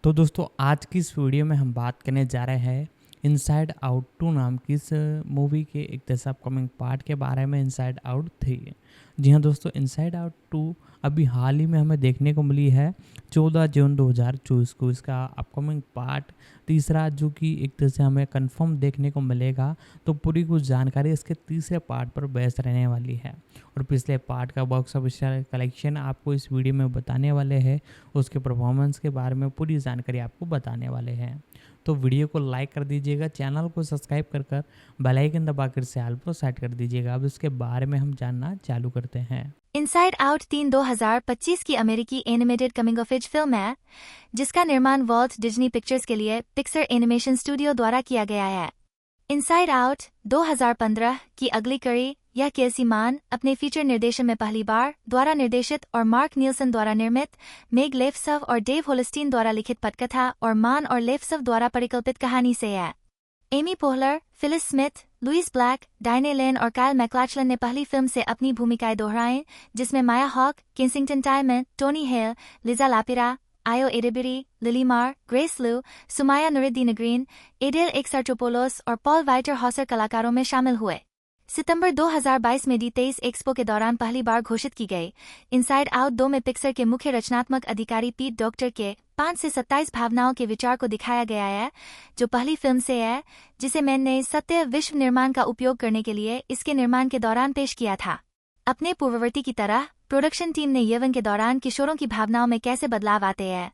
तो दोस्तों आज की इस वीडियो में हम बात करने जा रहे हैं इनसाइड आउट 2 नाम की इस मूवी के एक जैसा अपकमिंग पार्ट के बारे में इनसाइड आउट 3। जी हाँ दोस्तों, इनसाइड आउट 2 अभी हाल ही में हमें देखने को मिली है 14 जून 2024 को। इसका अपकमिंग पार्ट तीसरा जो कि एक तरह से हमें कंफर्म देखने को मिलेगा। तो पूरी कुछ जानकारी इसके तीसरे पार्ट पर बेस्ड रहने वाली है और पिछले पार्ट का बॉक्स ऑफिस कलेक्शन आपको इस वीडियो में बताने वाले हैं। उसके परफॉर्मेंस के बारे में पूरी जानकारी आपको बताने वाले हैं। तो वीडियो को लाइक कर दीजिएगा, चैनल को सब्सक्राइब कर बेल आइकन दबाकर से ऑल पर सेट कर दीजिएगा। अब इसके बारे में हम जानना चालू करते हैं। इनसाइड आउट 3 2025 की अमेरिकी animated coming of age film है जिसका निर्माण वॉल्ट डिज्नी पिक्चर्स के लिए पिक्सर एनिमेशन स्टूडियो द्वारा किया गया है। इनसाइड आउट 2015 की अगली कड़ी यह केसी मान अपने फीचर निर्देशन में पहली बार द्वारा निर्देशित और मार्क नील्सन द्वारा निर्मित, मेग लेफ्सव और डेव होलस्टीन द्वारा लिखित पटकथा और मान और लेफ्सव द्वारा परिकल्पित कहानी से है। Amy Poehler, Phyllis Smith, Lewis Black, Diane Lane और काइल मैक्लाचलन ने पहली फिल्म से अपनी भूमिकाएं दोहराई, जिसमें माया हॉक, किंसिंगटन टाइमन, टोनी हेल, लिजा लापिरा, आयो एडेबिरी, लिली मार, ग्रेस लू, सुमाया नुरुद्दीन ग्रीन, एडेल एक्सार्टोपोलोस और पॉल वाइटर हॉसर कलाकारों में शामिल हुए। सितंबर 2022 में D23 एक्सपो के दौरान पहली बार घोषित की गई इनसाइड आउट 2 में पिक्सर के मुख्य रचनात्मक अधिकारी पीट डॉक्टर के 5 से 27 भावनाओं के विचार को दिखाया गया है, जो पहली फिल्म से है जिसे मैन ने सत्य विश्व निर्माण का उपयोग करने के लिए इसके निर्माण के दौरान पेश किया था। अपने पूर्ववर्ती की तरह प्रोडक्शन टीम ने यौवन के दौरान किशोरों की भावनाओं में कैसे बदलाव आते हैं,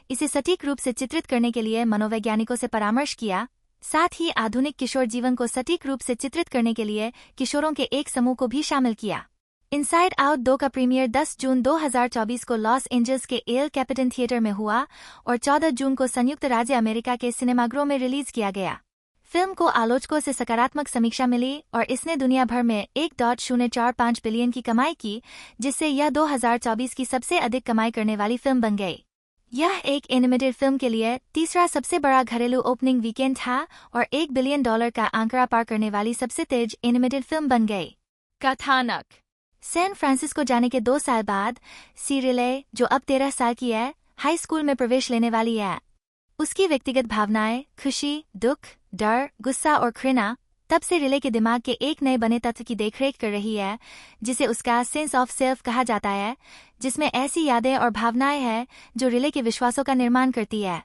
इसे सटीक रूप से चित्रित करने के लिए मनोवैज्ञानिकों से परामर्श किया। साथ ही आधुनिक किशोर जीवन को सटीक रूप से चित्रित करने के लिए किशोरों के एक समूह को भी शामिल किया। इनसाइड आउट 2 का प्रीमियर 10 जून 2024 को लॉस एंजल्स के एल कैपिटन थिएटर में हुआ और 14 जून को संयुक्त राज्य अमेरिका के सिनेमागृहों में रिलीज किया गया। फिल्म को आलोचकों से सकारात्मक समीक्षा मिली और इसने दुनिया भर में 1.045 बिलियन की कमाई की, जिससे यह 2024 की सबसे अधिक कमाई करने वाली फिल्म बन गई। यह एक एनिमेटेड फिल्म के लिए तीसरा सबसे बड़ा घरेलू ओपनिंग वीकेंड था और $1 बिलियन का आंकड़ा पार करने वाली सबसे तेज एनिमेटेड फिल्म बन गई। कथानक: सैन फ्रांसिस्को जाने के 2 साल बाद सी रिले, जो अब 13 साल की है, हाई स्कूल में प्रवेश लेने वाली है। उसकी व्यक्तिगत भावनाएं खुशी, दुख, डर, गुस्सा और घृणा तब से रिले के दिमाग के एक नए बने तत्व की देखरेख कर रही है, जिसे उसका सेंस ऑफ सेल्फ कहा जाता है, जिसमें ऐसी यादें और भावनाएं हैं जो रिले के विश्वासों का निर्माण करती है।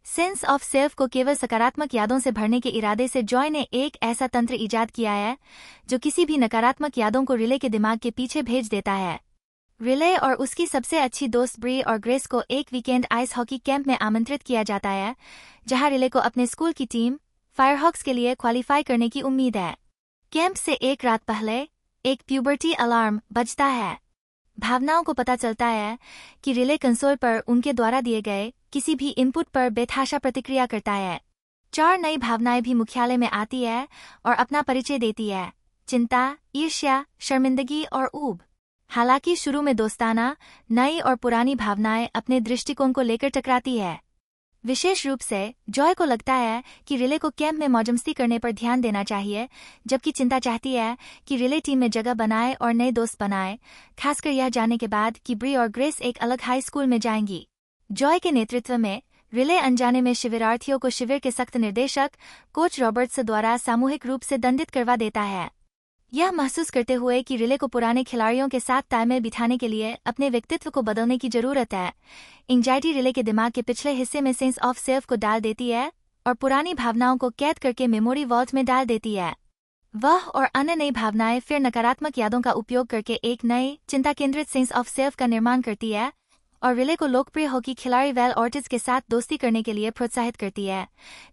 सेंस ऑफ सेल्फ को केवल सकारात्मक यादों से भरने के इरादे से जॉय ने एक ऐसा तंत्र इजाद किया है जो किसी भी नकारात्मक यादों को रिले के दिमाग के पीछे भेज देता है। रिले और उसकी सबसे अच्छी दोस्त ब्री और ग्रेस को एक वीकेंड आइस हॉकी कैंप में आमंत्रित किया जाता है, जहां रिले को अपने स्कूल की टीम फायरहॉक्स के लिए क्वालिफाई करने की उम्मीद है। कैंप से एक रात पहले एक प्यूबर्टी अलार्म बजता है। भावनाओं को पता चलता है कि रिले कंसोल पर उनके द्वारा दिए गए किसी भी इनपुट पर बेतहाशा प्रतिक्रिया करता है। 4 नई भावनाएं भी मुख्यालय में आती है और अपना परिचय देती है: चिंता, ईर्ष्या, शर्मिंदगी और ऊब। हालांकि शुरू में दोस्ताना, नई और पुरानी भावनाएं अपने दृष्टिकोण को लेकर टकराती है। विशेष रूप से जॉय को लगता है कि रिले को कैंप में मौजमस्ती करने पर ध्यान देना चाहिए, जबकि चिंता चाहती है कि रिले टीम में जगह बनाए और नए दोस्त बनाए, खासकर यह जानने के बाद कि ब्री और ग्रेस एक अलग हाई स्कूल में जाएंगी। जॉय के नेतृत्व में रिले अनजाने में शिविरार्थियों को शिविर के सख्त निर्देशक कोच रॉबर्ट्स द्वारा सामूहिक रूप से दंडित करवा देता है, यह महसूस करते हुए कि रिले को पुराने खिलाड़ियों के साथ तालमेल बिठाने के लिए अपने व्यक्तित्व को बदलने की जरूरत है। एंजाइटी रिले के दिमाग के पिछले हिस्से में सेंस ऑफ सेल्फ को डाल देती है और पुरानी भावनाओं को कैद करके मेमोरी वॉल्ट में डाल देती है। वह और अन्य नई भावनाएं फिर नकारात्मक यादों का उपयोग करके एक नए चिंता केंद्रित सेंस ऑफ सेल्फ का निर्माण करती है और रिले को लोकप्रिय हॉकी खिलाड़ी वेल ऑर्टिज के साथ दोस्ती करने के लिए प्रोत्साहित करती है,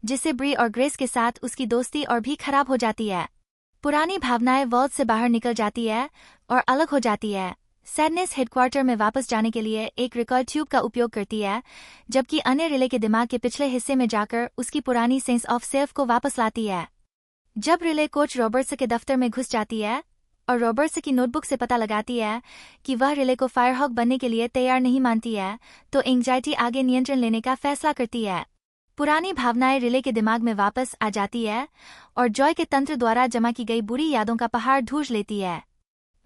जिससे ब्री और ग्रेस के साथ उसकी दोस्ती और भी खराब हो जाती है। पुरानी भावनाएं वॉल्ट से बाहर निकल जाती है और अलग हो जाती है। सैडनेस हेडक्वार्टर में वापस जाने के लिए एक रिकॉर्ड ट्यूब का उपयोग करती है, जबकि अन्य रिले के दिमाग के पिछले हिस्से में जाकर उसकी पुरानी सेंस ऑफ सेल्फ को वापस लाती है। जब रिले कोच रॉबर्ट्स के दफ्तर में घुस जाती है और रॉबर्ट्स की नोटबुक से पता लगाती है कि वह रिले को फायरहॉक बनने के लिए तैयार नहीं मानती है, तो एंजाइटी आगे नियंत्रण लेने का फैसला करती है। पुरानी भावनाएं रिले के दिमाग में वापस आ जाती है और जॉय के तंत्र द्वारा जमा की गई बुरी यादों का पहाड़ ढूंढ लेती है।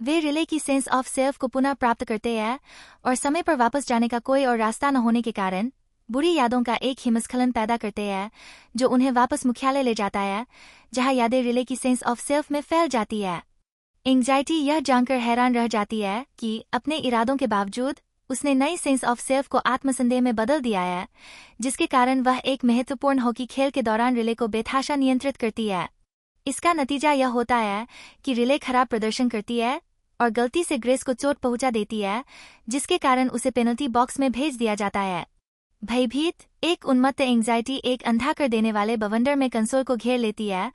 वे रिले की सेंस ऑफ सेल्फ को पुनः प्राप्त करते हैं और समय पर वापस जाने का कोई और रास्ता न होने के कारण बुरी यादों का एक हिमस्खलन पैदा करते हैं जो उन्हें वापस मुख्यालय ले जाता है, जहां यादें रिले की सेंस ऑफ सेल्फ में फैल जाती है। एंग्जाइटी यह जानकर हैरान रह जाती है कि अपने इरादों के बावजूद उसने नई सेंस ऑफ सेल्फ को आत्मसंदेह में बदल दिया है, जिसके कारण वह एक महत्वपूर्ण हॉकी खेल के दौरान रिले को बेतहाशा नियंत्रित करती है। इसका नतीजा यह होता है कि रिले खराब प्रदर्शन करती है और गलती से ग्रेस को चोट पहुंचा देती है, जिसके कारण उसे पेनल्टी बॉक्स में भेज दिया जाता है। भयभीत, एक उन्मत्त एंग्जाइटी एक अंधा कर देने वाले बवंडर में कंसोल को घेर लेती है,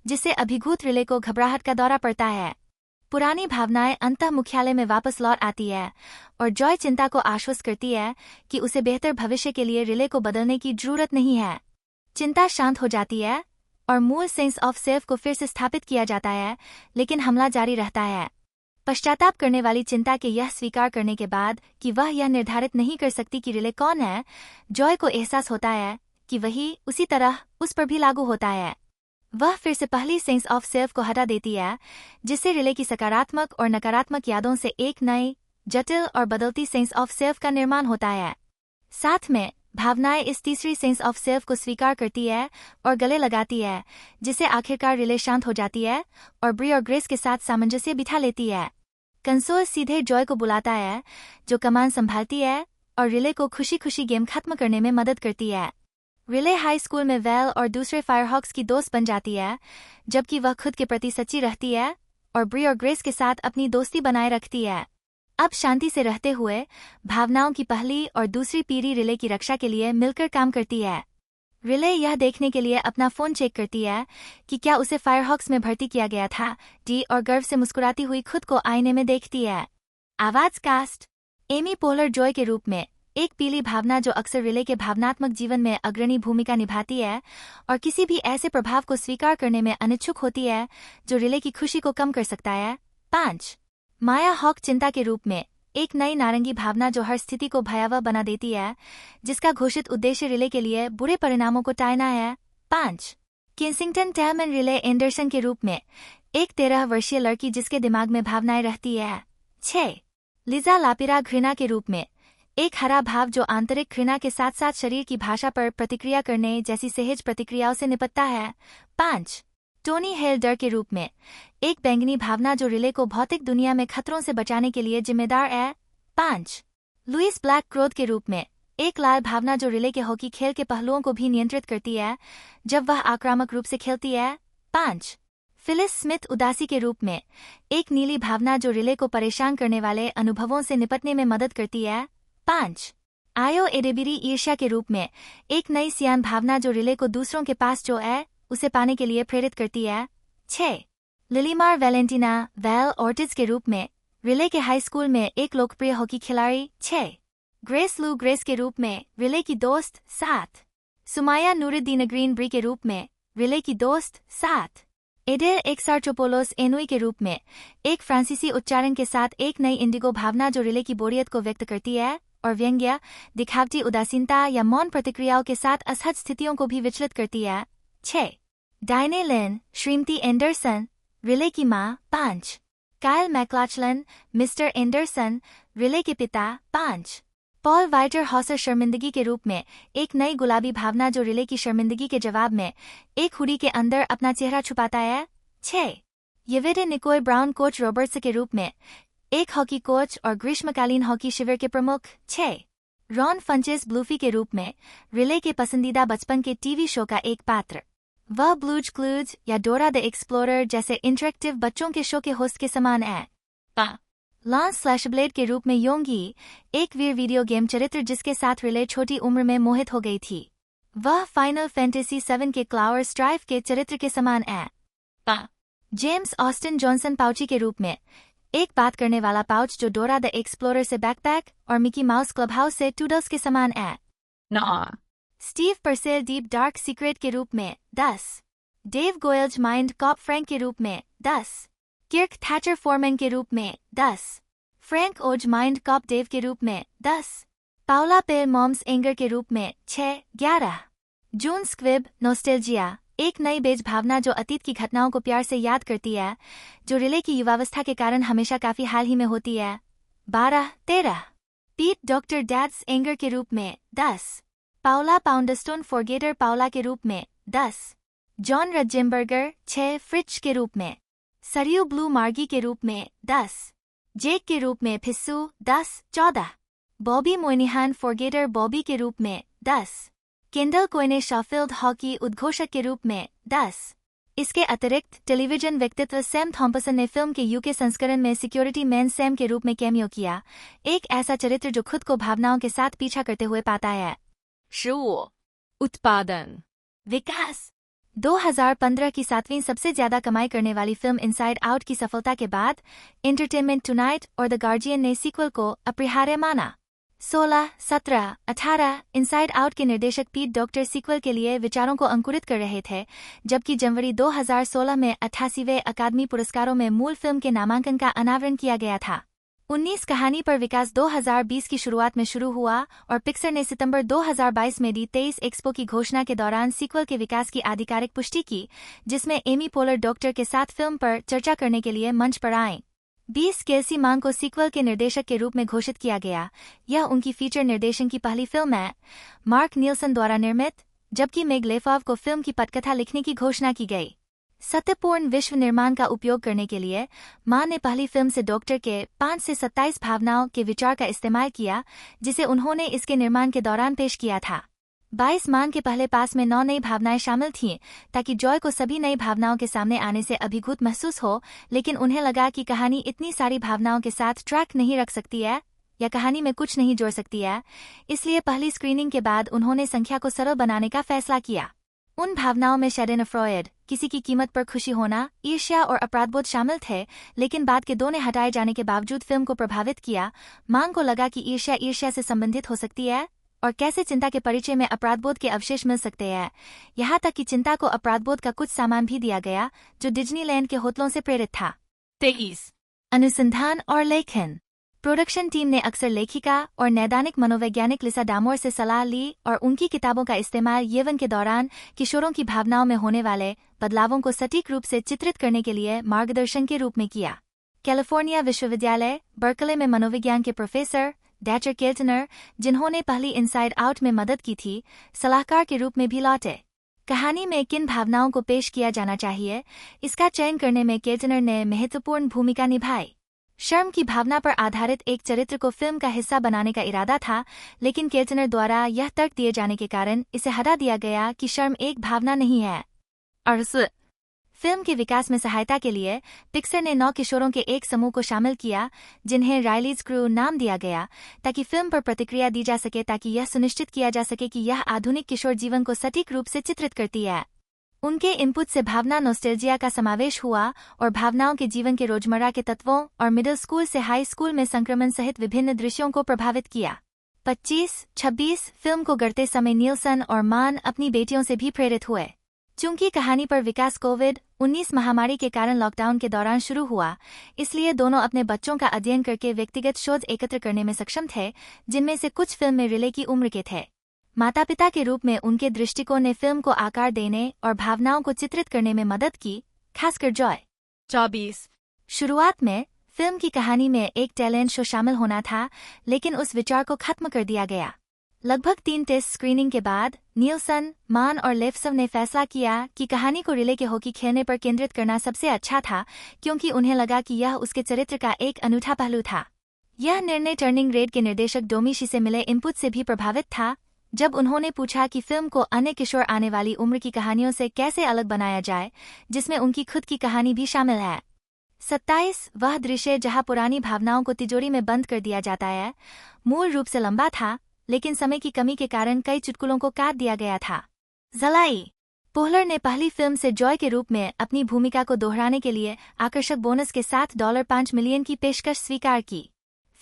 जिससे अभिभूत रिले को घबराहट का दौरा पड़ता है। पुरानी भावनाएं अंतः मुख्यालय में वापस लौट आती है और जॉय चिंता को आश्वस्त करती है कि उसे बेहतर भविष्य के लिए रिले को बदलने की जरूरत नहीं है। चिंता शांत हो जाती है और मूल सेंस ऑफ सेल्फ को फिर से स्थापित किया जाता है, लेकिन हमला जारी रहता है। पश्चाताप करने वाली चिंता के यह स्वीकार करने के बाद कि वह यह निर्धारित नहीं कर सकती कि रिले कौन है, जॉय को एहसास होता है कि वही उसी तरह उस पर भी लागू होता है। वह फिर से पहली सेंस ऑफ सेल्फ को हटा देती है, जिससे रिले की सकारात्मक और नकारात्मक यादों से एक नई, जटिल और बदलती सेंस ऑफ सेल्फ का निर्माण होता है। साथ में भावनाएं इस तीसरी सेंस ऑफ सेल्फ को स्वीकार करती है और गले लगाती है, जिससे आखिरकार रिले शांत हो जाती है और ब्री और ग्रेस के साथ सामंजस्य बिठा लेती है। कंसोल सीधे जॉय को बुलाता है, जो कमान संभालती है और रिले को खुशी खुशी गेम खत्म करने में मदद करती है। रिले हाई स्कूल में वेल और दूसरे फायरहॉक्स की दोस्त बन जाती है, जबकि वह खुद के प्रति सच्ची रहती है और ब्री और ग्रेस के साथ अपनी दोस्ती बनाए रखती है। अब शांति से रहते हुए भावनाओं की पहली और दूसरी पीढ़ी रिले की रक्षा के लिए मिलकर काम करती है। रिले यह देखने के लिए अपना फोन चेक करती है कि क्या उसे फायरहॉक्स में भर्ती किया गया था, और गर्व से मुस्कुराती हुई खुद को आईने में देखती है। आवाज कास्ट, एमी पोहलर जॉय के रूप में, एक पीली भावना जो अक्सर रिले के भावनात्मक जीवन में अग्रणी भूमिका निभाती है और किसी भी ऐसे प्रभाव को स्वीकार करने में अनिच्छुक होती है जो रिले की खुशी को कम कर सकता है। 5. माया हॉक, चिंता के रूप में, एक नई नारंगी भावना जो हर स्थिति को भयावह बना देती है, जिसका घोषित उद्देश्य रिले के लिए बुरे परिणामों को टालना है। 5. केंसिंगटन टैलमैन, रिले एंडरसन के रूप में, एक 13 वर्षीय लड़की जिसके दिमाग में भावनाएं रहती है। 6. लिजा लापिरा, घृणा के रूप में, एक हरा भाव जो आंतरिक घृणा के साथ साथ शरीर की भाषा पर प्रतिक्रिया करने जैसी सहज प्रतिक्रियाओं से निपटता है। 5. टोनी हेल, डर के रूप में, एक बैंगनी भावना जो रिले को भौतिक दुनिया में खतरों से बचाने के लिए जिम्मेदार है। 5. लुइस ब्लैक, क्रोध के रूप में, एक लाल भावना जो रिले के हॉकी खेल के पहलुओं को भी नियंत्रित करती है जब वह आक्रामक रूप से खेलती है। 5. फिलिस स्मिथ, उदासी के रूप में, एक नीली भावना जो रिले को परेशान करने वाले अनुभवों से निपटने में मदद करती है। 5. आयो एडेबिरी, ईर्ष्या के रूप में, एक नई सियान भावना जो रिले को दूसरों के पास जो है उसे पाने के लिए प्रेरित करती है। 6. लिलीमार वैलेंटिना, वैल ऑर्टिज के रूप में, रिले के हाई स्कूल में एक लोकप्रिय हॉकी खिलाड़ी। 6. ग्रेस लू, ग्रेस के रूप में, रिले की दोस्त। 7. सुमाया नूरुद्दीन, ग्रीन ब्री के रूप में, रिले की दोस्त। 7. एडेल एक्सार्चोपोलोस, एनुई के रूप में, एक फ्रांसीसी उच्चारण के साथ एक नई इंडिगो भावना जो रिले की बोरियत को व्यक्त करती है और व्यंग्य, दिखावटी उदासीनता या मौन प्रतिक्रियाओं के साथ असहज स्थितियों को भी विचलित करती है। 6. डायने लिन, श्रीमती एंडरसन, रिले की माँ। 5. कायल मैक्लाचलन, मिस्टर एंडरसन, रिले के पिता। 5. पॉल वाइटर हॉसर, शर्मिंदगी के रूप में, एक नई गुलाबी भावना जो रिले की शर्मिंदगी के जवाब में एक हुडी के अंदर अपना चेहरा छुपाता है। 6. येवेडे निकोल ब्राउन, कोच रॉबर्ट्स के रूप में, एक हॉकी कोच और ग्रीष्मकालीन हॉकी शिविर के प्रमुख। 6. रॉन फंचेस, ब्लूफी के रूप में, रिले के पसंदीदा बचपन के टीवी शो का एक पात्र। वह ब्लूज क्लूज या डोरा द एक्सप्लोरर जैसे इंटरेक्टिव बच्चों के शो के होस्ट के समान है। लॉन्स स्लैशब्लेड के रूप में, योंगी, एक वीर वीडियो गेम चरित्र जिसके साथ रिले छोटी उम्र में मोहित हो गई थी। वह फाइनल फैंटेसी 7 के क्लावर स्ट्राइफ के चरित्र के समान है। जेम्स ऑस्टिन जॉनसन, पाउची के रूप में, एक बात करने वाला पाउच जो डोरा द एक्सप्लोरर से बैकपैक और मिकी माउस क्लब हाउस से टूडल्स के समान है। Steve Purcell, deep dark secret के रूप में। 10. डेव गोयल्ज, माइंड कॉप फ्रैंक के रूप में। 10. किर्क थैचर, फोरमैन के रूप में। 10. फ्रैंक ओज, माइंड कॉप डेव के रूप में। 10. पाउला पेल, मॉम्स एंगर के रूप में। 6. 11. जून स्क्विब, नोस्टेल्जिया, एक नई बेज भावना जो अतीत की घटनाओं को प्यार से याद करती है जो रिले की युवावस्था के कारण हमेशा काफी हाल ही में होती है। 12. 13. पीट, डॉक्टर डैड्स एंगर के रूप में। 10. पाउला पाउंडस्टोन फॉरगेटर पाउला के रूप में 10, जॉन रज्जेम्बर्गर 6 फ्रिट्ज के रूप में, सरयू ब्लू मार्गी के रूप में 10, जेक के रूप में फिस्सू 10, 14, बॉबी मोइनिहान फॉरगेटर बॉबी के रूप में 10, केंडल कोयने शॉफील्ड हॉकी उद्घोषक के रूप में 10। इसके अतिरिक्त टेलीविजन व्यक्तित्व सैम थॉम्पसन ने फिल्म के यूके संस्करण में सिक्योरिटी मैन सैम के रूप में कैमियो किया, एक ऐसा चरित्र जो खुद को भावनाओं के साथ पीछा करते हुए पाता है। उत्पादन विकास 2015 की 7वीं सबसे ज्यादा कमाई करने वाली फिल्म इनसाइड आउट की सफलता के बाद एंटरटेनमेंट टुनाइट और द गार्जियन ने सीक्वल को अपरिहार्य माना। 16, 17, 18 इनसाइड आउट के निर्देशक पीट डॉक्टर सीक्वल के लिए विचारों को अंकुरित कर रहे थे, जबकि जनवरी 2016 में 88वें अकादमी पुरस्कारों में मूल फिल्म के नामांकन का अनावरण किया गया था। 19 कहानी पर विकास 2020 की शुरुआत में शुरू हुआ और पिक्सर ने सितंबर 2022 में D23 एक्सपो की घोषणा के दौरान सीक्वल के विकास की आधिकारिक पुष्टि की, जिसमें एमी पोलर डॉक्टर के साथ फिल्म पर चर्चा करने के लिए मंच पर आए। 20 केल्सी मांग को सीक्वल के निर्देशक के रूप में घोषित किया गया। यह उनकी फीचर निर्देशन की पहली फिल्म है, मार्क नीलसन द्वारा निर्मित, जबकि मेग लेफॉव को फिल्म की पटकथा लिखने की घोषणा की गई। सत्यपूर्ण विश्व निर्माण का उपयोग करने के लिए मां ने पहली फिल्म से डॉक्टर के 5 से 27 भावनाओं के विचार का इस्तेमाल किया, जिसे उन्होंने इसके निर्माण के दौरान पेश किया था। 22 मान के पहले पास में 9 नई भावनाएं शामिल थीं, ताकि जॉय को सभी नई भावनाओं के सामने आने से अभिभूत महसूस हो, लेकिन उन्हें लगा कि कहानी इतनी सारी भावनाओं के साथ ट्रैक नहीं रख सकती है या कहानी में कुछ नहीं जोड़ सकती है, इसलिए पहली स्क्रीनिंग के बाद उन्होंने संख्या को सरल बनाने का फैसला किया। उन भावनाओं में शेडेनफ्रॉयड, किसी की कीमत पर खुशी होना, ईर्ष्या और अपराधबोध शामिल थे, लेकिन बाद के 2 ने हटाए जाने के बावजूद फिल्म को प्रभावित किया। मांग को लगा कि ईर्ष्या से संबंधित हो सकती है और कैसे चिंता के परिचय में अपराधबोध के अवशेष मिल सकते हैं। यहाँ तक कि चिंता को अपराधबोध का कुछ सामान भी दिया गया, जो डिज्नीलैंड के होटलों से प्रेरित था। 23 अनुसंधान और लेखन। प्रोडक्शन टीम ने अक्सर लेखिका और नैदानिक मनोवैज्ञानिक लिसा डामोर से सलाह ली और उनकी किताबों का इस्तेमाल यौवन के दौरान किशोरों की भावनाओं में होने वाले बदलावों को सटीक रूप से चित्रित करने के लिए मार्गदर्शन के रूप में किया। कैलिफोर्निया विश्वविद्यालय बर्कले में मनोविज्ञान के प्रोफेसर डैचर केल्टनर, जिन्होंने पहली इनसाइड आउट में मदद की थी, सलाहकार के रूप में भी लौटे। कहानी में किन भावनाओं को पेश किया जाना चाहिए, इसका चयन करने में केल्टनर ने महत्वपूर्ण भूमिका निभाई। शर्म की भावना पर आधारित एक चरित्र को फिल्म का हिस्सा बनाने का इरादा था, लेकिन केल्टनर द्वारा यह तर्क दिए जाने के कारण इसे हटा दिया गया कि शर्म एक भावना नहीं है। फिल्म के विकास में सहायता के लिए पिक्सर ने 9 किशोरों के एक समूह को शामिल किया, जिन्हें राइलीज क्रू नाम दिया गया, ताकि फिल्म पर प्रतिक्रिया दी जा सके, ताकि यह सुनिश्चित किया जा सके कि यह आधुनिक किशोर जीवन को सटीक रूप से चित्रित करती है। उनके इनपुट से भावना नॉस्टैल्जिया का समावेश हुआ और भावनाओं के जीवन के रोजमर्रा के तत्वों और मिडिल स्कूल से हाई स्कूल में संक्रमण सहित विभिन्न दृश्यों को प्रभावित किया। 25-26 फिल्म को गढ़ते समय नीलसन और मान अपनी बेटियों से भी प्रेरित हुए। चूंकि कहानी पर विकास कोविड-19 महामारी के कारण लॉकडाउन के दौरान शुरू हुआ, इसलिए दोनों अपने बच्चों का अध्ययन करके व्यक्तिगत शोध एकत्र करने में सक्षम थे, जिनमें से कुछ फिल्म में रिले की उम्र के थे। माता पिता के रूप में उनके दृष्टिकोण ने फिल्म को आकार देने और भावनाओं को चित्रित करने में मदद की, खासकर जॉय। 24 शुरुआत में फिल्म की कहानी में एक टैलेंट शो शामिल होना था, लेकिन उस विचार को खत्म कर दिया गया। लगभग 3 टेस्ट स्क्रीनिंग के बाद नीलसन, मान और लेफ्सव ने फैसला किया कि कहानी को रिले के हॉकी खेलने पर केंद्रित करना सबसे अच्छा था, क्योंकि उन्हें लगा कि यह उसके चरित्र का एक अनूठा पहलू था। यह निर्णय टर्निंग रेड के निर्देशक डोमिशी से मिले इनपुट से भी प्रभावित था, जब उन्होंने पूछा कि फिल्म को अन्य किशोर आने वाली उम्र की कहानियों से कैसे अलग बनाया जाए, जिसमें उनकी खुद की कहानी भी शामिल है। 27 वह दृश्य जहां पुरानी भावनाओं को तिजोरी में बंद कर दिया जाता है, मूल रूप से लंबा था, लेकिन समय की कमी के कारण कई चुटकुलों को काट दिया गया था। जलाई पोहलर ने पहली फिल्म से जॉय के रूप में अपनी भूमिका को दोहराने के लिए आकर्षक बोनस के साथ $5 मिलियन की पेशकश स्वीकार की।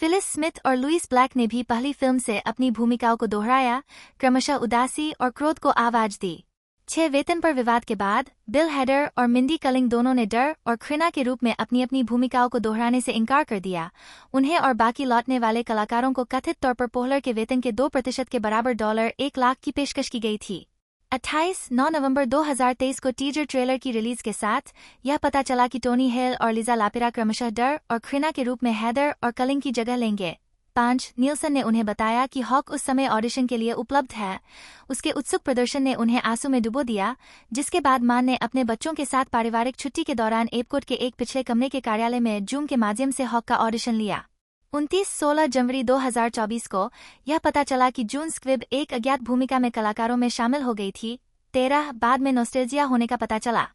फिलिस स्मिथ और लुइस ब्लैक ने भी पहली फिल्म से अपनी भूमिकाओं को दोहराया, क्रमशः उदासी और क्रोध को आवाज दी। 6 वेतन पर विवाद के बाद बिल हेडर और मिंडी कलिंग दोनों ने डर और घृणा के रूप में अपनी अपनी भूमिकाओं को दोहराने से इनकार कर दिया। उन्हें और बाकी लौटने वाले कलाकारों को कथित तौर पर पोहलर के वेतन के 2% के बराबर $1 लाख की पेशकश की गई थी। 9 नवंबर 2023 को टीजर ट्रेलर की रिलीज के साथ यह पता चला कि टोनी हेल और लिजा लापिरा क्रमशः डर और घृणा के रूप में हेदर और कलिंग की जगह लेंगे। 5 नीलसन ने उन्हें बताया कि हॉक उस समय ऑडिशन के लिए उपलब्ध है। उसके उत्सुक प्रदर्शन ने उन्हें आंसू में डुबो दिया, जिसके बाद मान ने अपने बच्चों के साथ पारिवारिक छुट्टी के दौरान एपकोट के एक पिछले कमरे के कार्यालय में जूम के माध्यम से हॉक का ऑडिशन लिया। 29-16 जनवरी 2024 को यह पता चला कि जून स्क्विब एक अज्ञात भूमिका में कलाकारों में शामिल हो गई थी। 13 बाद में नॉस्टैल्जिया होने का पता चला।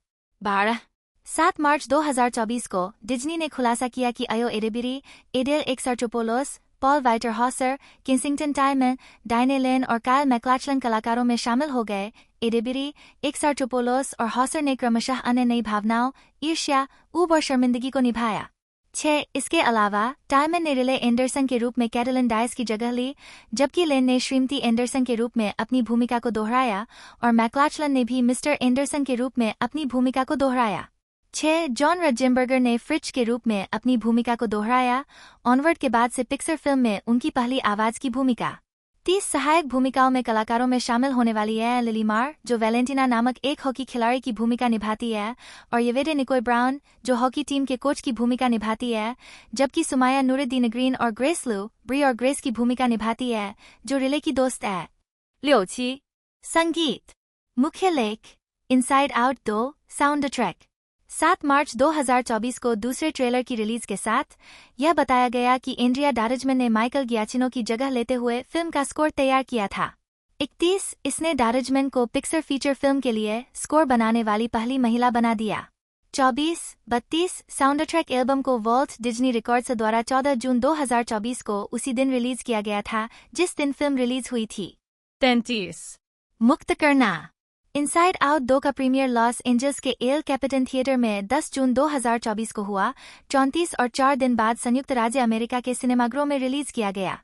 7 मार्च 2024 को डिज्नी ने खुलासा किया कि Ayo Edebiri, Adele Exarchopoulos, Paul Walter Hauser, Kensington Tallman, Diane Lane और कायल मैक्लाचलन कलाकारों में शामिल हो गए। एडेबिरी, एक्सार्टोपोलोस और हॉसर ने क्रमशः अन्य नई भावनाओं, ईर्ष्या, ऊब और शर्मिंदगी को निभाया। 6 इसके अलावा टाइमन ने रिले एंडरसन के रूप में कैरोलिन डायस की जगह ली, जबकि लेन ने श्रीमती एंडरसन के रूप में अपनी भूमिका को दोहराया और मैक्लाचलन ने भी मिस्टर एंडरसन के रूप में अपनी भूमिका को दोहराया। 6 जॉन रजेनबर्गर ने फ्रिच के रूप में अपनी भूमिका को दोहराया। ऑनवर्ड के बाद से पिक्सर फिल्म में उनकी पहली आवाज की भूमिका। 30 सहायक भूमिकाओं में कलाकारों में शामिल होने वाली है लिली मार, जो वैलेंटिना नामक एक हॉकी खिलाड़ी की भूमिका निभाती है, और येवेडे निकोय ब्राउन, जो हॉकी टीम के कोच की भूमिका निभाती है, जबकि सुमाया नूरुद्दीन ग्रीन और ग्रेस लू, ब्री और ग्रेस की भूमिका निभाती है, जो रिले की दोस्त है। 6 संगीत। मुख्य लेख, इनसाइड आउट 2 साउंड ट्रैक। 7 मार्च 2024 को दूसरे ट्रेलर की रिलीज के साथ यह बताया गया कि एंड्रिया डारजमन ने माइकल गियाचिनो की जगह लेते हुए फिल्म का स्कोर तैयार किया था। 31 इसने डारजमन को पिक्सर फीचर फिल्म के लिए स्कोर बनाने वाली पहली महिला बना दिया। 32 साउंड ट्रैक एल्बम को वॉल्ट डिज्नी रिकॉर्ड्स द्वारा 14 जून 2024 को उसी दिन रिलीज किया गया था जिस दिन फिल्म रिलीज हुई थी। 33 मुक्त करना। इनसाइड आउट 2 का प्रीमियर लॉस एंजल्स के एल कैपिटन थिएटर में 10 जून 2024 को हुआ। 34 और 4 दिन बाद संयुक्त राज्य अमेरिका के सिनेमाघरों में रिलीज किया गया।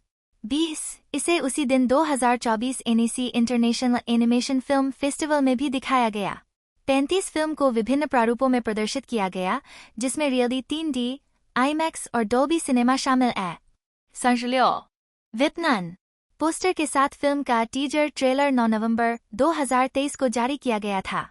20 इसे उसी दिन 2024 NEC international animation film festival में भी दिखाया गया। 35 फिल्म को विभिन्न प्रारूपों में प्रदर्शित किया गया, जिसमें रियली 3D, आईमैक्स और डोल्बी सिनेमा शामिल है। 36 विपणन। पोस्टर के साथ फिल्म का टीजर ट्रेलर 9 नवंबर 2023 को जारी किया गया था।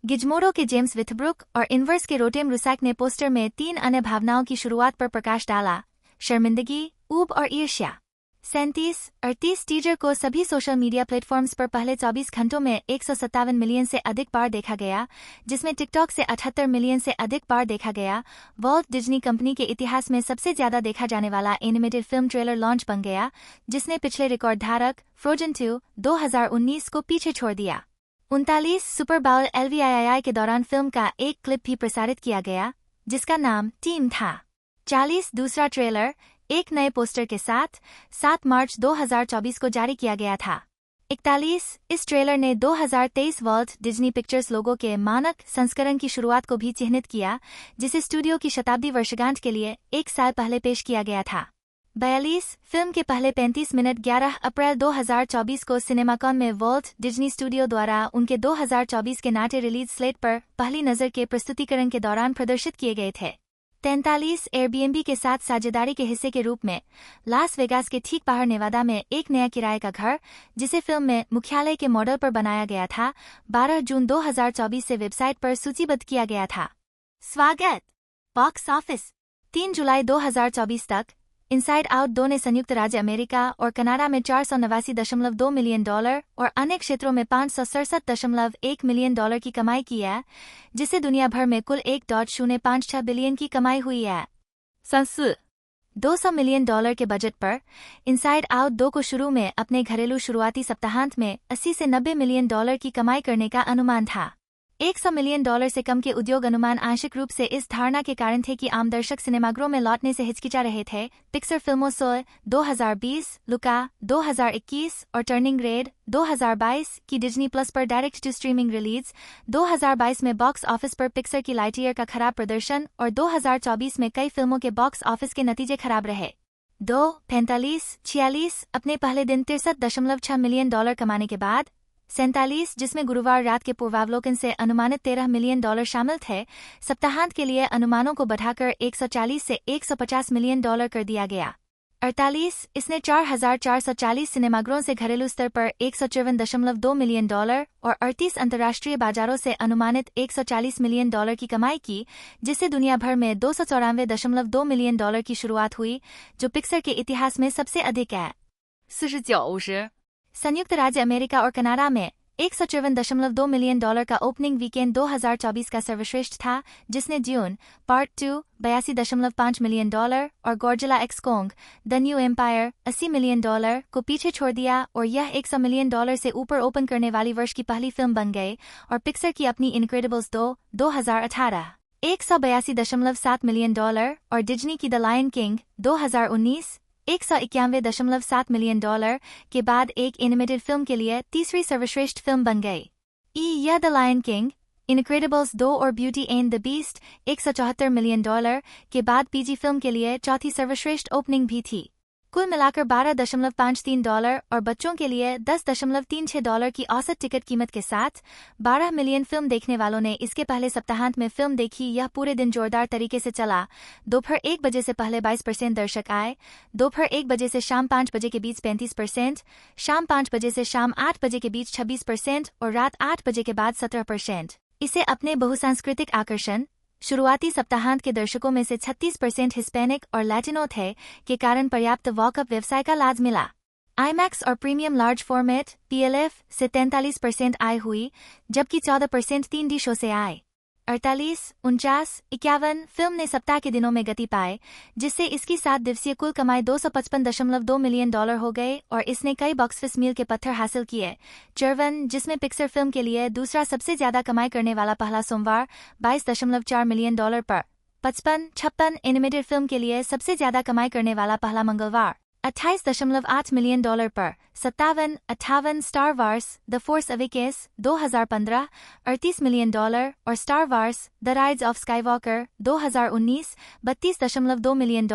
गिजमोडो के जेम्स विथब्रुक और इनवर्स के रोटेम रुसैक ने पोस्टर में 3 अन्य भावनाओं की शुरुआत पर प्रकाश डाला, शर्मिंदगी, ऊब और ईर्ष्या। 37 टीजर को सभी सोशल मीडिया प्लेटफॉर्म्स पर पहले 24 घंटों में 157 मिलियन से अधिक बार देखा गया, जिसमें टिकटॉक से 78 मिलियन से अधिक बार देखा गया। वॉल्ट डिज्नी कंपनी के इतिहास में सबसे ज्यादा देखा जाने वाला एनिमेटेड फिल्म ट्रेलर लॉन्च बन गया, जिसने पिछले रिकॉर्ड धारक फ्रोजन 2 2019 को पीछे छोड़ दिया। 39 सुपर बाउल LVII के दौरान फिल्म का एक क्लिप भी प्रसारित किया गया, जिसका नाम टीम था। 40 दूसरा ट्रेलर एक नए पोस्टर के साथ 7 मार्च 2024 को जारी किया गया था। 41 इस ट्रेलर ने 2023 वॉल्ट डिज्नी पिक्चर्स लोगो के मानक संस्करण की शुरुआत को भी चिह्नित किया, जिसे स्टूडियो की शताब्दी वर्षगांठ के लिए 1 साल पहले पेश किया गया था। 42 फिल्म के पहले 35 मिनट 11 अप्रैल 2024 को सिनेमाकॉन में वॉल्ट डिज्नी स्टूडियो द्वारा उनके 2024 के नाट्य रिलीज स्लेट पर पहली नज़र के प्रस्तुतिकरण के दौरान प्रदर्शित किए गए थे। 43 एयरबीएनबी के साथ साझेदारी के हिस्से के रूप में लास वेगास के ठीक बाहर नेवादा में एक नया किराए का घर, जिसे फिल्म में मुख्यालय के मॉडल पर बनाया गया था, 12 जून 2024 से वेबसाइट पर सूचीबद्ध किया गया था। स्वागत। Box office. 3 जुलाई 2024 तक इनसाइड आउट 2 ने संयुक्त राज्य अमेरिका और कनाडा में $489.2 मिलियन और अन्य क्षेत्रों में $567.1 मिलियन की कमाई की है, जिससे दुनिया भर में कुल $1.056 बिलियन की कमाई हुई है। 200 मिलियन के बजट पर इनसाइड आउट 2 को शुरू में अपने घरेलू शुरुआती सप्ताहांत में 80 से 90 मिलियन की कमाई करने का अनुमान था। $100 मिलियन से कम के उद्योग अनुमान आंशिक रूप से इस धारणा के कारण थे कि आम दर्शक सिनेमाघरों में लौटने से हिचकिचा रहे थे। पिक्सर फिल्मों सोल 2020, लुका 2021 और टर्निंग रेड 2022 की डिज्नी प्लस पर डायरेक्ट टू स्ट्रीमिंग रिलीज, 2022 में बॉक्स ऑफिस पर पिक्सर की लाइटईयर का खराब प्रदर्शन और 2024 में कई फिल्मों के बॉक्स ऑफिस के नतीजे खराब रहे। 46 अपने पहले दिन $63.6 मिलियन कमाने के बाद 47 जिसमें गुरुवार रात के पूर्वावलोकन से अनुमानित $13 मिलियन शामिल थे, सप्ताहांत के लिए अनुमानों को बढ़ाकर 140 से 150 मिलियन कर दिया गया। 48 इसने 4,440 सिनेमाघरों से घरेलू स्तर पर $154.2 मिलियन और 38 अंतर्राष्ट्रीय बाजारों से अनुमानित $140 मिलियन की कमाई की, जिससे दुनिया भर में $294.2 मिलियन की शुरुआत हुई, जो पिक्सर के इतिहास में सबसे अधिक है। 49十 संयुक्त राज्य अमेरिका और कनाडा में $154.2 मिलियन का ओपनिंग वीकेंड 2024 का सर्वश्रेष्ठ था, जिसने ड्यून पार्ट 2 $82.5 मिलियन और Godzilla x Kong the new empire $80 million को पीछे छोड़ दिया, और यह $100 मिलियन से ऊपर ओपन करने वाली वर्ष की पहली फिल्म बन गई। और पिक्सर की अपनी इनक्रेडिबल्स 2 2018 $182.7 मिलियन और डिज्नी की द लायन किंग 2019 $191.7 मिलियन के बाद एक एनिमेटेड फिल्म के लिए तीसरी सर्वश्रेष्ठ फिल्म बन गई। यह द लायन किंग, इनक्रेडिबल्स 2 और beauty and the beast $174 million के बाद पीजी फिल्म के लिए चौथी सर्वश्रेष्ठ ओपनिंग भी थी। कुल मिलाकर $12.53 और बच्चों के लिए $10.36 की औसत टिकट कीमत के साथ 12 मिलियन फिल्म देखने वालों ने इसके पहले सप्ताहांत में फिल्म देखी। यह पूरे दिन जोरदार तरीके से चला। दोपहर 1 बजे से पहले 22% दर्शक आए, दोपहर 1 बजे से शाम 5 बजे के बीच 35%, शाम 5 बजे से शाम 8 बजे के बीच 26% और रात 8 बजे के बाद 17%। इसे अपने बहुसांस्कृतिक आकर्षण, शुरुआती सप्ताहांत के दर्शकों में से 36% हिस्पैनिक और लैटिनो थे के कारण पर्याप्त वॉकअप व्यवसाय का लाभ मिला। आईमैक्स और प्रीमियम लार्ज फॉर्मेट PLF से 43% आय हुई, जबकि 14% 3D शो से आए। 48, 49, 51 फिल्म ने सप्ताह के दिनों में गति पाए, जिससे इसकी 7 दिवसीय कुल कमाई $255.2 मिलियन हो गए और इसने कई बॉक्स ऑफिस मील के पत्थर हासिल किए। 54, जिसमें पिक्सर फिल्म के लिए दूसरा सबसे ज्यादा कमाई करने वाला पहला सोमवार $22.4 मिलियन पर। 55, 56 एनिमेटेड फिल्म के लिए सबसे ज्यादा कमाई करने वाला पहला मंगलवार $28.8 मिलियन पर। 57, 58 Star Wars the Force Awakens 2015 $38 million और Star Wars the Rise of Skywalker 2019 $32.2 million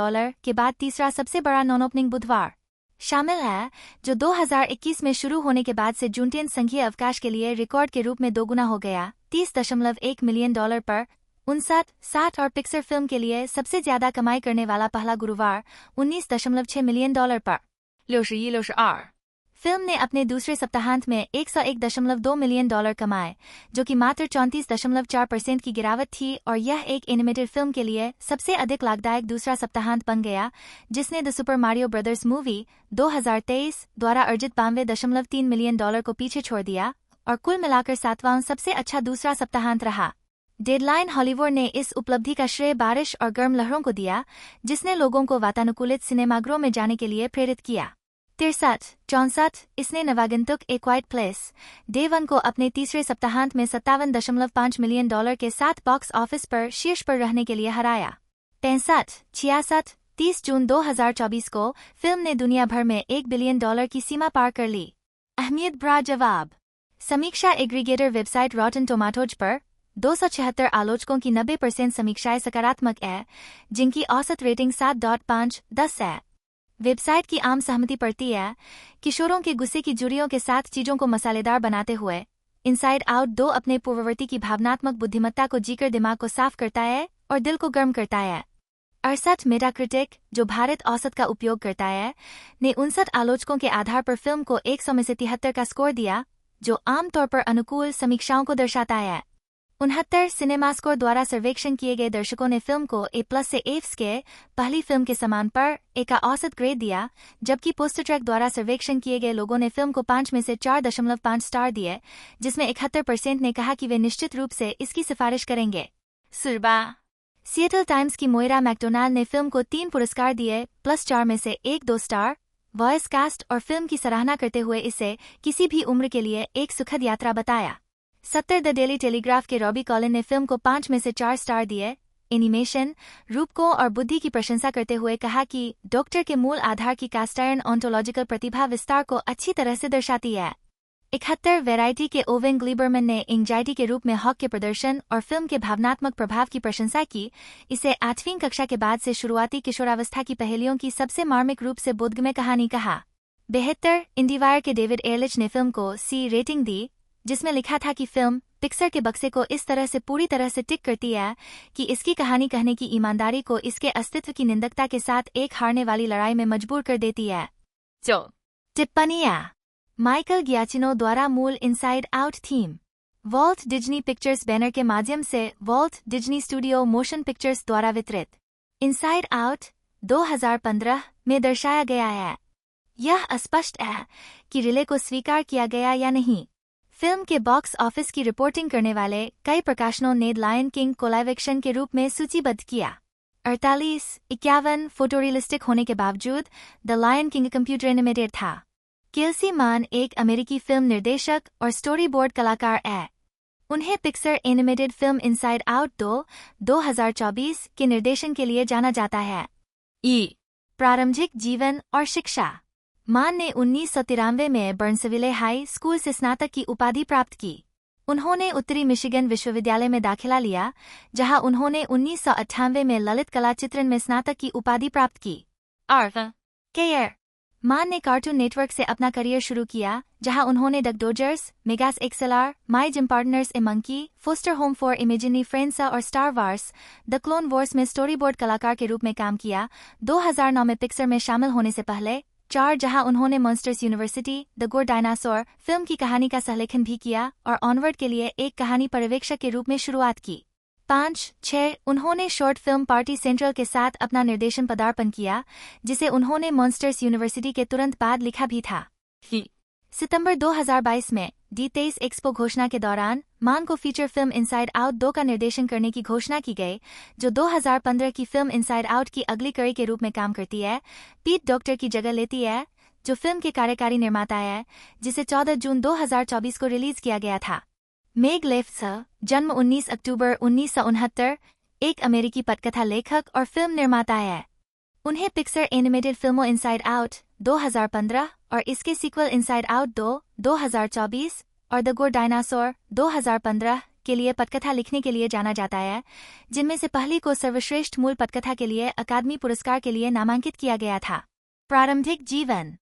के बाद तीसरा सबसे बड़ा नॉन ओपनिंग बुधवार शामिल है, जो 2021 में शुरू होने के बाद से जूनटेन संघीय अवकाश के लिए रिकॉर्ड के रूप में दोगुना हो गया। $30.1 मिलियन पर 59, 60 और पिक्सर फिल्म के लिए सबसे ज्यादा कमाई करने वाला पहला गुरुवार $19.6 मिलियन पर। 61 62 फिल्म ने अपने दूसरे सप्ताहांत में $101.2 मिलियन कमाए, जो कि मात्र 34.4% की गिरावट थी, और यह एक एनिमेटेड फिल्म के लिए सबसे अधिक लाभदायक दूसरा सप्ताहांत बन गया, जिसने the super Mario brothers movie 2023 द्वारा अर्जित $92.3 मिलियन को पीछे छोड़ दिया और कुल मिलाकर 7वां सबसे अच्छा दूसरा सप्ताहांत रहा। डेडलाइन हॉलीवुड ने इस उपलब्धि का श्रेय बारिश और गर्म लहरों को दिया, जिसने लोगों को वातानुकूलित सिनेमाघरों में जाने के लिए प्रेरित किया। 63, 64 इसने नवागंतुक ए क्वाइट प्लेस डे 1 को अपने तीसरे सप्ताहांत में $57.5 मिलियन के साथ बॉक्स ऑफिस पर शीर्ष पर रहने के लिए हराया। 65, 66 30 जून 2024 को फिल्म ने दुनिया भर में $1 बिलियन की सीमा पार कर ली। अहमियत भरा जवाब। समीक्षा एग्रीगेटर वेबसाइट रॉटन टोमाटोज पर 276 आलोचकों की 90% समीक्षाएं सकारात्मक है, जिनकी औसत रेटिंग 7.5/10 है। वेबसाइट की आम सहमति पड़ती है, किशोरों के गुस्से की जुड़ियों के साथ चीजों को मसालेदार बनाते हुए इनसाइड आउट 2 अपने पूर्ववर्ती की भावनात्मक बुद्धिमत्ता को जीकर दिमाग को साफ करता है और दिल को गर्म करता है। 68 मेटाक्रिटिक, जो भारत औसत का उपयोग करता है, ने 59 आलोचकों के आधार पर फिल्म को 100 में से 73 का स्कोर दिया, जो आमतौर पर अनुकूल समीक्षाओं को दर्शाता है। 69 सिनेमास्कोर द्वारा सर्वेक्षण किए गए दर्शकों ने फिल्म को A+ से F के पहली फिल्म के समान पर A का औसत ग्रेड दिया, जबकि पोस्टरट्रैक द्वारा सर्वेक्षण किए गए लोगों ने फिल्म को 5 में से 4.5 स्टार दिए, जिसमें 71% ने कहा कि वे निश्चित रूप से इसकी सिफारिश करेंगे। 48 सिएटल टाइम्स की मोइरा मैकडोनाल्ड ने फिल्म को 3 पुरस्कार दिए, +4 में से 1-2 स्टार, वॉइस कास्ट और फिल्म की सराहना करते हुए इसे किसी भी उम्र के लिए एक सुखद यात्रा बताया। 70 द डेली टेलीग्राफ के रॉबी कॉलिन ने फिल्म को 5 में से 4 स्टार दिए, एनिमेशन, रूप को और बुद्धि की प्रशंसा करते हुए कहा कि डॉक्टर के मूल आधार की कास्टायरन ऑन्टोलॉजिकल प्रतिभा विस्तार को अच्छी तरह से दर्शाती है। 71 वैरायटी के ओवेन ग्लीबरमैन ने एंग्जाइटी के रूप में हॉक के प्रदर्शन और फिल्म के भावनात्मक प्रभाव की प्रशंसा की, इसे 8वीं कक्षा के बाद से शुरुआती किशोरावस्था की पहेलियों की सबसे मार्मिक रूप से बोधगम्य कहानी कहा। 72 इंडीवायर के डेविड एयरलिच ने फिल्म को C रेटिंग दी, जिसमें लिखा था कि फिल्म पिक्सर के बक्से को इस तरह से पूरी तरह से टिक करती है कि इसकी कहानी कहने की ईमानदारी को इसके अस्तित्व की निंदकता के साथ एक हारने वाली लड़ाई में मजबूर कर देती है। 9 टिप्पणियाँ माइकल गियाचिनो द्वारा मूल inside out theme Walt Disney pictures banner के माध्यम से Walt Disney studio motion pictures द्वारा वितरित इनसाइड आउट 2015 में दर्शाया गया है। यह अस्पष्ट है कि रिले को स्वीकार किया गया या नहीं। फिल्म के बॉक्स ऑफिस की रिपोर्टिंग करने वाले कई प्रकाशनों ने लायन किंग को लाइव एक्शन के रूप में सूचीबद्ध किया। 48-51 फोटोरियलिस्टिक होने के बावजूद the lion king computer animated था। किल्सी मान एक अमेरिकी फिल्म निर्देशक और स्टोरी बोर्ड कलाकार है। उन्हें Pixar animated film inside out 2024 के निर्देशन के लिए जाना जाता है। प्रारंभिक जीवन और शिक्षा मान ने 1993 में बर्न्सविले हाई स्कूल से स्नातक की उपाधि प्राप्त की। उन्होंने उत्तरी मिशिगन विश्वविद्यालय में दाखिला लिया, जहां उन्होंने 1998 में ललित कला चित्रण में स्नातक की उपाधि प्राप्त की। 2 केयर मान ने कार्टून नेटवर्क से अपना करियर शुरू किया, जहां उन्होंने Duck Dodgers, Megas XLR, My Gym Partner's a Monkey, Foster's Home for Imaginary फ्रेंड्सा और Star Wars the Clone Wars में स्टोरीबोर्ड कलाकार के रूप में काम किया। 2009 में पिक्सर में शामिल होने से पहले 4 जहां उन्होंने monsters university the good dinosaur film की कहानी का सहलेखन भी किया और ऑनवर्ड के लिए एक कहानी पर्यवेक्षक के रूप में शुरुआत की। 5-6 उन्होंने शॉर्ट फिल्म पार्टी सेंट्रल के साथ अपना निर्देशन पदार्पण किया, जिसे उन्होंने मॉन्स्टर्स यूनिवर्सिटी के तुरंत बाद लिखा भी था। सितंबर 2022 में D23 एक्सपो घोषणा के दौरान मान को फीचर फिल्म इनसाइड आउट 2 का निर्देशन करने की घोषणा की गई, जो 2015 की फिल्म इनसाइड आउट की अगली कड़ी के रूप में काम करती है। पीट डॉक्टर की जगह लेती है, जो फिल्म के कार्यकारी निर्माता है, जिसे 14 जून 2024 को रिलीज किया गया था। मेग लेफ्सर जन्म 19 अक्टूबर 1969, एक अमेरिकी पटकथा लेखक और फिल्म निर्माता है। उन्हें पिक्सर एनिमेटेड फिल्मों इनसाइड आउट 2015 और इसके सीक्वल इनसाइड आउट 2024 और द गुड डायनासोर 2015 के लिए पटकथा लिखने के लिए जाना जाता है, जिनमें से पहली को सर्वश्रेष्ठ मूल पटकथा के लिए अकादमी पुरस्कार के लिए नामांकित किया गया था। प्रारंभिक जीवन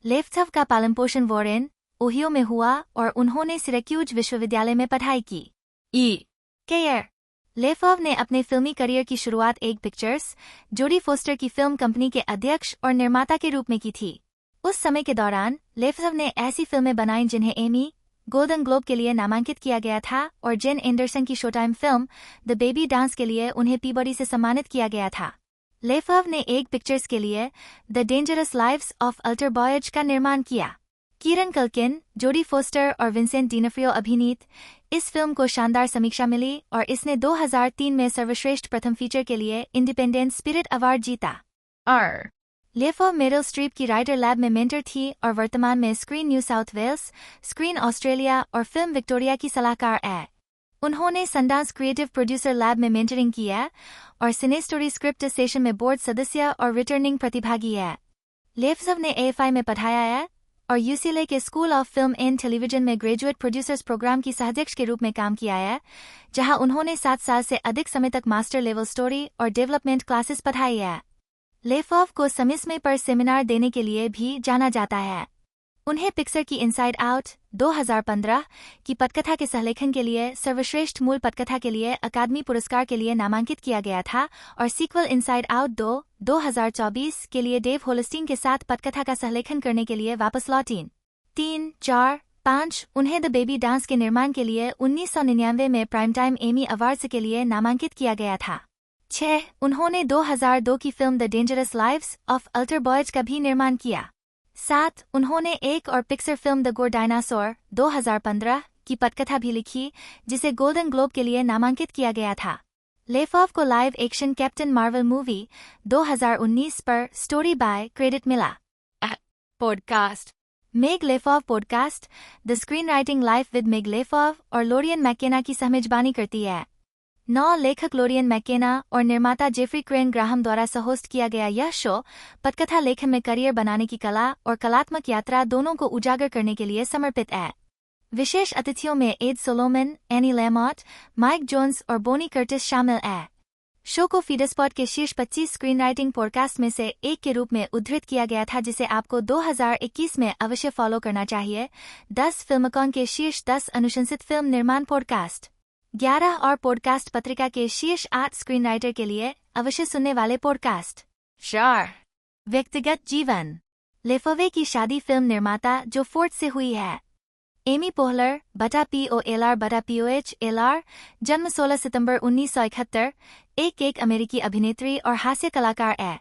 लेफ्थव का पालन पोषण वॉरेन, ओहियो में हुआ और उन्होंने सिरेक्यूज विश्वविद्यालय में पढ़ाई की। केयर लेफव ने अपने फिल्मी करियर की शुरुआत एक पिक्चर्स, जोडी फोस्टर की फिल्म कंपनी के अध्यक्ष और निर्माता के रूप में की थी। उस समय के दौरान लेफव ने ऐसी फिल्में बनाई जिन्हें एमी, गोल्डन ग्लोब के लिए नामांकित किया गया था और जेन एंडरसन की showtime film the baby dance के लिए उन्हें पीबडी से सम्मानित किया गया था। लेफव ने एक पिक्चर्स के लिए the dangerous lives of alter boys का निर्माण किया। कीरन कल्किन, जोडी फोस्टर और विंसेंट डिनफ्रियो अभिनीत इस फिल्म को शानदार समीक्षा मिली और इसने 2003 में सर्वश्रेष्ठ प्रथम फीचर के लिए इंडिपेंडेंट स्पिरिट अवार्ड जीता। लेफव मेरिल स्ट्रीप की राइटर लैब में मेंटर थी और वर्तमान में Screen New South Wales, Screen Australia और फिल्म विक्टोरिया की सलाहकार है। उन्होंने संडांस क्रिएटिव प्रोड्यूसर लैब में मेंटरिंग किया और सिनेस्टोरी स्क्रिप्ट सेशन में बोर्ड सदस्य और रिटर्निंग प्रतिभागी है। लेफव ने AFI में पढ़ाया है और UCLA के school of film and television में ग्रेजुएट प्रोड्यूसर्स प्रोग्राम की सहाध्यक्ष के रूप में काम किया है, जहां उन्होंने 7 साल से अधिक समय तक मास्टर लेवल स्टोरी और डेवलपमेंट क्लासेस पढ़ाई है। लेफव को समय पर सेमिनार देने के लिए भी जाना जाता है। उन्हें पिक्सर की इनसाइड आउट 2015 की पटकथा के सहलेखन के लिए सर्वश्रेष्ठ मूल पटकथा के लिए अकादमी पुरस्कार के लिए नामांकित किया गया था और सीक्वल इनसाइड आउट 2024 के लिए डेव होलस्टीन के साथ पटकथा का सहलेखन करने के लिए वापस लौटीं। 3, 4, 5 उन्हें द बेबी डांस के निर्माण के लिए 1999 में प्राइम टाइम एमी अवार्ड्स के लिए नामांकित किया गया था। 6 उन्होंने 2002 की film the dangerous lives of alter boys का भी निर्माण किया। 7 उन्होंने एक और Pixar film the good dinosaur 2015 की पटकथा भी लिखी, जिसे गोल्डन ग्लोब के लिए नामांकित किया गया था। लेफव को live action Captain Marvel movie 2019 पर स्टोरी बाय क्रेडिट मिला। Podcast Meg LeFauve podcast the screen writing life with Meg LeFauve और लोरियन मैकेना की सहमेजबानी करती है। 9 लेखक लोरियन मैकेना और निर्माता जेफरी क्रेन ग्राहम द्वारा सहोस्ट किया गया यह शो पटकथा लेखन में करियर बनाने की कला और कलात्मक यात्रा दोनों को उजागर करने के लिए समर्पित है। विशेष अतिथियों में Ed Solomon, Anne Lamott, Mike Jones और बोनी कर्टिस शामिल है। शो को फीडरस्पॉट के शीर्ष 25 स्क्रीन राइटिंग पॉडकास्ट में से एक के रूप में उद्धृत किया गया था, जिसे आपको 2021 में अवश्य फॉलो करना चाहिए। 10 फिल्मकॉन के शीर्ष 10 अनुशंसित फिल्म निर्माण पॉडकास्ट। 11 और पॉडकास्ट पत्रिका के शीर्ष 8 स्क्रीन राइटर के लिए अवश्य सुनने वाले पॉडकास्ट। 4. व्यक्तिगत जीवन। लेफोवे की शादी फिल्म निर्माता जो फोर्ड से हुई है। एमी पोहलर बटा POLR बटा POHLR, जन्म 16 सितंबर 1971, एक अमेरिकी अभिनेत्री और हास्य कलाकार है।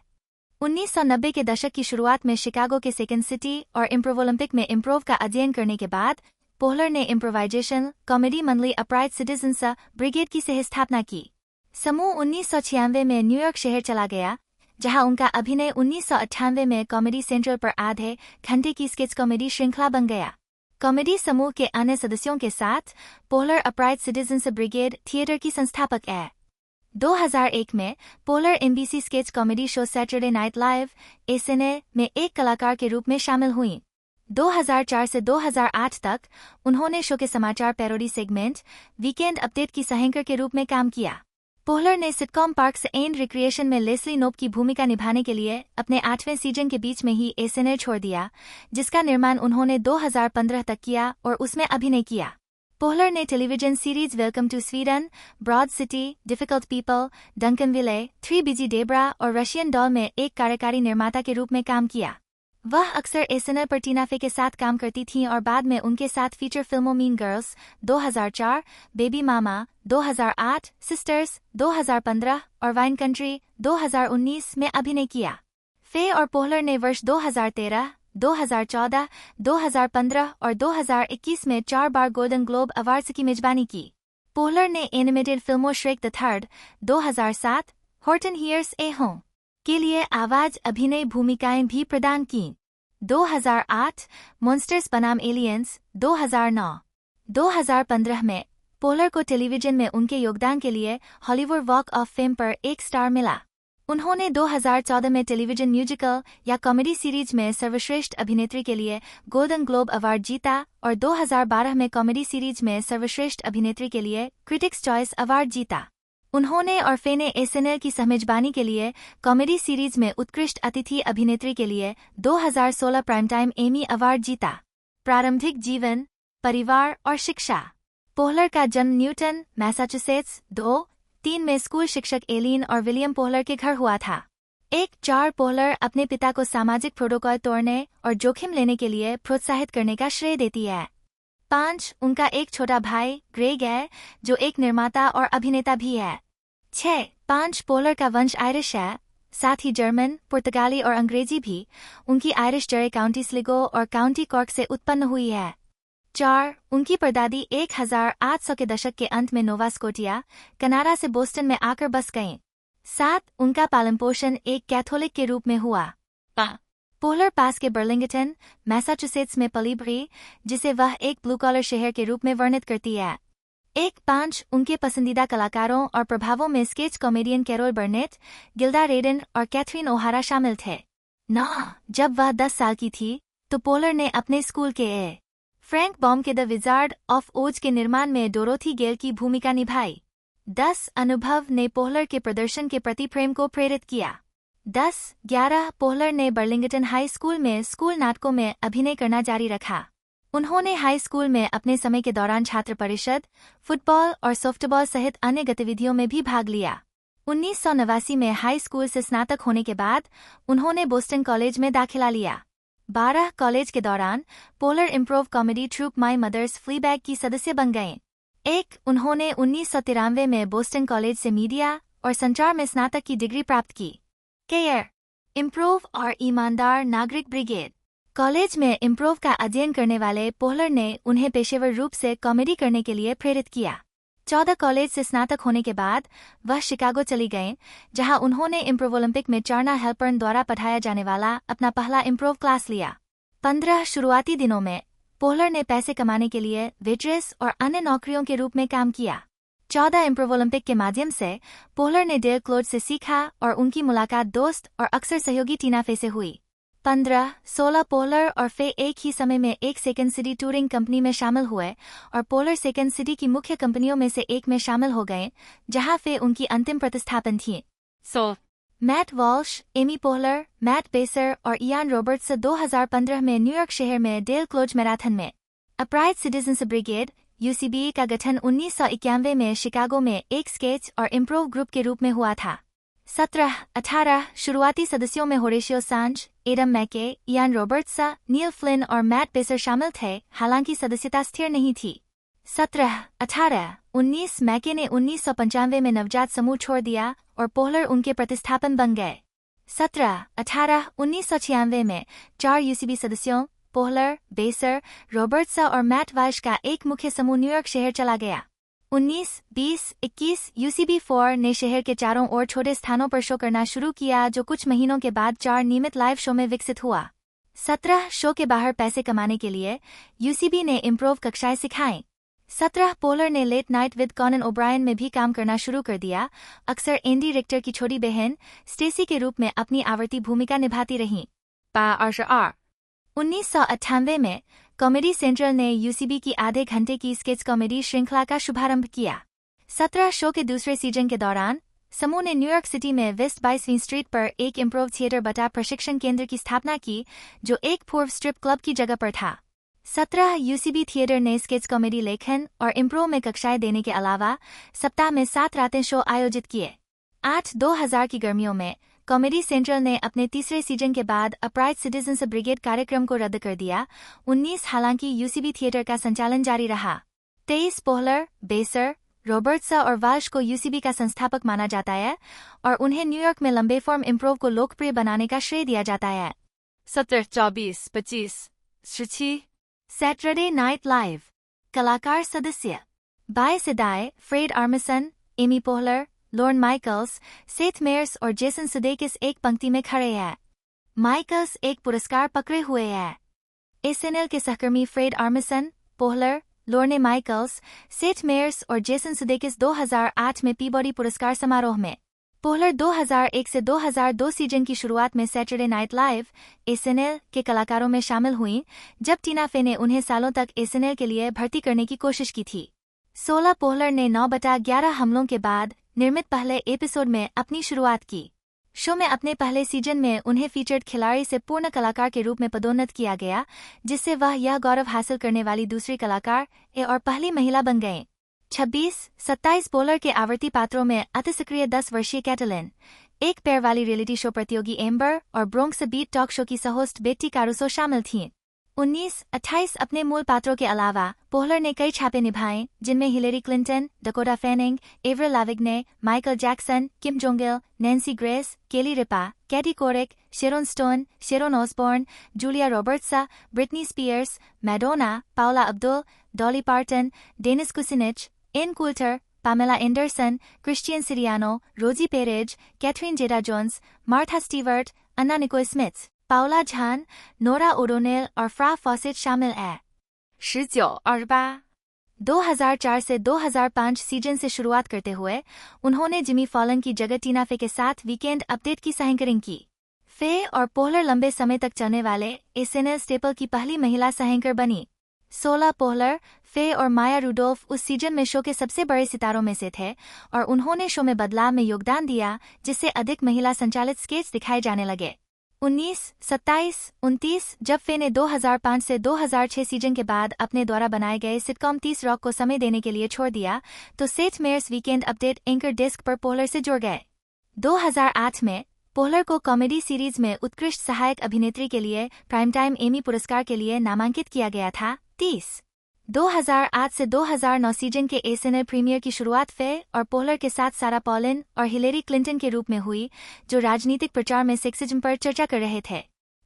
1990 के दशक की शुरुआत में शिकागो के सेकंड सिटी और इम्प्रोव ओलंपिक में इम्प्रोव का अध्ययन करने के बाद पोहलर ने इम्प्रोवाइजेशन कॉमेडी मंडली अपराइट सिटीजन्स ब्रिगेड की सह स्थापना की। समूह 1996 में न्यूयॉर्क शहर चला गया, जहां उनका अभिनय 1998 में कॉमेडी सेंट्रल पर आधे घंटे की स्केच कॉमेडी श्रृंखला बन गया। कॉमेडी समूह के अन्य सदस्यों के साथ पोहलर अपराइट सिटीजन्स ब्रिगेड थिएटर की संस्थापक है। 2001 में पोहलर NBC sketch comedy show Saturday night live SNL में एक कलाकार के रूप में शामिल हुईं। 2004 से 2008 तक उन्होंने शो के समाचार पैरोडी सेगमेंट वीकेंड अपडेट की सह-एंकर के रूप में काम किया। पोहलर ने सिटकॉम पार्क्स एंड रिक्रिएशन में लेस्ली नोप की भूमिका निभाने के लिए अपने 8वें सीजन के बीच में ही SNL छोड़ दिया, जिसका निर्माण उन्होंने 2015 तक किया और उसमें अभिनय किया। पोहलर ने television series Welcome to Sweden, Broad City, Difficult People, Duncanville, 3 Busy Debra और रशियन डॉल में एक कार्यकारी निर्माता के रूप में काम किया। वह अक्सर SNL पर टीना फे के साथ काम करती थीं और बाद में उनके साथ फीचर फिल्मों मीन गर्ल्स 2004, बेबी मामा 2008, सिस्टर्स 2015 और वाइन कंट्री 2019 में अभिनय किया। फे और पोहलर ने वर्ष 2013, 2014, 2015 और 2021 में 4 बार गोल्डन ग्लोब अवार्ड्स की मेजबानी की। पोहलर ने एनिमेटेड फिल्मों Shrek the Third 2007, Horton Hears a Who के लिए आवाज अभिनय भूमिकाएं भी प्रदान की। 2008 मॉन्स्टर्स बनाम एलियंस 2009। 2015 में पोहलर को टेलीविजन में उनके योगदान के लिए हॉलीवुड वॉक ऑफ फेम पर 1 स्टार मिला। उन्होंने 2014 में टेलीविजन म्यूजिकल या कॉमेडी सीरीज में सर्वश्रेष्ठ अभिनेत्री के लिए गोल्डन ग्लोब अवार्ड जीता और 2012 में कॉमेडी सीरीज में सर्वश्रेष्ठ अभिनेत्री के लिए क्रिटिक्स चॉइस अवार्ड जीता। उन्होंने और फे ने SNL की सहमेजबानी के लिए कॉमेडी सीरीज में उत्कृष्ट अतिथि अभिनेत्री के लिए 2016 प्राइम टाइम एमी अवार्ड जीता। प्रारंभिक जीवन, परिवार और शिक्षा। पोहलर का जन्म न्यूटन, मैसाचुसेट्स 2003 में स्कूल शिक्षक एलिन और विलियम पोहलर के घर हुआ था। 4 पोहलर अपने पिता को सामाजिक प्रोटोकॉल तोड़ने और जोखिम लेने के लिए प्रोत्साहित करने का श्रेय देती है। 5 उनका एक छोटा भाई ग्रेग है, जो एक निर्माता और अभिनेता भी है। 6 पोहलर का वंश आयरिश है, साथ ही जर्मन, पुर्तगाली और अंग्रेजी भी। उनकी आयरिश जड़ें काउंटी स्लिगो और काउंटी कॉर्क से उत्पन्न हुई है। 4 उनकी परदादी 1800 के दशक के अंत में नोवा स्कोटिया, कनाडा से बोस्टन में आकर बस गईं। 7 उनका पालन पोषण एक कैथोलिक के रूप में हुआ। पोहलर पास के बर्लिंगटन, मैसाचुसेट्स में पली बढ़ी, जिसे वह एक ब्लू कॉलर शहर के रूप में वर्णित करती है। 5 उनके पसंदीदा कलाकारों और प्रभावों में sketch comedian Carol Burnett, Gilda Radner और कैथरीन ओहारा शामिल थे। 9 जब वह 10 साल की थी तो पोहलर ने अपने स्कूल के फ्रैंक बॉम के द विजार्ड ऑफ ओज के निर्माण में डोरोथी गेल की भूमिका निभाई। 10 अनुभव ने पोहलर के प्रदर्शन के प्रति प्रेम को प्रेरित किया। 11 पोहलर ने बर्लिंगटन हाई स्कूल में स्कूल नाटकों में अभिनय करना जारी रखा। उन्होंने हाई स्कूल में अपने समय के दौरान छात्र परिषद, फुटबॉल और सॉफ्टबॉल सहित अन्य गतिविधियों में भी भाग लिया। 1989 में हाई स्कूल से स्नातक होने के बाद उन्होंने बोस्टन कॉलेज में दाखिला लिया। 12 कॉलेज के दौरान Poehler improv comedy troupe My Mother's Fleabag की सदस्य बन गए। उन्होंने 1993 में बोस्टन कॉलेज से मीडिया और संचार में स्नातक की डिग्री प्राप्त की। केयर, इम्प्रोव और ईमानदार नागरिक ब्रिगेड। कॉलेज में इम्प्रोव का अध्ययन करने वाले पोहलर ने उन्हें पेशेवर रूप से कॉमेडी करने के लिए प्रेरित किया। 14 कॉलेज से स्नातक होने के बाद वह शिकागो चली गईं, जहां उन्होंने इम्प्रोव ओलंपिक में चार्ना हेल्पर्न द्वारा पढ़ाया जाने वाला अपना पहला इम्प्रोव क्लास लिया। 15 शुरुआती दिनों में पोहलर ने पैसे कमाने के लिए वेट्रेस और अन्य नौकरियों के रूप में काम किया। 14 इम्प्रोव ओलंपिक के माध्यम से पोहलर ने डेल क्लोड से सीखा और उनकी मुलाकात दोस्त और अक्सर सहयोगी टीना फे से हुई। 15, 16 पोलर और फे एक ही समय में एक सेकंड सिटी टूरिंग कंपनी में शामिल हुए और पोलर सेकंड सिटी की मुख्य कंपनियों में से एक में शामिल हो गए, जहां फे उनकी अंतिम प्रतिस्थापन थी। So, Matt Walsh, Amy Poehler, Matt Besser और इयान रॉबर्ट्स 2015 में न्यूयॉर्क शहर में डेल क्लोज मैराथन में अपराइट सिटीजन्स ब्रिगेड (UCB) का गठन 1991 में शिकागो में एक स्केच और इम्प्रोव ग्रुप के रूप में हुआ था। 17-18 शुरुआती सदस्यों में होरेशियो सांज, एडम मैके, इयान रॉबर्ट्स, नील फ्लिन और मैट बेसर शामिल थे, हालांकि सदस्यता स्थिर नहीं थी। 17-18-19 मैके ने 1995 में नवजात समूह छोड़ दिया और पोहलर उनके प्रतिस्थापन बन गए। 17-18-1996 में 4 UCB सदस्यों पोहलर, बेसर, रॉबर्ट्स और मैट वाल्श का एक मुख्य समूह न्यूयॉर्क शहर चला गया। 19-20-21 UCB4 ने शहर के चारों ओर छोटे स्थानों पर शो करना शुरू किया, जो कुछ महीनों के बाद 4 नियमित लाइव शो में विकसित हुआ। 17 शो के बाहर पैसे कमाने के लिए UCB ने इम्प्रोव कक्षाएं सिखाईं। 17 पोलर ने Late Night with Conan O'Brien में भी काम करना शुरू कर दिया, अक्सर एंडी रिक्टर की छोटी बहन स्टेसी के रूप में अपनी आवर्ती भूमिका निभाती रहीं। 1998 में कॉमेडी सेंट्रल ने UCB की आधे घंटे की स्केच कॉमेडी श्रृंखला का शुभारंभ किया। 17 शो के दूसरे सीजन के दौरान समूह ने न्यूयॉर्क सिटी में वेस्ट 22वीं स्ट्रीट पर एक इम्प्रोव थिएटर बटा प्रशिक्षण केंद्र की स्थापना की, जो एक पूर्व स्ट्रिप क्लब की जगह पर था। 17 UCB थिएटर ने स्केच कॉमेडी लेखन और इम्प्रोव में कक्षाएं देने के अलावा सप्ताह में 7 रातें शो आयोजित किए। 2000 की गर्मियों में कॉमेडी सेंट्रल ने अपने तीसरे सीजन के बाद अपराइट सिटीजन्स ब्रिगेड कार्यक्रम को रद्द कर दिया। 19 हालांकि UCB थिएटर का संचालन जारी रहा। 23 पोहलर, बेसर, रॉबर्ट्स और वाल्श को UCB का संस्थापक माना जाता है और उन्हें न्यूयॉर्क में लंबे फॉर्म इम्प्रोव को लोकप्रिय बनाने का श्रेय दिया जाता है। 17-24-25 17 सैटरडे नाइट लाइव कलाकार सदस्य बाय सिदाय, Fred Armisen, Amy Poehler, Lorne Michaels, Seth Meyers और जेसन सुदेकिस एक पंक्ति में खड़े हैं। माइकल्स एक पुरस्कार पकड़े हुए हैं। SNL के सहकर्मी फ्रेड आर्मिसन, पोहलर, लॉर्ने माइकल्स, सेथ मेयर्स और जेसन सुदेकिस 2008 में पीबॉडी पुरस्कार समारोह में। पोहलर 2001 से 2002 सीजन की शुरुआत में सैटरडे नाइट लाइव SNL के कलाकारों में शामिल हुईं, जब टीना फे ने उन्हें सालों तक SNL के लिए भर्ती करने की कोशिश की थी। 16 पोहलर ने 9/11 हमलों के बाद निर्मित पहले एपिसोड में अपनी शुरुआत की। शो में अपने पहले सीजन में उन्हें फीचर्ड खिलाड़ी से पूर्ण कलाकार के रूप में पदोन्नत किया गया, जिससे वह यह गौरव हासिल करने वाली दूसरी कलाकार और पहली महिला बन गए। 26-27 पोलर के आवर्ती पात्रों में अति सक्रिय 10 वर्षीय कैटलिन, एक पैर वाली रियलिटी शो प्रतियोगी एम्बर और ब्रोंक्स बीट टॉक शो की सहोस्ट बेट्टी कारुसो शामिल थीं। 19-28 अपने मूल पात्रों के अलावा पोहलर ने कई छापे निभाए, जिनमें Hillary Clinton, Dakota Fanning, Avril Lavigne, Michael Jackson, Kim Jong-il, Nancy Grace, Kelly Ripa, Katie Couric, Sharon Stone, Sharon Osbourne, Julia Roberts, Britney Spears, Madonna, Paula Abdul, Dolly Parton, Dennis Kucinich, Ann Coulter, Pamela Anderson, Christian Siriano, Rosie Perez, Catherine Zeta Jones, Martha Stewart, Anna Nicole Smith, Paula Zahn, Norah O'Donnell और Farrah faucet शामिल हैं। 19-28 2004 से 2005 season से शुरुआत करते हुए उन्होंने Jimmy Fallon की जगह टीना फे के साथ वीकेंड अपडेट की सह-एंकरिंग की। फे और पोहलर लंबे समय तक चलने वाले SNL स्टेपल की पहली महिला सह-एंकर बनी। 16 पोहलर, फे और माया रूडोल्फ उस सीजन में शो के सबसे बड़े सितारों में से थे और उन्होंने शो में बदलाव में योगदान दिया, जिससे अधिक महिला संचालित स्केच दिखाए जाने लगे। 19-27-29 जब फे ने 2005 से 2006 सीजन के बाद अपने द्वारा बनाए गए सिटकॉम 30 रॉक को समय देने के लिए छोड़ दिया, तो Seth Meyers Weekend Update anchor desk पर पोहलर से जुड़ गए। 2008 में पोहलर को कॉमेडी सीरीज में उत्कृष्ट सहायक अभिनेत्री के लिए प्राइम टाइम एमी पुरस्कार के लिए नामांकित किया गया था। 2008 से 2009 सीजन के SNL प्रीमियर की शुरुआत फे और पोहलर के साथ सारा पॉलिन और हिलेरी क्लिंटन के रूप में हुई, जो राजनीतिक प्रचार में सेक्सिज्म पर चर्चा कर रहे थे।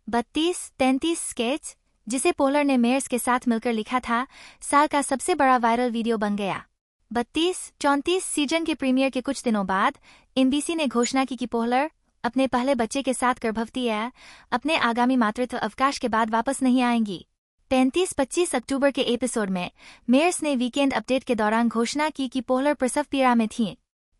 32-33 स्केच, जिसे पोहलर ने मेयर्स के साथ मिलकर लिखा था, साल का सबसे बड़ा वायरल वीडियो बन गया। 32-34 सीजन के प्रीमियर के कुछ दिनों बाद NBC ने घोषणा की कि पोहलर अपने पहले बच्चे के साथ गर्भवती है, अपने आगामी मातृत्व अवकाश के बाद वापस नहीं आएंगी। 35-25 अक्टूबर के एपिसोड में मेयर्स ने वीकेंड अपडेट के दौरान घोषणा की कि पोहलर प्रसव पीड़ा में थीं।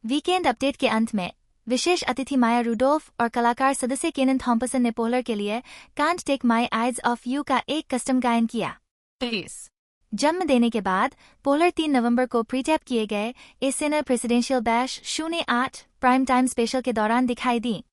वीकेंड अपडेट के अंत में विशेष अतिथि माया रूडोल्फ और कलाकार सदस्य केनन थॉम्पसन ने पोहलर के लिए Can't Take My Eyes Off You का एक कस्टम गायन किया। 30 जन्म देने के बाद पोहलर 3 नवंबर को प्रीटैप किए गए SNL presidential bash 08 prime time special के दौरान दिखाई दी।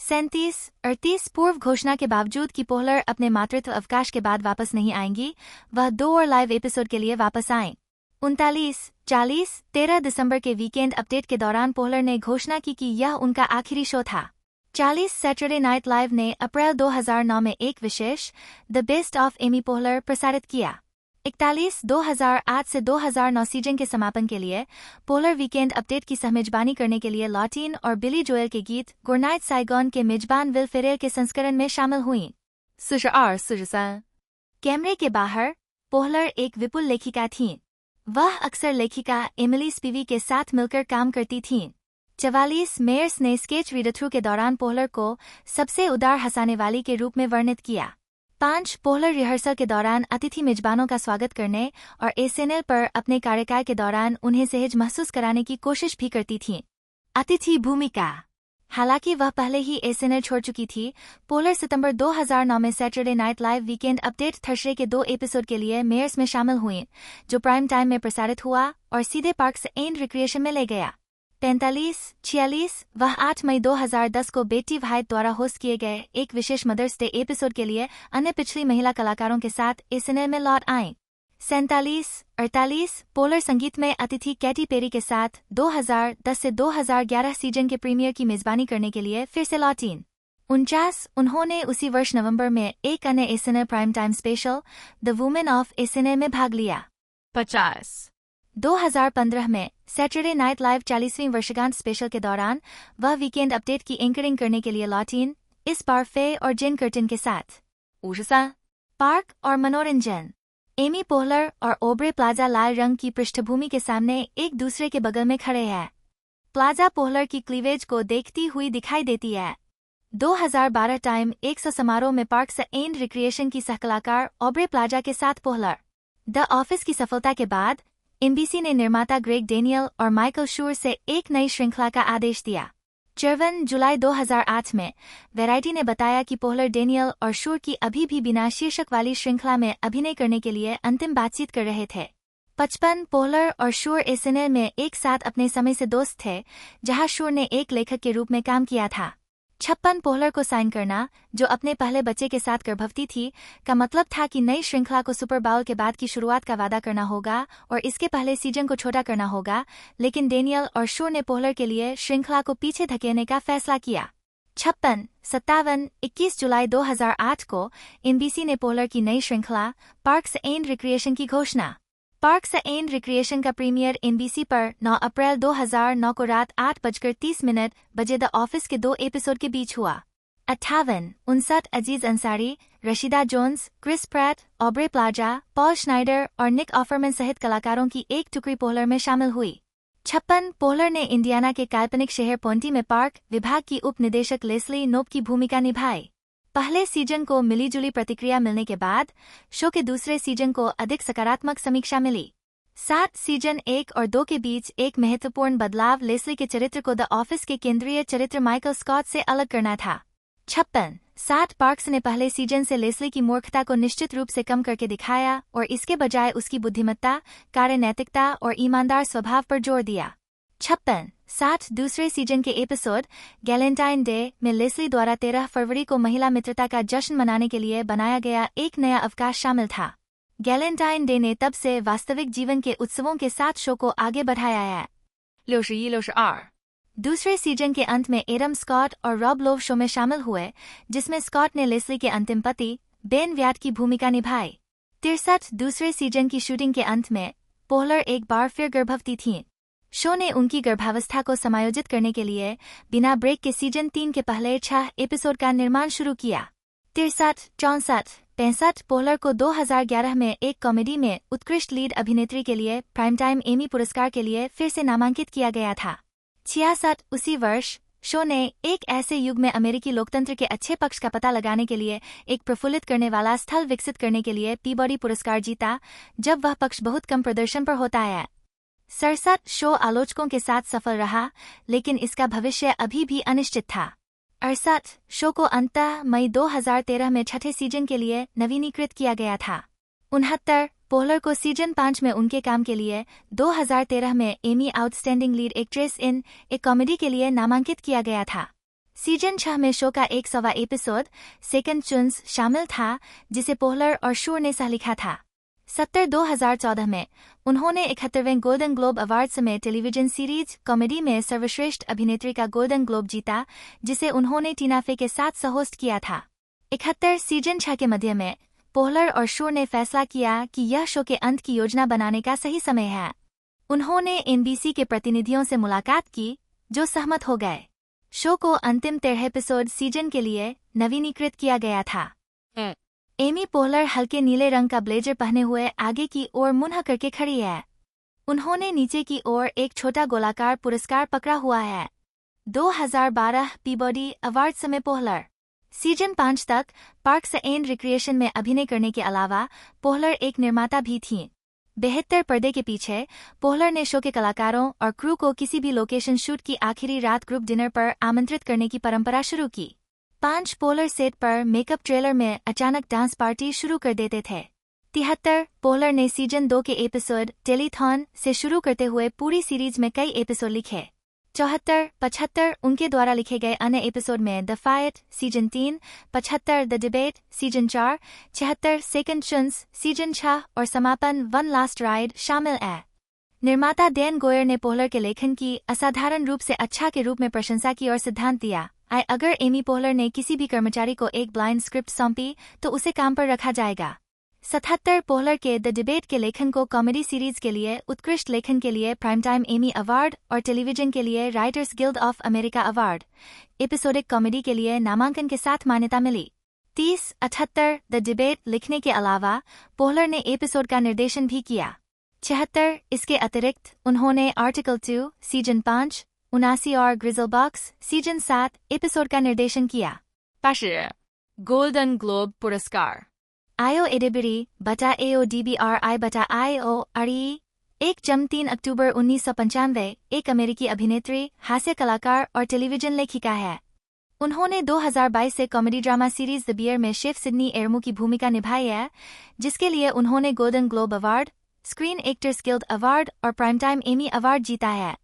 37-38 पूर्व घोषणा के बावजूद कि पोहलर अपने मातृत्व अवकाश के बाद वापस नहीं आएंगी, वह 2 और लाइव एपिसोड के लिए वापस आएं। 39-40 13 दिसंबर के वीकेंड अपडेट के दौरान पोहलर ने घोषणा की कि यह उनका आखिरी शो था। 40 सैटरडे नाइट लाइव ने अप्रैल 2009 में एक विशेष द बेस्ट ऑफ एमी पोहलर प्रसारित किया। 41 2008 से 2009 सीजन के समापन के लिए पोलर वीकेंड अपडेट की सहमेजबानी करने के लिए लॉटिन और बिली जोएल के गीत गुडनाइट साइगॉन के मेजबान विल फेरेल के संस्करण में शामिल हुईं। 42-43 कैमरे के बाहर पोहलर एक विपुल लेखिका थीं। वह अक्सर लेखिका एमिली स्पीवी के साथ मिलकर काम करती थीं। 44 मेयर्स ने स्केच रीड थ्रू के दौरान पोहलर को सबसे उदार हंसाने वाली के रूप में वर्णित किया। 5 पोहलर रिहर्सल के दौरान अतिथि मेजबानों का स्वागत करने और एसएनएल पर अपने कार्यकाल के दौरान उन्हें सहज महसूस कराने की कोशिश भी करती थीं। अतिथि भूमिका। हालांकि वह पहले ही एसएनएल छोड़ चुकी थी, पोहलर सितंबर 2009 में Saturday night live weekend update Thursday के 2 एपिसोड के लिए मेयर्स में शामिल हुईं, जो प्राइम टाइम में प्रसारित हुआ और सीधे पार्क्स एंड रिक्रिएशन में ले गया। 45-46 वह 8 मई 2010 को बेटी वाहिद द्वारा होस्ट किए गए एक विशेष मदर्स डे एपिसोड के लिए अन्य पिछली महिला कलाकारों के साथ एसएनएल में लौट आईं। 47-48 पोलर संगीत में अतिथि कैटी पेरी के साथ 2010 से 2011 सीजन के प्रीमियर की मेजबानी करने के लिए फिर से लौटीं। 49 उन्होंने उसी वर्ष नवंबर में एक अन्य SNL prime time special the women of SNL में भाग लिया। 50 2015 में सैटरडे नाइट लाइव 40वीं वर्षगांठ स्पेशल के दौरान वह वीकेंड अपडेट की एंकरिंग करने के लिए लौटीं, इस बार फे और जेन कर्टिन के साथ। 53 पार्क और मनोरंजन। एमी पोहलर और ओब्रे प्लाजा लाल रंग की पृष्ठभूमि के सामने एक दूसरे के बगल में खड़े हैं। प्लाजा पोहलर की क्लीवेज को देखती हुई दिखाई देती है। 2012 टाइम 100 समारोह में पार्क्स एंड रिक्रिएशन की सहकलाकार ओब्रे प्लाजा के साथ पोहलर। द ऑफिस की सफलता के बाद एनबीसी ने निर्माता ग्रेग डेनियल और माइकल शूर से एक नई श्रृंखला का आदेश दिया। 54 जुलाई 2008 में वैरायटी ने बताया कि पोहलर डेनियल और शूर की अभी भी बिना शीर्षक वाली श्रृंखला में अभिनय करने के लिए अंतिम बातचीत कर रहे थे। 55 पोहलर और शूर एसएनएल में एक साथ अपने समय से दोस्त थे, जहां शूर ने एक लेखक के रूप में काम किया था। 56 पोहलर को साइन करना, जो अपने पहले बच्चे के साथ गर्भवती थी, का मतलब था कि नई श्रृंखला को सुपर बाउल के बाद की शुरुआत का वादा करना होगा और इसके पहले सीजन को छोटा करना होगा, लेकिन डेनियल और शूर ने पोहलर के लिए श्रृंखला को पीछे धकेलने का फैसला किया। 56 57 21 जुलाई 2008 को एनबीसी ने पोहलर की नई श्रृंखला पार्क्स एंड रिक्रिएशन की घोषणा। पार्क्स एंड रिक्रिएशन का प्रीमियर एनबीसी पर 9 अप्रैल 2009 को रात 8:30 बजे द ऑफिस के 2 एपिसोड के बीच हुआ। 58 59 Aziz Ansari, Rashida Jones, Chris Pratt, Aubrey Plaza, Paul Schneider और निक ऑफरमैन सहित कलाकारों की एक टुकड़ी पोहलर में शामिल हुई। 56 पोहलर ने इंडियाना के काल्पनिक शहर पोंटी में पार्क विभाग की उप निदेशक लेस्ली नोप की भूमिका निभाई। पहले सीजन को मिलीजुली प्रतिक्रिया मिलने के बाद शो के दूसरे सीजन को अधिक सकारात्मक समीक्षा मिली। 7 सीजन 1 और 2 के बीच एक महत्वपूर्ण बदलाव लेस्ली के चरित्र को द ऑफिस के केंद्रीय चरित्र माइकल स्कॉट से अलग करना था। 56 60 पार्क्स ने पहले सीजन से लेस्ली की मूर्खता को निश्चित रूप से कम करके दिखाया और इसके बजाय उसकी बुद्धिमत्ता, कार्य नैतिकता और ईमानदार स्वभाव पर जोर दिया। 56 60 दूसरे सीजन के एपिसोड गैलेंटाइन डे में लेस्ली द्वारा 13 फरवरी को महिला मित्रता का जश्न मनाने के लिए बनाया गया एक नया अवकाश शामिल था। गैलेंटाइन डे ने तब से वास्तविक जीवन के उत्सवों के साथ शो को आगे बढ़ाया है। 61-62 दूसरे सीजन के अंत में एडम स्कॉट और रॉब लोव शो में शामिल हुए, जिसमें स्कॉट ने लेस्ली के अंतिम पति बेन व्याट की भूमिका निभाई। 63 दूसरे सीजन की शूटिंग के अंत में पोहलर एक बार फिर गर्भवती थीं। शो ने उनकी गर्भावस्था को समायोजित करने के लिए बिना ब्रेक के सीजन 3 के पहले 6 एपिसोड का निर्माण शुरू किया। 63 64 65 पोहलर को 2011 में एक कॉमेडी में उत्कृष्ट लीड अभिनेत्री के लिए प्राइम टाइम एमी पुरस्कार के लिए फिर से नामांकित किया गया था। 66 उसी वर्ष शो ने एक ऐसे युग में अमेरिकी लोकतंत्र के अच्छे पक्ष का पता लगाने के लिए एक प्रफुल्लित करने वाला स्थल विकसित करने के लिए पीबॉडी पुरस्कार जीता, जब वह पक्ष बहुत कम प्रदर्शन पर होता है। 67 शो आलोचकों के साथ सफल रहा, लेकिन इसका भविष्य अभी भी अनिश्चित था। 68 शो को अंततः मई 2013 में छठे सीजन के लिए नवीनीकृत किया गया था। 69 पोहलर को सीजन 5 में उनके काम के लिए 2013 में Emmy outstanding lead actress in एक कॉमेडी के लिए नामांकित किया गया था। सीजन 6 में शो का 100वां एपिसोड सेकंड चुन्स शामिल था, जिसे पोहलर और शूर ने सहलिखा था। 70 2014 में उन्होंने 71वें गोल्डन ग्लोब अवार्ड समेत टेलीविजन सीरीज कॉमेडी में सर्वश्रेष्ठ अभिनेत्री का गोल्डन ग्लोब जीता, जिसे उन्होंने टीना फे के साथ सहहोस्ट किया था। 71 सीजन 6 के मध्य में पोहलर और शूर ने फैसला किया कि यह शो के अंत की योजना बनाने का सही समय है। उन्होंने एनबीसी के प्रतिनिधियों से मुलाकात की, जो सहमत हो गए। शो को अंतिम 13 एपिसोड सीजन के लिए नवीनीकृत किया गया था। एमी पोहलर हल्के नीले रंग का ब्लेजर पहने हुए आगे की ओर मुंह करके खड़ी है। उन्होंने नीचे की ओर एक छोटा गोलाकार पुरस्कार पकड़ा हुआ है। 2012 पीबॉडी अवार्ड समय पोहलर सीजन 5 तक पार्क्स एंड रिक्रिएशन में अभिनय करने के अलावा पोहलर एक निर्माता भी थीं। 72 पर्दे के पीछे पोहलर ने शो के कलाकारों और क्रू को किसी भी लोकेशन शूट की आखिरी रात ग्रुप डिनर पर आमंत्रित करने की परंपरा शुरू की। 5 पोलर सेट पर मेकअप ट्रेलर में अचानक डांस पार्टी शुरू कर देते थे। 73 पोलर ने सीजन 2 के एपिसोड टेलीथॉन से शुरू करते हुए पूरी सीरीज में कई एपिसोड लिखे। 74 75 उनके द्वारा लिखे गए अन्य एपिसोड में the fight season 3, 75 the debate season 4, 76 second chance season 6 और समापन वन लास्ट राइड शामिल है। निर्माता डैन गोयर ने पोहलर के लेखन की असाधारण रूप से अच्छा के रूप में प्रशंसा की और सिद्धांत दिया, अगर एमी पोहलर ने किसी भी कर्मचारी को एक ब्लाइंड स्क्रिप्ट सौंपी तो उसे काम पर रखा जाएगा। 77 पोहलर के द डिबेट के लेखन को कॉमेडी सीरीज के लिए उत्कृष्ट लेखन के लिए प्राइम टाइम एमी अवार्ड और टेलीविजन के लिए writers guild of America award episodic comedy के लिए नामांकन के साथ मान्यता मिली। 30 78 द डिबेट लिखने के अलावा पोहलर ने एपिसोड का निर्देशन भी किया। 76 इसके अतिरिक्त उन्होंने आर्टिकल 2 सीजन 5, 79 और ग्रिजल बॉक्स सीजन 7 एपिसोड का निर्देशन किया। 80 गोल्डन ग्लोब पुरस्कार आयो एडेबिरी बटा AODBRI बटा IORE 1-3 अक्टूबर 1995 एक अमेरिकी अभिनेत्री, हास्य कलाकार और टेलीविजन लेखिका है। उन्होंने 2022 से comedy drama series the bear में शेफ सिडनी एरमू की भूमिका निभाई है, जिसके लिए उन्होंने Golden Globe Award, Screen actors Guild Award और प्राइम टाइम एमी अवार्ड जीता है।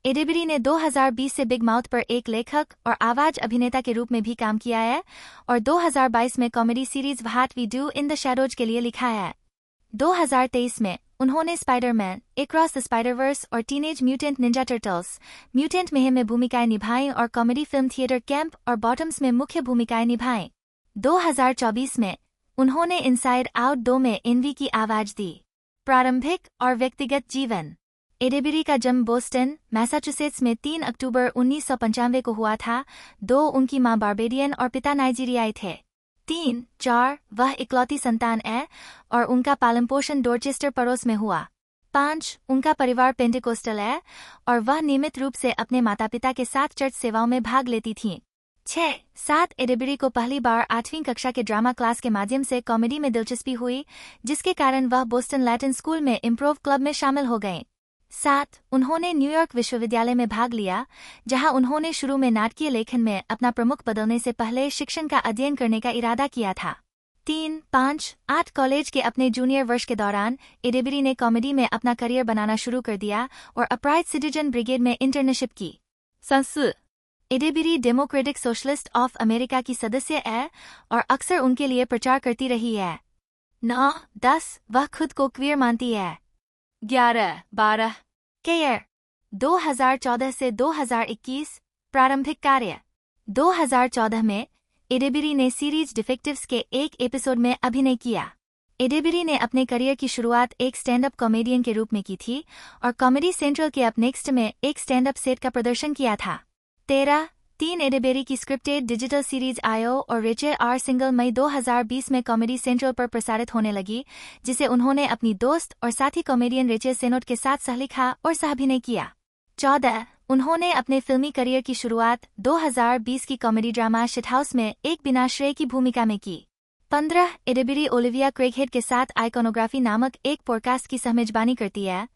एडेबरी ने 2020 से बिग माउथ पर एक लेखक और आवाज अभिनेता के रूप में भी काम किया है और 2022 में comedy series what we do in the shadows के लिए लिखा है। 2023 में उन्होंने स्पाइडरमैन, अक्रॉस द स्पाइडरवर्स और teenage mutant Ninja turtles mutant mayhem में भूमिकाएं निभाईं और कॉमेडी फिल्म थिएटर कैंप और बॉटम्स में मुख्य भूमिकाएं निभाईं। 2024 में उन्होंने इनसाइड आउट 2 में इनवी की आवाज दी। प्रारंभिक और व्यक्तिगत जीवन एडेबरी का जन्म बोस्टन, मैसाचुसेट्स में 3 अक्टूबर 1995 को हुआ था। 2 उनकी मां बार्बेडियन और पिता नाइजीरियाई थे। 3 4 वह इकलौती संतान है और उनका पालन पोषण डोरचेस्टर पड़ोस में हुआ। 5 उनका परिवार पेंटिकोस्टल है और वह नियमित रूप से अपने माता पिता के साथ चर्च सेवाओं में भाग लेती थीं। 6 7 एडेबरी को पहली बार 8वीं कक्षा के ड्रामा क्लास के माध्यम से कॉमेडी में दिलचस्पी हुई, जिसके कारण वह बोस्टन लैटिन स्कूल में इम्प्रोव क्लब में शामिल हो गए। 7 उन्होंने न्यूयॉर्क विश्वविद्यालय में भाग लिया, जहां उन्होंने शुरू में नाटकीय लेखन में अपना प्रमुख बदलने से पहले शिक्षण का अध्ययन करने का इरादा किया था। 3 5 8 कॉलेज के अपने जूनियर वर्ष के दौरान एडेबरी ने कॉमेडी में अपना करियर बनाना शुरू कर दिया और अपराइट सिटीजन ब्रिगेड में इंटर्नशिप की। 34 एडेबरी डेमोक्रेटिक सोशलिस्ट ऑफ अमेरिका की सदस्य है और अक्सर उनके लिए प्रचार करती रही है। 9 10 वह खुद को क्वीयर मानती है। 11 12 केयर 2014 से 2021 प्रारंभिक कार्य 2014 में एडेबरी ने सीरीज डिफेक्टिव्स के एक एपिसोड में अभिनय किया। एडेबरी ने अपने करियर की शुरुआत एक स्टैंड अप कॉमेडियन के रूप में की थी और कॉमेडी सेंट्रल के अप नेक्स्ट में एक स्टैंड अप सेट का प्रदर्शन किया था। 13 3 एडेबरी की स्क्रिप्टेड डिजिटल सीरीज आयो और रेचल आर सिंगल मई 2020 में कॉमेडी सेंट्रल पर प्रसारित होने लगी, जिसे उन्होंने अपनी दोस्त और साथी कॉमेडियन रेचल सेनोट के साथ सहलिखा और सह-अभिनय किया। 14 उन्होंने अपने फिल्मी करियर की शुरुआत 2020 की कॉमेडी ड्रामा शिट हाउस में एक बिना श्रेय की भूमिका में की। 15 एडेबरी ओलिविया क्रेगहेड के साथ आइकॉनोग्राफी नामक एक पॉडकास्ट की सहमेजबानी करती है,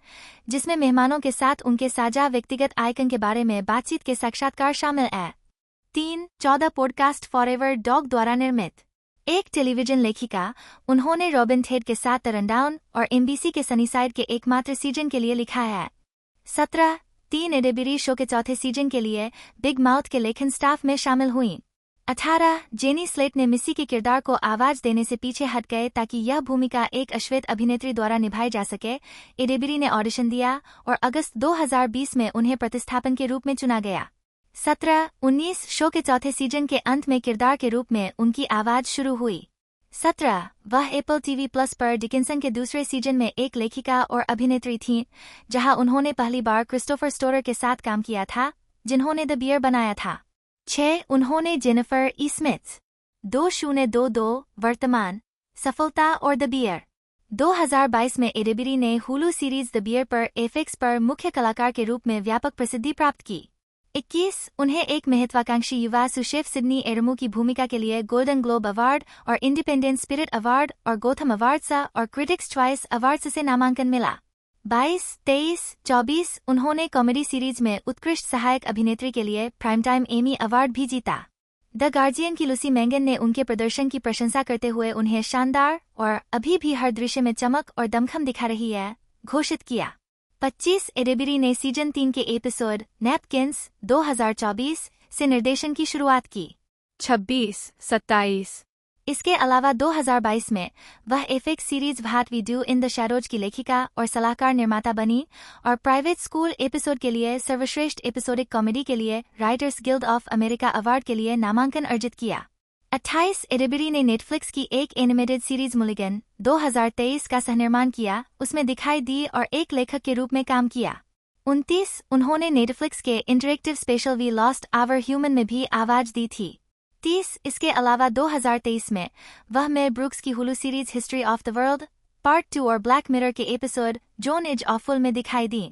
जिसमें मेहमानों के साथ उनके साझा व्यक्तिगत आइकन के बारे में बातचीत के साक्षात्कार शामिल है। 3 14 पॉडकास्ट फॉरएवर डॉग द्वारा निर्मित। एक टेलीविजन लेखिका, उन्होंने रॉबिन टेड के साथ द रनडाउन और एमबीसी के सनीसाइड के एकमात्र सीजन के लिए लिखा है। 17 3 एडेबरी शो के चौथे सीजन के लिए बिग माउथ के लेखन स्टाफ में शामिल हुई। 18 जेनी स्लेट ने मिसी के किरदार को आवाज देने से पीछे हट गए ताकि यह भूमिका एक अश्वेत अभिनेत्री द्वारा निभाई जा सके। एडेबरी ने ऑडिशन दिया और अगस्त 2020 में उन्हें प्रतिस्थापन के रूप में चुना गया। 17 19 शो के चौथे सीजन के अंत में किरदार के रूप में उनकी आवाज शुरू हुई। 17 वह एप्पल टीवी प्लस पर डिकिंसन के दूसरे सीजन में एक लेखिका और अभिनेत्री थीं, जहां उन्होंने पहली बार क्रिस्टोफर स्टोरर के साथ काम किया था, जिन्होंने द बियर बनाया था। 6 उन्होंने जेनिफर ई स्मिथ 2022 वर्तमान सफलता और द बियर। 2022 में एडेबरी ने हुलू सीरीज द बियर पर एफएक्स पर मुख्य कलाकार के रूप में व्यापक प्रसिद्धि प्राप्त की। 21 उन्हें एक महत्वाकांक्षी युवा सुशेफ सिडनी एरमू की भूमिका के लिए गोल्डन ग्लोब अवार्ड और इंडिपेंडेंट स्पिरिट अवार्ड और गोथम अवार्ड और क्रिटिक्स चॉइस अवार्ड से नामांकन मिला। 22 23 24 उन्होंने कॉमेडी सीरीज में उत्कृष्ट सहायक अभिनेत्री के लिए प्राइम टाइम एमी अवार्ड भी जीता। द गार्जियन की लूसी मैंगन ने उनके प्रदर्शन की प्रशंसा करते हुए उन्हें शानदार और अभी भी हर दृश्य में चमक और दमखम दिखा रही है घोषित किया। 25 एडेबरी ने सीजन 3 के एपिसोड नैपकिंस 2024 से निर्देशन की शुरुआत की। 26 27 इसके अलावा 2022 में वह FX series what we do in the shadows की लेखिका और सलाहकार निर्माता बनी और प्राइवेट स्कूल एपिसोड के लिए सर्वश्रेष्ठ एपिसोडिक कॉमेडी के लिए writers guild of America award के लिए नामांकन अर्जित किया। 28 एडेबरी ने नेटफ्लिक्स की एक एनिमेटेड सीरीज मुलिगन 2023 का सहनिर्माण किया, उसमें दिखाई दी और एक लेखक के रूप में काम किया। 29 उन्होंने नेटफ्लिक्स के interactive special we lost our human में भी आवाज दी थी। 30 इसके अलावा 2023 में वह मेल ब्रुक्स की Hulu series history of the world part 2 और ब्लैक मिरर के episode Joan is awful में दिखाई दी।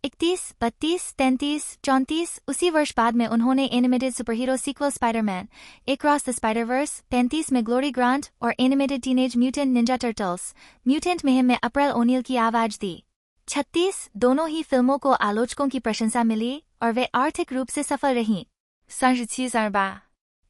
31 32 33 34 उसी वर्ष बाद में उन्होंने animated superhero sequel Spiderman across the Spiderverse 35 में ग्लोरी ग्रांट और animated teenage mutant Ninja turtles mutant mayhem में अप्रैल ओनील की आवाज दी। 36 दोनों ही फिल्मों को आलोचकों की प्रशंसा मिली और वे आर्थिक रूप से सफल रहीं। 37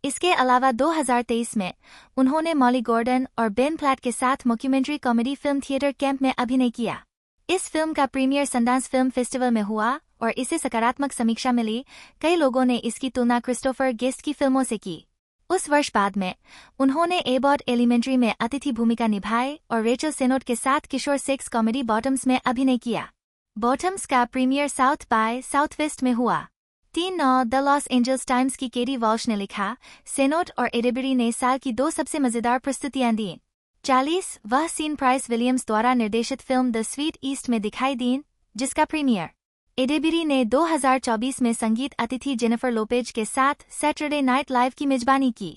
इसके अलावा 2023 में उन्होंने मॉली गॉर्डन और बेन प्लैट के साथ mockumentary comedy film theatre camp में अभिनय किया। इस फिल्म का प्रीमियर सनडांस फिल्म फेस्टिवल में हुआ और इसे सकारात्मक समीक्षा मिली। कई लोगों ने इसकी तुलना क्रिस्टोफर गेस्ट की फिल्मों से की। उस वर्ष बाद में उन्होंने एबॉट एलिमेंट्री में अतिथि भूमिका निभाई और रेचल सेनोट के साथ किशोर सेक्स कॉमेडी बॉटम्स में अभिनय किया। बॉटम्स का प्रीमियर साउथ बाय साउथवेस्ट में हुआ। 3 द लॉस एंजल्स टाइम्स की केरी वॉल्श ने लिखा, सेनोट और एडेबरी ने साल की 2 सबसे मजेदार प्रस्तुतियां दी। 40 वह सीन प्राइस विलियम्स द्वारा निर्देशित फिल्म द स्वीट ईस्ट में दिखाई दी, जिसका प्रीमियर एडेबरी ने 2024 में संगीत अतिथि जेनिफर लोपेज के साथ सैटरडे नाइट लाइव की मेजबानी की।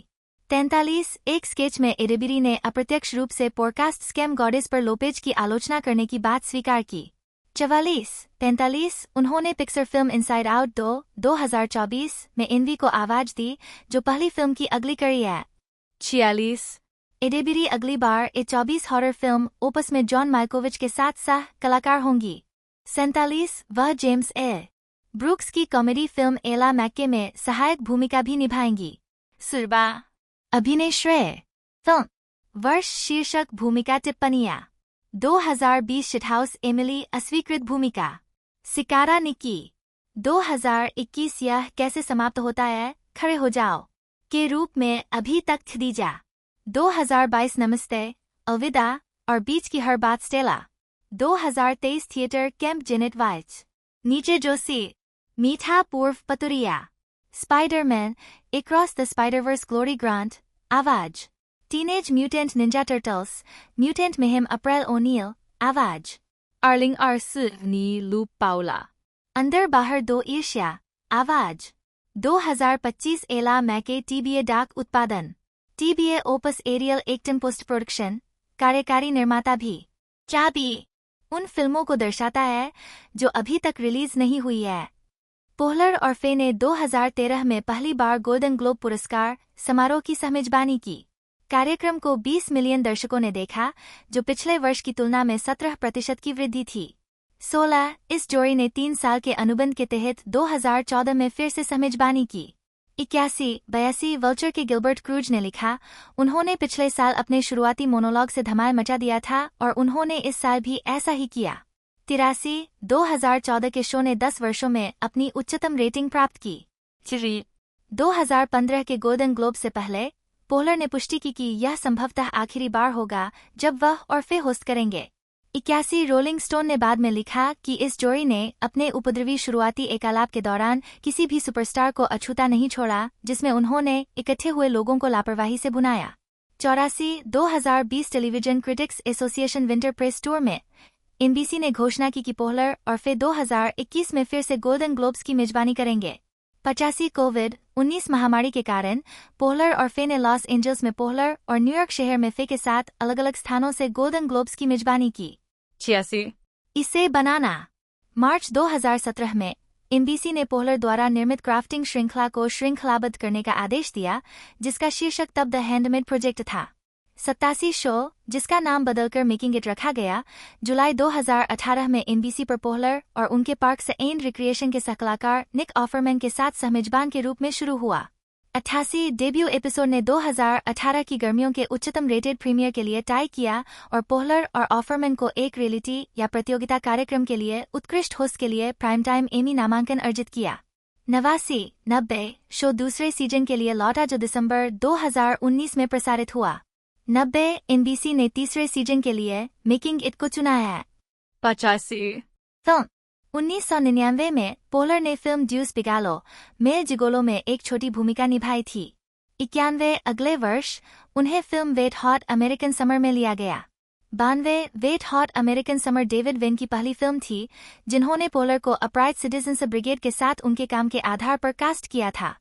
43 एक स्केच में एडेबरी ने अप्रत्यक्ष रूप से पॉडकास्ट स्कैम गॉडेस पर लोपेज की आलोचना करने की बात स्वीकार की। 44 45 उन्होंने पिक्सर फिल्म इनसाइड आउट 2024 में एनवी को आवाज दी, जो पहली फिल्म की अगली कड़ी है। 46 एडेबरी अगली बार ए 24 हॉरर फिल्म ओपस में जॉन माल्कोविच के साथ सह कलाकार होंगी। 47 वह जेम्स ए ब्रुक्स की कॉमेडी फिल्म एला मैक्के में सहायक भूमिका भी निभाएंगी। 48 अभिनय श्रेय फिल्म वर्ष शीर्षक भूमिका टिप्पणियां 2020 शिटहाउस एमिली अस्वीकृत भूमिका। सिकारा निकी 2021 यह कैसे समाप्त होता है खड़े हो जाओ के रूप में अभी तक खदीजा। 2022 नमस्ते अलविदा और बीच की हर बात Stella. 2023 theatre camp Janet Walch नीचे जोशी मीठा पूर्व पतुरिया। Spider-Man across the Spider-Verse Glory Grant आवाज। Teenage mutant Ninja turtles mutant मुहिम अप्रैल ओनील आवाज। 2024尼卢包拉 अंदर बाहर 2 ईर्ष्या आवाज। 2025 एला मैके टीबीए डाक उत्पादन टीबीए ओपस एरियल एक्टन पोस्ट प्रोडक्शन कार्यकारी निर्माता भी। चाबी उन फिल्मों को दर्शाता है जो अभी तक रिलीज नहीं हुई है। पोहलर और फे ने 2013 में पहली बार गोल्डन ग्लोब पुरस्कार समारोह की सहमेजबानी की। कार्यक्रम को 20 मिलियन दर्शकों ने देखा, जो पिछले वर्ष की तुलना में 17% की वृद्धि थी। 16 इस जोड़ी ने 3 साल के अनुबंध के तहत 2014 में फिर से मेजबानी की। 81 वल्चर के गिलबर्ट क्रूज ने लिखा, उन्होंने पिछले साल अपने शुरुआती मोनोलॉग से धमाल मचा दिया था और उन्होंने इस साल भी ऐसा ही किया। 83 2014 के शो ने 10 वर्षों में अपनी उच्चतम रेटिंग प्राप्त की। 2015 के गोल्डन ग्लोब से पहले पोहलर ने पुष्टि की कि यह संभवतः आखिरी बार होगा जब वह और फे होस्ट करेंगे। 81 रोलिंग स्टोन ने बाद में लिखा कि इस जोड़ी ने अपने उपद्रवी शुरुआती एकालाप के दौरान किसी भी सुपरस्टार को अछूता नहीं छोड़ा, जिसमें उन्होंने इकट्ठे हुए लोगों को लापरवाही से भुनाया। 84 2020 television critics association winter press tour में एनबीसी ने घोषणा की कि पोहलर और फे 2021 में फिर से गोल्डन ग्लोब्स की मेजबानी करेंगे। 85 कोविड-19 महामारी के कारण पोहलर और फे ने लॉस एंजल्स में पोहलर और न्यूयॉर्क शहर में फे के साथ अलग अलग स्थानों से गोल्डन ग्लोब्स की मेजबानी की। 86 इसे बनाना। मार्च 2017 में एनबीसी ने पोहलर द्वारा निर्मित क्राफ्टिंग श्रृंखला को श्रृंखलाबद्ध करने का आदेश दिया, जिसका शीर्षक तब द हैंडमेड प्रोजेक्ट था। 87 शो, जिसका नाम बदलकर मेकिंग इट रखा गया, जुलाई 2018 में एनबीसी पर पोहलर और उनके पार्क्स एंड रिक्रिएशन के सहकलाकार निक ऑफरमैन के साथ सहमेजबान के रूप में शुरू हुआ। 88 डेब्यू एपिसोड ने 2018 की गर्मियों के उच्चतम रेटेड प्रीमियर के लिए टाई किया और पोहलर और ऑफरमैन को एक रियलिटी या प्रतियोगिता कार्यक्रम के लिए उत्कृष्ट होस्ट के लिए प्राइम टाइम एमी नामांकन अर्जित किया। 90 शो दूसरे सीजन के लिए लौटा, जो दिसंबर 2019 में प्रसारित हुआ। 90 एनबीसी ने तीसरे सीजन के लिए मेकिंग इट को चुना है। 85 फिल्म 1999 में पोहलर ने फिल्म ड्यूस बिगालो मेल जिगोलो में एक छोटी भूमिका निभाई थी। 91 अगले वर्ष उन्हें film wet hot American summer में लिया गया। 92 wet hot American summer David Wain की पहली फिल्म थी, जिन्होंने पोहलर को अपराइट सिटीजन्स ब्रिगेड के साथ उनके काम के आधार पर कास्ट किया था।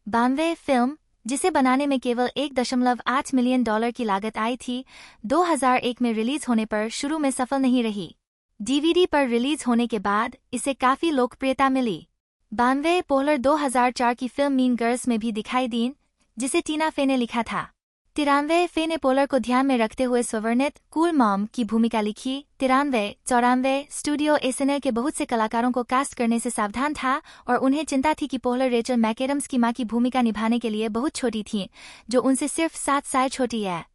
92 फिल्म, जिसे बनाने में केवल $1.8 मिलियन की लागत आई थी, 2001 में रिलीज होने पर शुरू में सफल नहीं रही। डीवीडी पर रिलीज होने के बाद इसे काफी लोकप्रियता मिली। 92 पोहलर 2004 की फिल्म मीन गर्ल्स में भी दिखाई दी, जिसे टीना फे ने लिखा था। 93 फे ने पोहलर को ध्यान में रखते हुए स्वर्णित कूल मॉम की भूमिका लिखी। 94 स्टूडियो एसएनएल के बहुत से कलाकारों को कास्ट करने से सावधान था और उन्हें चिंता थी कि पोहलर रेचल मैकेडम्स की मां की भूमिका निभाने के लिए बहुत छोटी थी, जो उनसे सिर्फ 7 साल छोटी है।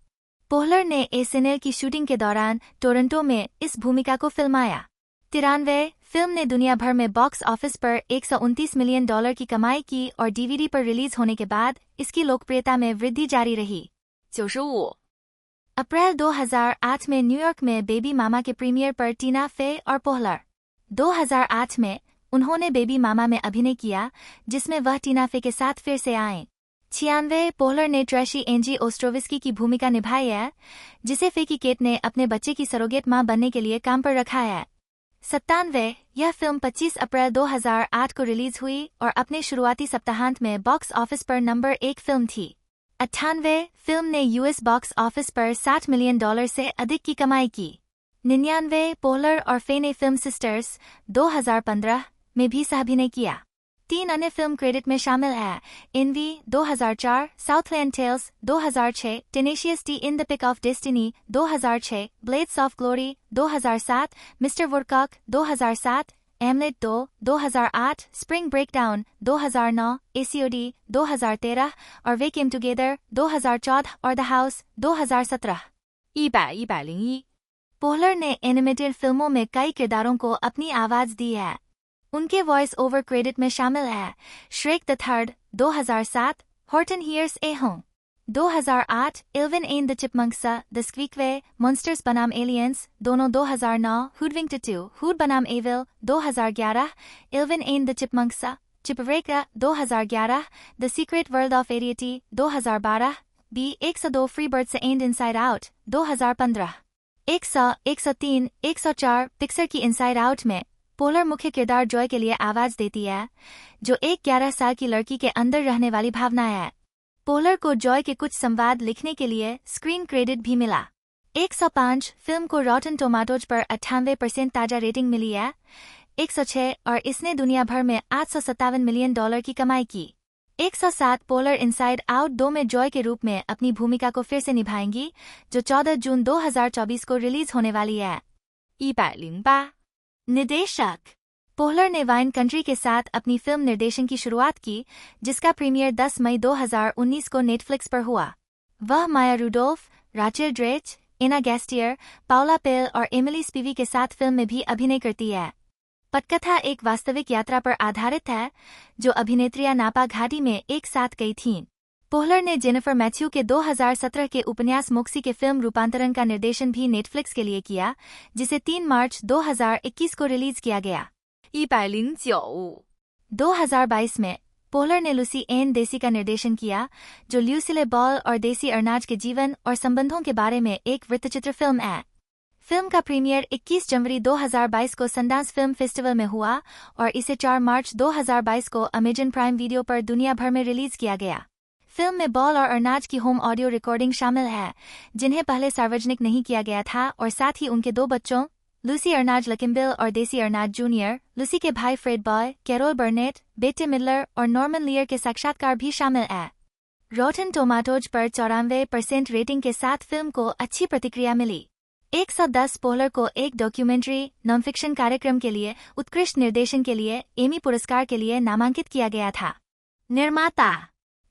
पोहलर ने एसएनएल की शूटिंग के दौरान टोरंटो में इस भूमिका को फिल्माया। 93 फिल्म ने दुनिया भर में बॉक्स ऑफिस पर $129 मिलियन की कमाई की और डीवीडी पर रिलीज होने के बाद इसकी लोकप्रियता में वृद्धि जारी रही। 95 अप्रैल 2008 में न्यूयॉर्क में बेबी मामा के प्रीमियर पर टीना फे और पोहलर 2008 में उन्होंने बेबी मामा में अभिनय किया, जिसमें वह टीना फे के साथ फिर से आए। 96 पोहलर ने ट्रेशी एंजी ओस्ट्रोविस्की की भूमिका निभाई है, जिसे फे की केट ने अपने बच्चे की सरोगेट मां बनने के लिए काम पर रखा है। 97 यह फिल्म 25 अप्रैल 2008 को रिलीज हुई और अपने शुरुआती सप्ताहांत में बॉक्स ऑफिस पर नंबर 1 फिल्म थी। 98 फिल्म ने यूएस बॉक्स ऑफिस पर $60 मिलियन से अधिक की कमाई की। 99 पोहलर और फे ने फिल्म सिस्टर्स 2015 में भी सहाभिनय किया। 3 अन्य फिल्म क्रेडिट में शामिल है: Envy 2004, Southland Tales 2006, Tenacious D in the Pick of Destiny 2006, Blades of Glory 2007, Mr Woodcock 2007, Hamlet 2 2008, Spring Breakdown 2009, ACOD 2013 और वे केम टुगेदर 2014 और द हाउस 2017। 101 पोहलर ने एनिमेटेड फिल्मों में कई किरदारों को अपनी आवाज दी है। उनके वॉइस ओवर क्रेडिट में शामिल है Shrek the Third 2007, Horton Hears a home 2008, Alvin and the Chipmunks, the Squeakquel, Monsters बनाम एलियंस दोनों 2009, हुडविंग टू हुड बनाम Evil 2011, Alvin and the Chipmunks, Chipwrecked 2011, the Secret World of Arrietty 2012, बी 102 Free Birds and Inside Out 2015। 100, 103, 104 Pixar की Inside Out में Poehler मुख्य किरदार Joy के लिए आवाज देती है, जो एक 11 साल की लड़की के अंदर रहने वाली भावना है। पोहलर को जॉय के कुछ संवाद लिखने के लिए स्क्रीन क्रेडिट भी मिला। 105 फिल्म को रॉटन टोमाटोज पर 98% ताजा रेटिंग मिली है। 106 और इसने दुनिया भर में $857 मिलियन की कमाई की। 107 पोलर इनसाइड आउट 2 में जॉय के रूप में अपनी भूमिका को फिर से निभाएंगी, जो 14 जून 2024 को रिलीज होने वाली है। 108 निर्देशक पोहलर ने वाइन कंट्री के साथ अपनी फिल्म निर्देशन की शुरुआत की, जिसका प्रीमियर 10 मई 2019 को नेटफ्लिक्स पर हुआ। वह माया रूडोल्फ, राचेल ड्रेच, एना गैस्टियर, पाउला पेल और एमिली स्पीवी के साथ फिल्म में भी अभिनय करती है। पटकथा एक वास्तविक यात्रा पर आधारित है, जो अभिनेत्रियां नापा घाटी में एक साथ गई थीं। पोहलर ने जेनिफर मैथ्यू के 2017 के उपन्यास मोक्सी के फिल्म रूपांतरण का निर्देशन भी नेटफ्लिक्स के लिए किया, जिसे 3 मार्च 2021 को रिलीज किया गया। 109 2022 में पोहलर ने लूसी एन देसी का निर्देशन किया, जो ल्यूसिले बॉल और देसी अर्नाज के जीवन और संबंधों के बारे में एक वृत्तचित्र फिल्म है। फिल्म का प्रीमियर 21 जनवरी 2022 को सनडांस फिल्म फेस्टिवल में हुआ और इसे 4 मार्च 2022 को अमेजन प्राइम वीडियो पर दुनिया भर में रिलीज किया गया। फिल्म में बॉल और अर्नाज की होम ऑडियो रिकॉर्डिंग शामिल है, जिन्हें पहले सार्वजनिक नहीं किया गया था, और साथ ही उनके 2 बच्चों लूसी अर्नाज लकिम्बिल और देसी अर्नाज जूनियर, लूसी के भाई फ्रेड बॉय, कैरोल बर्नेट, बेटे मिडलर और नॉर्मन लियर के साक्षात्कार भी शामिल है। रॉटन टोमाटोज पर 94% रेटिंग के साथ फिल्म को अच्छी प्रतिक्रिया मिली। 110 पोहलर को एक डॉक्यूमेंट्री नॉन फिक्शन कार्यक्रम के लिए उत्कृष्ट निर्देशन के लिए एमी पुरस्कार के लिए नामांकित किया गया था। निर्माता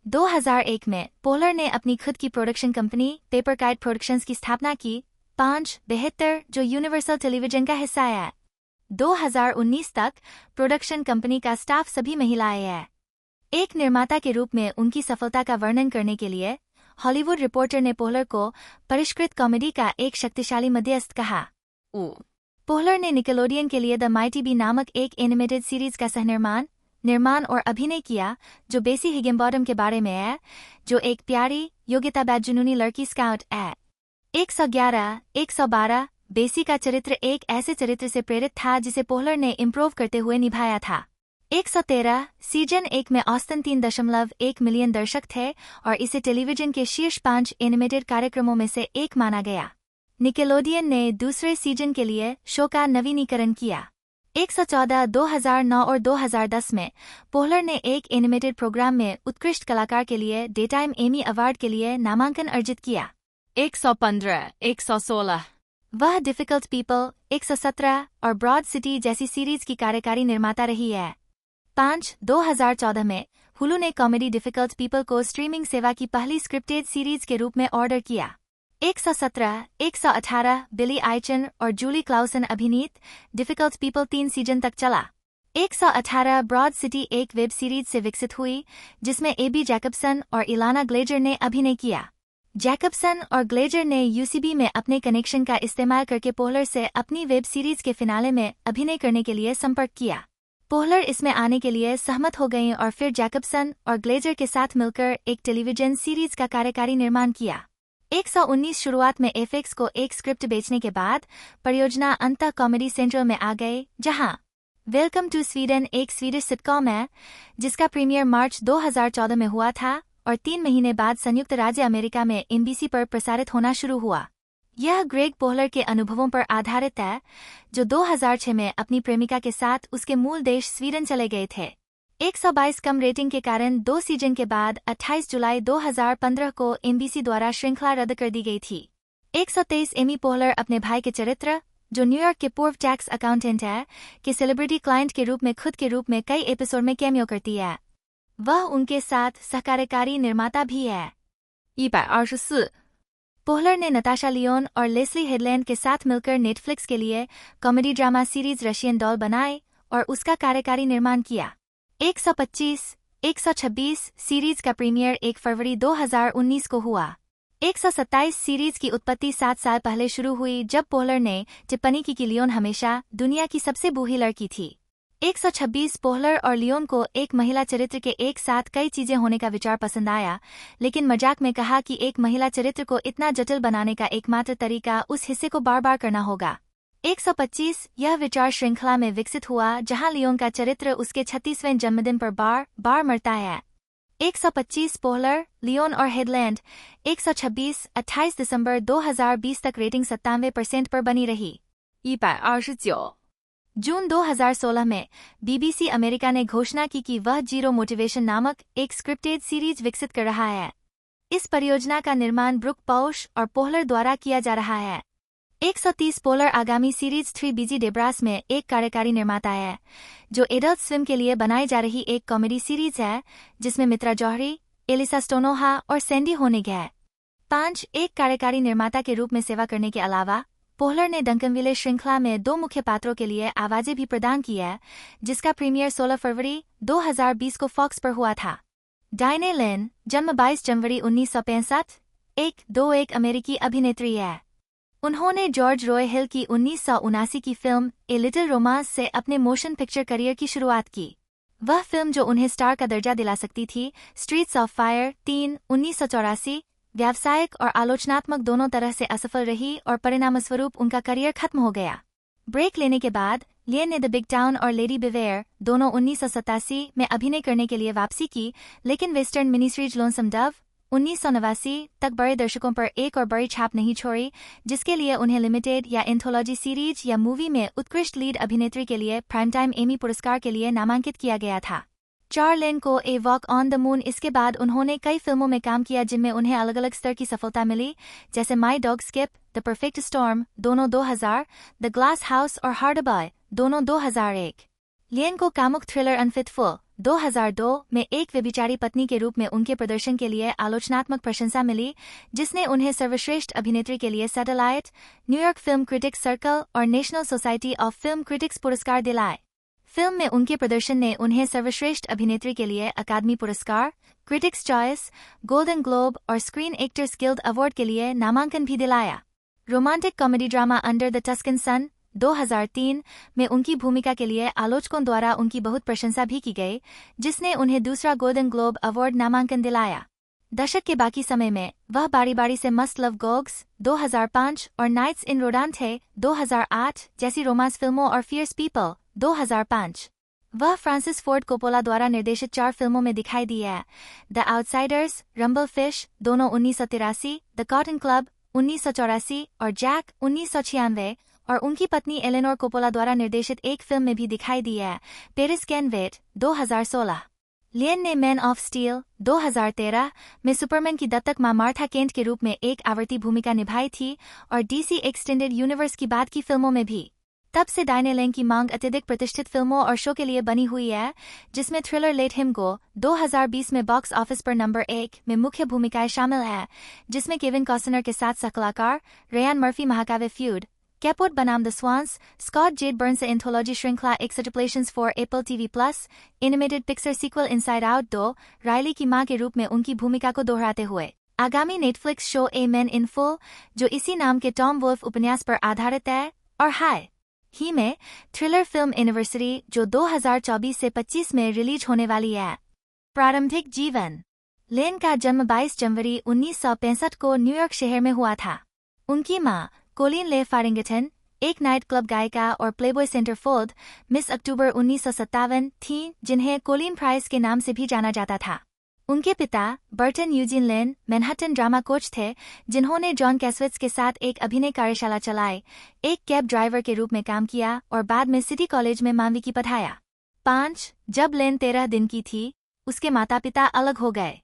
2001 में पोहलर ने अपनी खुद की production company paper kite productions की स्थापना की। 5 जो यूनिवर्सल टेलीविजन का हिस्सा है। 2019 तक प्रोडक्शन कंपनी का स्टाफ सभी महिलाएं हैं। एक निर्माता के रूप में उनकी सफलता का वर्णन करने के लिए हॉलीवुड रिपोर्टर ने पोहलर को परिष्कृत कॉमेडी का एक शक्तिशाली मध्यस्थ कहा। 5 पोहलर ने निकेलोडियन के लिए द माइटी बी नामक एक एनिमेटेड सीरीज का निर्माण और अभिनय किया, जो बेसी हिगिंबॉटम के बारे में है, जो एक प्यारी योग्यता जुनूनी लड़की स्काउट है। 111 112 बेसी का चरित्र एक ऐसे चरित्र से प्रेरित था जिसे पोहलर ने इम्प्रूव करते हुए निभाया था। 113 सीजन 1 में ऑस्टन 3.1 मिलियन दर्शक थे और इसे टेलीविजन के शीर्ष 5 एनिमेटेड कार्यक्रमों में से एक माना गया। निकेलोडियन ने दूसरे सीजन के लिए शो का नवीनीकरण किया। 114 2009 और 2010 में पोहलर ने एक एनिमेटेड प्रोग्राम में उत्कृष्ट कलाकार के लिए डेटाइम एमी अवार्ड के लिए नामांकन अर्जित किया। 115 116 वह डिफिकल्ट पीपल 117 और ब्रॉड सिटी जैसी सीरीज की कार्यकारी निर्माता रही है। 2014 में हुलू ने कॉमेडी डिफिकल्ट पीपल को स्ट्रीमिंग सेवा की पहली स्क्रिप्टेड सीरीज के रूप में ऑर्डर किया। 117 118 बिली आइचन और जूली क्लाउसन अभिनीत डिफिकल्ट पीपल 3 सीजन तक चला। 118 ब्रॉड सिटी एक वेब सीरीज से विकसित हुई, जिसमें एबी जैकबसन और इलाना ग्लेजर ने अभिनय किया। जैकबसन और ग्लेजर ने यूसीबी में अपने कनेक्शन का इस्तेमाल करके पोहलर से अपनी वेब सीरीज के फिनाले में अभिनय करने के लिए संपर्क किया। पोहलर इसमें आने के लिए सहमत हो गए और फिर जैकबसन और ग्लेजर के साथ मिलकर एक टेलीविजन सीरीज का कार्यकारी निर्माण किया। 119 शुरुआत में एफएक्स को एक स्क्रिप्ट बेचने के बाद परियोजना अंततः कॉमेडी सेंट्रल में आ गए, जहां वेलकम टू स्वीडन एक स्वीडिश सिटकॉम है, जिसका प्रीमियर मार्च 2014 में हुआ था और 3 महीने बाद संयुक्त राज्य अमेरिका में एनबीसी पर प्रसारित होना शुरू हुआ। यह ग्रेग पोहलर के अनुभवों पर आधारित है, जो 2006 में अपनी प्रेमिका के साथ उसके मूल देश स्वीडन चले गए थे। 122 कम रेटिंग के कारण 2 सीजन के बाद 28 जुलाई 2015 को एनबीसी द्वारा श्रृंखला रद्द कर दी गई थी। 123 एमी पोहलर अपने भाई के चरित्र, जो न्यूयॉर्क के पूर्व टैक्स अकाउंटेंट है, के सेलिब्रिटी क्लाइंट के रूप में खुद के रूप में कई एपिसोड में कैमियो करती है। वह उनके साथ सहकार्यकारी निर्माता भी है। 124 पोहलर ने नताशा लियोन और लेस्ली हेडलैंड के साथ मिलकर नेटफ्लिक्स के लिए comedy drama series Russian doll बनाए और उसका कार्यकारी निर्माण किया। 125 126 सीरीज का प्रीमियर 1 फरवरी 2019 को हुआ। 127 सीरीज की उत्पत्ति 7 साल पहले शुरू हुई, जब पोहलर ने टिप्पणी की कि लियोन हमेशा दुनिया की सबसे बूढ़ी लड़की थी। 126 पोहलर और लियोन को एक महिला चरित्र के एक साथ कई चीजें होने का विचार पसंद आया, लेकिन मजाक में कहा कि एक महिला चरित्र को इतना जटिल बनाने का एकमात्र तरीका उस हिस्से को बार बार करना होगा। 125 यह विचार श्रृंखला में विकसित हुआ, जहां लियोन का चरित्र उसके 36वें जन्मदिन पर बार मरता है। 125 पोहलर, लियोन और हेडलैंड 126 28 दिसंबर 2020 तक रेटिंग 97% पर बनी रही। 129 जून 2016 में BBC अमेरिका ने घोषणा की कि वह जीरो मोटिवेशन नामक एक स्क्रिप्टेड सीरीज विकसित कर रहा है। इस परियोजना का निर्माण ब्रुक पौश और पोहलर द्वारा किया जा रहा है। 130 पोलर आगामी सीरीज 3 बीजी डेब्रास में एक कार्यकारी निर्माता है, जो एडल्ट स्विम के लिए बनाई जा रही एक कॉमेडी सीरीज है जिसमें मित्रा जौहरी, एलिसा स्टोनोहा और सैंडी होनिग है। 5 एक कार्यकारी निर्माता के रूप में सेवा करने के अलावा पोहलर ने डंकनविले श्रृंखला में 2 मुख्य पात्रों के लिए आवाजें भी प्रदान की है, जिसका प्रीमियर 16 फरवरी 2020 को फॉक्स पर हुआ था। डायने लेन, जन्म 22 जनवरी 1965, एक अमेरिकी अभिनेत्री है। उन्होंने जॉर्ज रॉय हिल की 1979 की फिल्म ए लिटिल रोमांस से अपने मोशन पिक्चर करियर की शुरुआत की। वह फिल्म जो उन्हें स्टार का दर्जा दिला सकती थी, स्ट्रीट्स ऑफ फायर 3, 1984, व्यावसायिक और आलोचनात्मक दोनों तरह से असफल रही और परिणामस्वरूप उनका करियर खत्म हो गया। ब्रेक लेने के बाद लियन ने द बिग टाउन और लेडी बिवेयर दोनों 1987 में अभिनय करने के लिए वापसी की, लेकिन western mini series lonesome Dove 1989 तक बड़े दर्शकों पर एक और बड़ी छाप नहीं छोड़ी, जिसके लिए उन्हें लिमिटेड या एंथोलॉजी सीरीज या मूवी में उत्कृष्ट लीड अभिनेत्री के लिए प्राइम टाइम एमी पुरस्कार के लिए नामांकित किया गया था। चार्लेन को a walk on the moon इसके बाद उन्होंने कई फिल्मों में काम किया जिनमें उन्हें अलग अलग स्तर की सफलता मिली, जैसे my dog skip, the perfect storm दोनों 2000, द ग्लास हाउस और हार्ड बॉय दोनों 2001। लियन को कामुक थ्रिलर अनफिटफुल 2002 में एक व्यभिचारी पत्नी के रूप में उनके प्रदर्शन के लिए आलोचनात्मक प्रशंसा मिली, जिसने उन्हें सर्वश्रेष्ठ अभिनेत्री के लिए Satellite, New York Film Critics Circle और National Society of Film Critics पुरस्कार दिलाए। फिल्म में उनके प्रदर्शन ने उन्हें सर्वश्रेष्ठ अभिनेत्री के लिए अकादमी पुरस्कार, क्रिटिक्स चॉइस, गोल्डन ग्लोब और स्क्रीन एक्टर्स गिल्ड अवार्ड के लिए नामांकन भी दिलाया। Romantic comedy drama Under the Tuscan Sun 2003 में उनकी भूमिका के लिए आलोचकों द्वारा उनकी बहुत प्रशंसा भी की गई, जिसने उन्हें दूसरा गोल्डन ग्लोब अवार्ड नामांकन दिलाया। दशक के बाकी समय में वह बारी बारी से मस्ट लव गोग्स 2005 और नाइट्स इन रोडांटे 2008 जैसी रोमांस फिल्मों और फियर्स पीपल 2005। वह फ्रांसिस फोर्ड कोपोला द्वारा निर्देशित 4 फिल्मों में दिखाई दी है, द आउटसाइडर्स, रंबल फिश दोनों 1983, द कॉटन क्लब 1984 और जैक 1996, और उनकी पत्नी एलेनोर कोपोला द्वारा निर्देशित एक फिल्म में भी दिखाई दी है, पेरिस कैन वेट 2016। लियन ने मैन ऑफ स्टील 2013 में सुपरमैन की दत्तक मां मार्था केंट के रूप में एक आवर्ती भूमिका निभाई थी और डीसी एक्सटेंडेड यूनिवर्स की बाद की फिल्मों में भी। तब से डायने लेन की मांग अत्यधिक प्रतिष्ठित फिल्मों और शो के लिए बनी हुई है, जिसमें थ्रिलर लेट हिम गो 2020 में बॉक्स ऑफिस पर नंबर 1 में मुख्य भूमिकाएं शामिल है, जिसमें केविन कॉस्टनर के साथ सहकलाकार रयान मर्फी महाकाव्य फ्यूड, कैपोट बनाम the Swans, Scott Z Burns anthology श्रृंखला Extrapolations for Apple TV plus, animated picture sequel Inside Out 2, Riley की मां के रूप में उनकी भूमिका को दोहराते हुए आगामी Netflix show a man in full, जो इसी नाम के टॉम वुल्फ उपन्यास पर आधारित है, और हाय ही में थ्रिलर फिल्म एनिवर्सरी जो 2024 से 25 में रिलीज होने वाली है। प्रारंभिक जीवन। लेन का जन्म 22 जनवरी 1965 को न्यूयॉर्क शहर में हुआ था। उनकी मां कोलिन ले फारिंगटन एक नाइट क्लब गायिका और प्लेबॉय सेंटरफोल्ड मिस अक्टूबर 1957 थीं, जिन्हें कोलिन प्राइस के नाम से भी जाना जाता था। उनके पिता बर्टन यूजिन लेन मैनहट्टन ड्रामा कोच थे, जिन्होंने जॉन कैसवेट्स के साथ एक अभिनय कार्यशाला चलाई, एक कैब ड्राइवर के रूप में काम किया और बाद में सिटी कॉलेज में मानविकी पढ़ाया। 5 जब लेन 13 दिन की थी, उसके माता पिता अलग हो गए।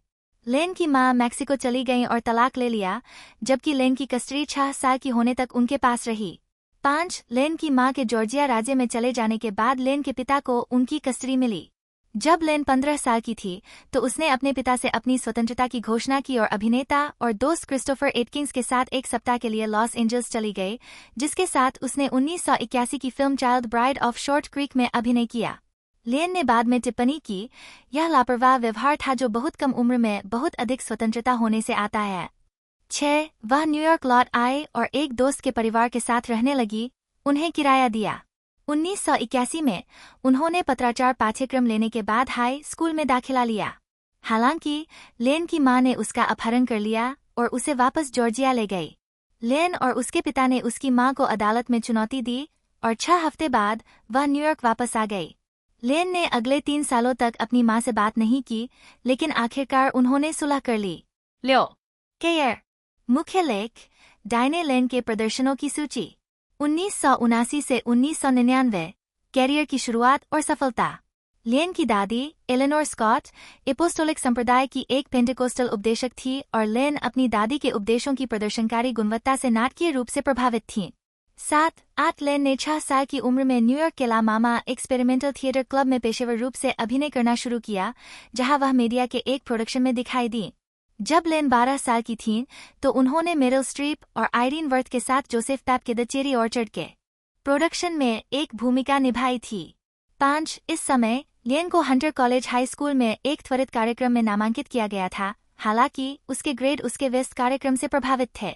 लेन की मां मैक्सिको चली गईं और तलाक ले लिया, जबकि लेन की कस्टडी 6 साल की होने तक उनके पास रही। 5 लेन की मां के जॉर्जिया राज्य में चले जाने के बाद लेन के पिता को उनकी कस्टडी मिली। जब लेन 15 साल की थी, तो उसने अपने पिता से अपनी स्वतंत्रता की घोषणा की और अभिनेता और दोस्त क्रिस्टोफर एटकिंस के साथ एक सप्ताह के लिए लॉस एंजल्स चली गई, जिसके साथ उसने 1981 की film child bride of short creek में अभिनय किया। लेन ने बाद में टिप्पणी की, यह लापरवाह व्यवहार था जो बहुत कम उम्र में बहुत अधिक स्वतंत्रता होने से आता है। 6 वह न्यूयॉर्क लौट आए और एक दोस्त के परिवार के साथ रहने लगी, उन्हें किराया दिया। 1981 में उन्होंने पत्राचार पाठ्यक्रम लेने के बाद हाई स्कूल में दाखिला लिया। हालांकि लेन की मां ने उसका अपहरण कर लिया और उसे वापस जॉर्जिया ले गई। लेन और उसके पिता ने उसकी मां को अदालत में चुनौती दी और 6 हफ्ते बाद वह न्यूयॉर्क वापस आ गई। लेन ने अगले 3 सालों तक अपनी मां से बात नहीं की, लेकिन आखिरकार उन्होंने सुलह कर ली। 6. केयर। मुख्य लेख, डायने लेन के प्रदर्शनों की सूची। 1979 से 1999, कैरियर की शुरुआत और सफलता। लेन की दादी एलेनोर स्कॉट एपोस्टोलिक संप्रदाय की एक पेंटेकोस्टल उपदेशक थी और लेन अपनी दादी के उपदेशों की प्रदर्शनकारी गुणवत्ता से नाटकीय रूप से प्रभावित थीं। 7-8 लेन ने 6 साल की उम्र में न्यूयॉर्क के ला मामा एक्सपेरिमेंटल थिएटर क्लब में पेशेवर रूप से अभिनय करना शुरू किया, जहां वह मीडिया के एक प्रोडक्शन में दिखाई दी। जब लेन 12 साल की थीं, तो उन्होंने मेरिल स्ट्रीप और आयरीन वर्थ के साथ जोसेफ पैप के द चेरी ऑर्चर्ड के प्रोडक्शन में एक भूमिका निभाई थी। 5 इस समय लेन को हंटर कॉलेज हाई स्कूल में एक त्वरित कार्यक्रम में नामांकित किया गया था, हालांकि उसके ग्रेड उसके वेस्ट कार्यक्रम से प्रभावित थे।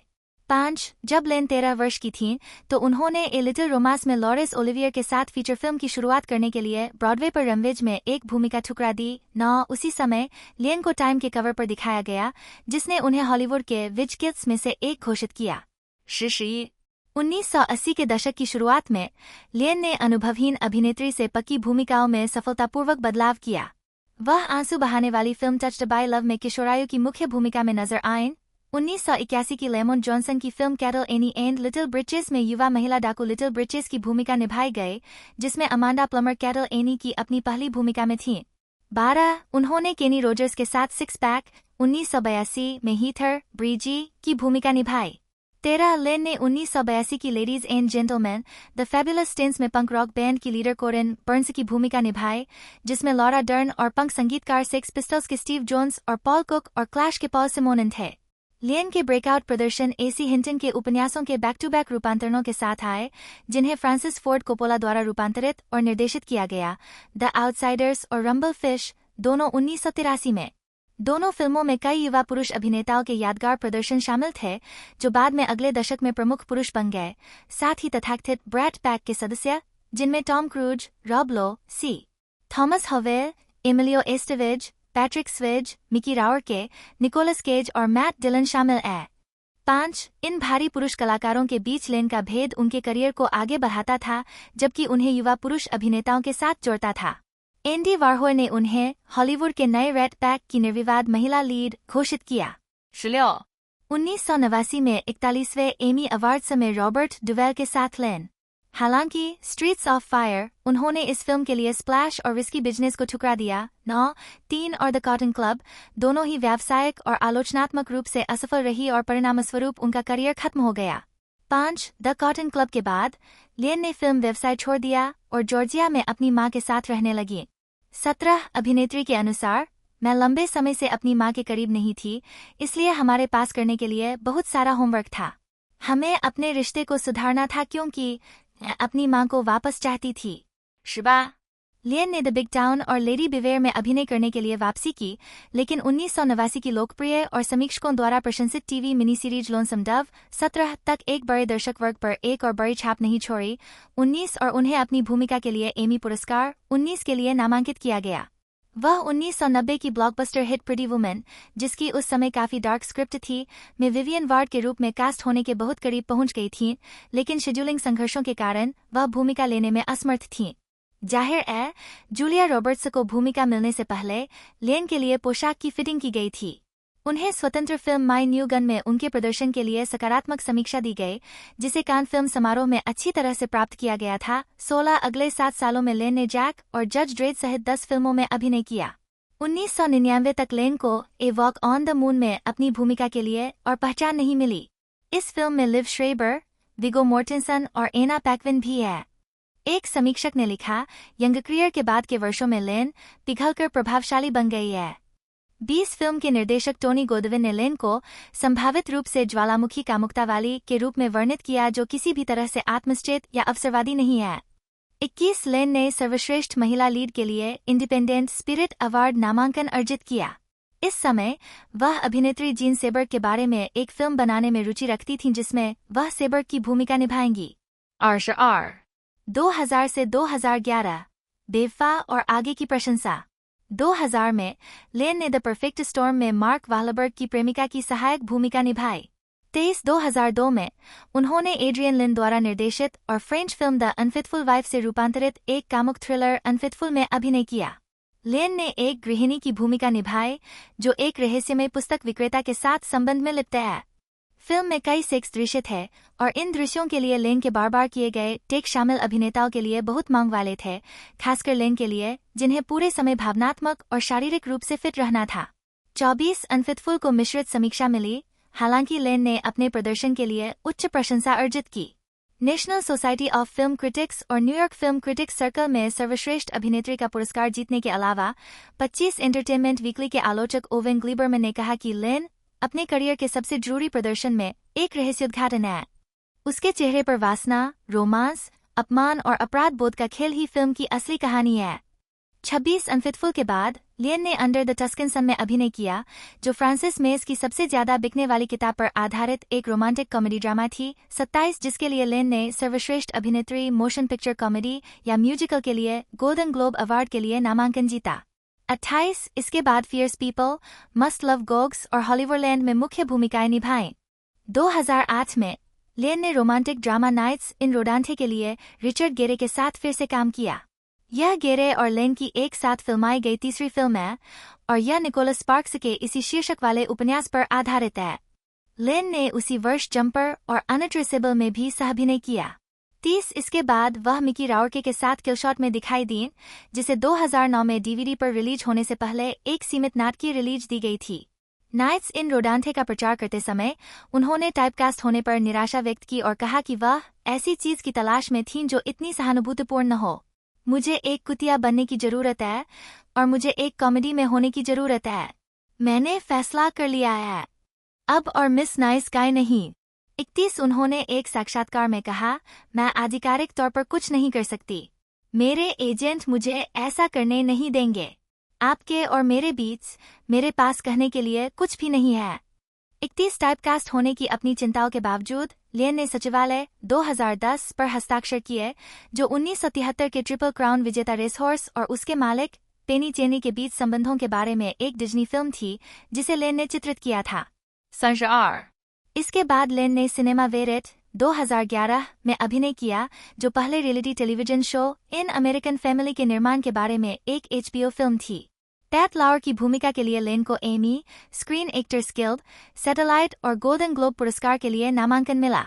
5 जब लेन 13 वर्ष की थीं, तो उन्होंने ए लिटिल रोमांस में लॉरेंस ओलिवियर के साथ फीचर फिल्म की शुरुआत करने के लिए ब्रॉडवे पर रमवेज में एक भूमिका ठुकरा दी। 9 उसी समय लेन को टाइम के कवर पर दिखाया गया, जिसने उन्हें हॉलीवुड के विज किड्स में से एक घोषित किया। 1980 के दशक की शुरुआत में लेन ने अनुभवहीन अभिनेत्री से पक्की भूमिकाओं में सफलतापूर्वक बदलाव किया। वह आंसू बहाने वाली फिल्म टच्ड बाय लव में किशोरायु की मुख्य भूमिका में नजर आईं। 1981 की लेमन जॉनसन की film cattle any and little breaches में युवा महिला डाकू लिटिल ब्रिचेस की भूमिका निभाई गई, जिसमें अमांडा प्लमर कैटल एनी की अपनी पहली भूमिका में थीं। 12 उन्होंने केनी रोजर्स के साथ सिक्स पैक 1982 में हीथर ब्रीजी की भूमिका निभाई। 13 लेन ने 1982 की ladies and gentleman the fabulous stains में पंक रॉक बैंड की लीडर कोरिन बर्न्स की भूमिका निभाई, जिसमें लॉरा डर्न और पंक संगीतकार सेक्स पिस्टल्स के स्टीव जोन्स और पॉल कुक और क्लैश के पॉल सिमोनन थे। लेन के ब्रेकआउट प्रदर्शन एसी हिंटन के उपन्यासों के बैक टू बैक रूपांतरणों के साथ आए, जिन्हें फ्रांसिस फोर्ड कोपोला द्वारा रूपांतरित और निर्देशित किया गया। द आउटसाइडर्स और रंबल फिश दोनों 1983 में। दोनों फिल्मों में कई युवा पुरुष अभिनेताओं के यादगार प्रदर्शन शामिल थे, जो बाद में अगले दशक में प्रमुख पुरुष बन गए। साथ ही तथाकथित ब्रैट पैक के सदस्य, जिनमें Tom Cruise, Rob Lowe, C Thomas Howell, Emilio Estevez, Patrick Swayze, Mickey Rourke, Nicolas Cage और मैट डिलन शामिल हैं। 5 इन भारी पुरुष कलाकारों के बीच लेन का भेद उनके करियर को आगे बढ़ाता था, जबकि उन्हें युवा पुरुष अभिनेताओं के साथ जोड़ता था। एंडी वारहोल ने उन्हें हॉलीवुड के नए रेड पैक की निर्विवाद महिला लीड घोषित किया। 16 1989 में 41वें एमी अवार्ड्स में रॉबर्ट डुवेल के साथ लेन। हालांकि स्ट्रीट्स ऑफ फायर उन्होंने इस फिल्म के लिए स्प्लैश और रिस्की बिजनेस को ठुकरा दिया। 9 3 और द कॉटन क्लब दोनों ही व्यावसायिक और आलोचनात्मक रूप से असफल रही और परिणामस्वरूप उनका करियर खत्म हो गया। 5 द कॉटन क्लब के बाद लेन ने फिल्म व्यवसाय छोड़ दिया और जॉर्जिया में अपनी मां के साथ रहने लगी। 17 अभिनेत्री के अनुसार, मैं लंबे समय से अपनी मां के करीब नहीं थी, इसलिए हमारे पास करने के लिए बहुत सारा होमवर्क था। हमें अपने रिश्ते को सुधारना था क्योंकि मैं अपनी मां को वापस चाहती थी। 18 लेन ने द बिग टाउन और लेडी बिवेयर में अभिनय करने के लिए वापसी की, लेकिन 1989 की लोकप्रिय और समीक्षकों द्वारा प्रशंसित TV mini series lonesome Dove 17 तक एक बड़े दर्शक वर्ग पर एक और बड़ी छाप नहीं छोड़ी। 19 और उन्हें अपनी भूमिका के लिए एमी पुरस्कार 19 के लिए नामांकित किया गया। वह 1990 की ब्लॉकबस्टर हिट प्रिटी वुमेन, जिसकी उस समय काफी डार्क स्क्रिप्ट थी, में विवियन वार्ड के रूप में कास्ट होने के बहुत करीब पहुंच गई थीं, लेकिन शेड्यूलिंग संघर्षों के कारण वह भूमिका लेने में असमर्थ थीं। जाहिर है, जूलिया रॉबर्ट्स को भूमिका मिलने से पहले लेन के लिए पोशाक की फिटिंग की गई थी। उन्हें स्वतंत्र फिल्म माय न्यू गन में उनके प्रदर्शन के लिए सकारात्मक समीक्षा दी गई, जिसे कान फिल्म समारोह में अच्छी तरह से प्राप्त किया गया था। 16 अगले 7 सालों में लेन ने जैक और जज ड्रेड सहित 10 फिल्मों में अभिनय किया। 1999 तक लेन को a walk on the moon में अपनी भूमिका के लिए और पहचान नहीं मिली। इस फिल्म में लिव श्रेबर, विगो मोर्टेंसन और एना पैक्विन भी है। एक समीक्षक ने लिखा, यंग करियर के बाद के वर्षों में लेन पिघलकर प्रभावशाली बन गई है। 20 फिल्म के निर्देशक टोनी गोदविन ने लेन को संभावित रूप से ज्वालामुखी कामुकतावाली के रूप में वर्णित किया, जो किसी भी तरह से आत्मनिष्ठ या अवसरवादी नहीं है। 21 लेन ने सर्वश्रेष्ठ महिला लीड के लिए इंडिपेंडेंट स्पिरिट अवार्ड नामांकन अर्जित किया। इस समय वह अभिनेत्री जीन सेबर्ग के बारे में एक फिल्म बनाने में रुचि रखती थीं, जिसमें वह सेबर्ग की भूमिका निभाएंगी। 22 2000 से 2011 बेवफा और आगे की प्रशंसा। 2000 में लेन ने द परफेक्ट स्टॉर्म में मार्क वाहलबर्ग की प्रेमिका की सहायक भूमिका निभाई। 2002 में उन्होंने एड्रियन लिन द्वारा निर्देशित और French film the unfaithful wife से रूपांतरित एक कामुक थ्रिलर अनफेथफुल में अभिनय किया। लेन ने एक गृहिणी की भूमिका निभाई, जो एक रहस्यमय पुस्तक विक्रेता के साथ संबंध में लिप्त है। फिल्म में कई सेक्स दृश्य थे और इन दृश्यों के लिए लेन के बार बार किए गए टेक शामिल अभिनेताओं के लिए बहुत मांग वाले थे, खासकर लेन के लिए जिन्हें पूरे समय भावनात्मक और शारीरिक रूप से फिट रहना था। 24 अनफिटफुल को मिश्रित समीक्षा मिली, हालांकि लेन ने अपने प्रदर्शन के लिए उच्च प्रशंसा अर्जित की। National Society of Film critics और न्यूयॉर्क फिल्म क्रिटिक्स सर्कल में सर्वश्रेष्ठ अभिनेत्री का पुरस्कार जीतने के अलावा 25 एंटरटेनमेंट वीकली के आलोचक ओवेन ग्लीबरमैन ने कहा कि लेन अपने करियर के सबसे जरूरी प्रदर्शन में एक रहस्योद्घाटन है। उसके चेहरे पर वासना, रोमांस, अपमान और अपराध बोध का खेल ही फिल्म की असली कहानी है। 26 अनफिटफुल के बाद लेन ने अंडर द टस्कन सन में अभिनय किया, जो फ्रांसिस मेज की सबसे ज्यादा बिकने वाली किताब पर आधारित एक रोमांटिक कॉमेडी ड्रामा थी। 27 जिसके लिए लेन ने सर्वश्रेष्ठ अभिनेत्री मोशन पिक्चर कॉमेडी या म्यूजिकल के लिए गोल्डन ग्लोब अवार्ड के लिए नामांकन जीता। 28 इसके बाद फियर्स पीपल, मस्ट लव गोग्स और हॉलीवुडलैंड में मुख्य भूमिकाएं निभाईं। 2008 में लेन ने रोमांटिक ड्रामा नाइट्स इन रोडांटे के लिए रिचर्ड गेरे के साथ फिर से काम किया। यह गेरे और लेन की एक साथ फिल्माई गई तीसरी फिल्म है और यह निकोलस स्पार्क्स के इसी शीर्षक वाले उपन्यास पर आधारित है। लेन ने उसी वर्ष जंपर और अनट्रेसेबल में भी सह-अभिनय किया। 30 इसके बाद वह मिकी राउर्के के साथ किलशॉट में दिखाई दी, जिसे 2009 में डीवीडी पर रिलीज होने से पहले एक सीमित नाटकीय रिलीज दी गई थी। नाइट्स इन रोडांटे का प्रचार करते समय उन्होंने टाइपकास्ट होने पर निराशा व्यक्त की और कहा कि वह ऐसी चीज की तलाश में थीं जो इतनी सहानुभूतिपूर्ण न हो। मुझे एक कुतिया बनने की जरूरत है और मुझे एक कॉमेडी में होने की जरूरत है। मैंने फैसला कर लिया है, अब और मिस नाइस गाय नहीं। 31 उन्होंने एक साक्षात्कार में कहा, मैं आधिकारिक तौर पर कुछ नहीं कर सकती। मेरे एजेंट मुझे ऐसा करने नहीं देंगे। आपके और मेरे बीच मेरे पास कहने के लिए कुछ भी नहीं है। 31 टाइपकास्ट होने की अपनी चिंताओं के बावजूद लेन ने सचिवालय 2010 पर हस्ताक्षर किए, जो 1973 के ट्रिपल क्राउन विजेता रेसहॉर्स और उसके मालिक पेनी चेनी के बीच संबंधों के बारे में एक डिज्नी फिल्म थी, जिसे लेन ने चित्रित किया था। 32 इसके बाद लेन ने सिनेमा वेरेट 2011 में अभिनय किया, जो पहले reality television show in American family के निर्माण के बारे में एक HBO फिल्म थी। पैट लावर की भूमिका के लिए लेन को Emmy, screen actors guild, satellite और गोल्डन ग्लोब पुरस्कार के लिए नामांकन मिला।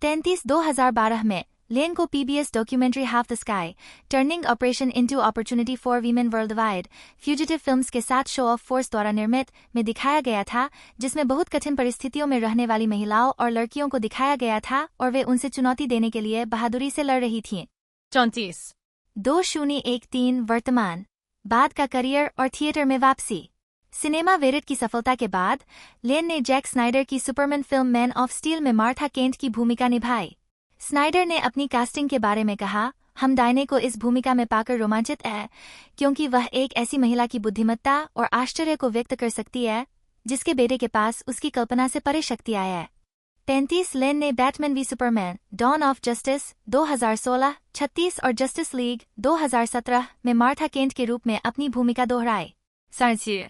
33 2012 में लेन को PBS documentary half the sky, turning operation into opportunity for women world wide, fugitive films के साथ शो ऑफ फोर्स द्वारा निर्मित में दिखाया गया था, जिसमें बहुत कठिन परिस्थितियों में रहने वाली महिलाओं और लड़कियों को दिखाया गया था और वे उनसे चुनौती देने के लिए बहादुरी से लड़ रही थीं। 34 2013 वर्तमान बाद का करियर और थिएटर में वापसी। सिनेमा वेरेट की सफलता के बाद लेन ने जैक स्नाइडर की Superman film man of steel में मार्था केंट की भूमिका निभाई। स्नाइडर ने अपनी कास्टिंग के बारे में कहा, हम डायने को इस भूमिका में पाकर रोमांचित है, क्योंकि वह एक ऐसी महिला की बुद्धिमत्ता और आश्चर्य को व्यक्त कर सकती है जिसके बेटे के पास उसकी कल्पना से परे शक्तियां है। 35 लेन ने Batman v Superman, dawn of justice 2016, 36 और जस्टिस लीग 2017 में मार्था केंट के रूप में अपनी भूमिका दोहराई। 37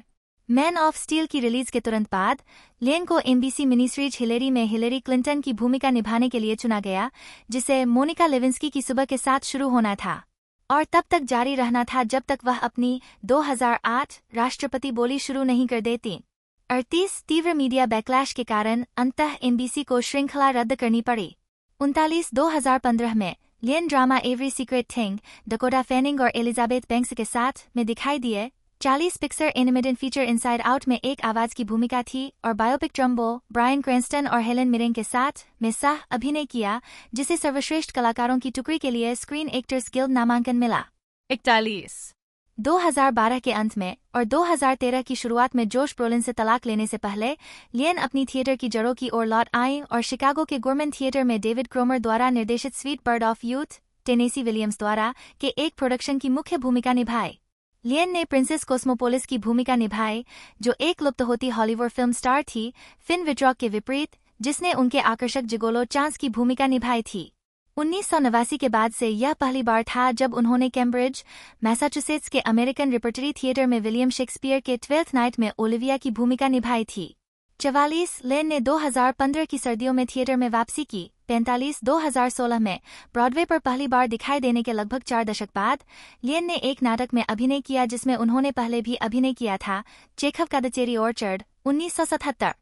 मैन ऑफ स्टील की रिलीज के तुरंत बाद लेन को NBC मिनी सीरीज हिलेरी में हिलेरी क्लिंटन की भूमिका निभाने के लिए चुना गया, जिसे मोनिका लेविंस्की की सुबह के साथ शुरू होना था और तब तक जारी रहना था जब तक वह अपनी 2008 राष्ट्रपति बोली शुरू नहीं कर देती। 38 तीव्र मीडिया बैकलैश के कारण अंततः NBC को श्रृंखला रद्द करनी पड़ी। 39 2015 में Lane drama Every Secret Thing, Dakota Fanning और एलिजाबेथ बैंक्स के साथ में दिखाई दिए। 40 Pixar animated feature Inside Out में एक आवाज की भूमिका थी और बायोपिक ट्रम्बो, ब्रायन क्रैंस्टन और हेलेन मिरेन के साथ में सह अभिनय किया, जिसे सर्वश्रेष्ठ कलाकारों की टुकड़ी के लिए स्क्रीन एक्टर्स गिल्ड नामांकन मिला। 41 2012 के अंत में और 2013 की शुरुआत में जोश ब्रोलिन से तलाक लेने से पहले लेन अपनी थिएटर की जड़ों की ओर लौट आई और शिकागो के गोरमैन थिएटर में डेविड क्रोमर द्वारा निर्देशित sweet bird of youth, Tennessee Williams द्वारा के एक प्रोडक्शन की मुख्य भूमिका निभाई। लेन ने प्रिंसेस कॉस्मोपोलिस की भूमिका निभाई, जो एक लुप्त होती हॉलीवुड फिल्म स्टार थी, फिन विट्रॉक के विपरीत, जिसने उनके आकर्षक जिगोलो चांस की भूमिका निभाई थी। 1989 के बाद से यह पहली बार था जब उन्होंने कैम्ब्रिज, मैसाचुसेट्स के अमेरिकन रिपर्टरी थिएटर में विलियम शेक्सपियर के 12th नाइट में ओलिविया की भूमिका निभाई थी। 44 लेन ने 2015 की सर्दियों में थिएटर में वापसी की। 45 2016 में ब्रॉडवे पर पहली बार दिखाई देने के लगभग 4 दशक बाद लेन ने एक नाटक में अभिनय किया जिसमें उन्होंने पहले भी अभिनय किया था, चेखव का द चेरी ऑर्चर्ड 1977।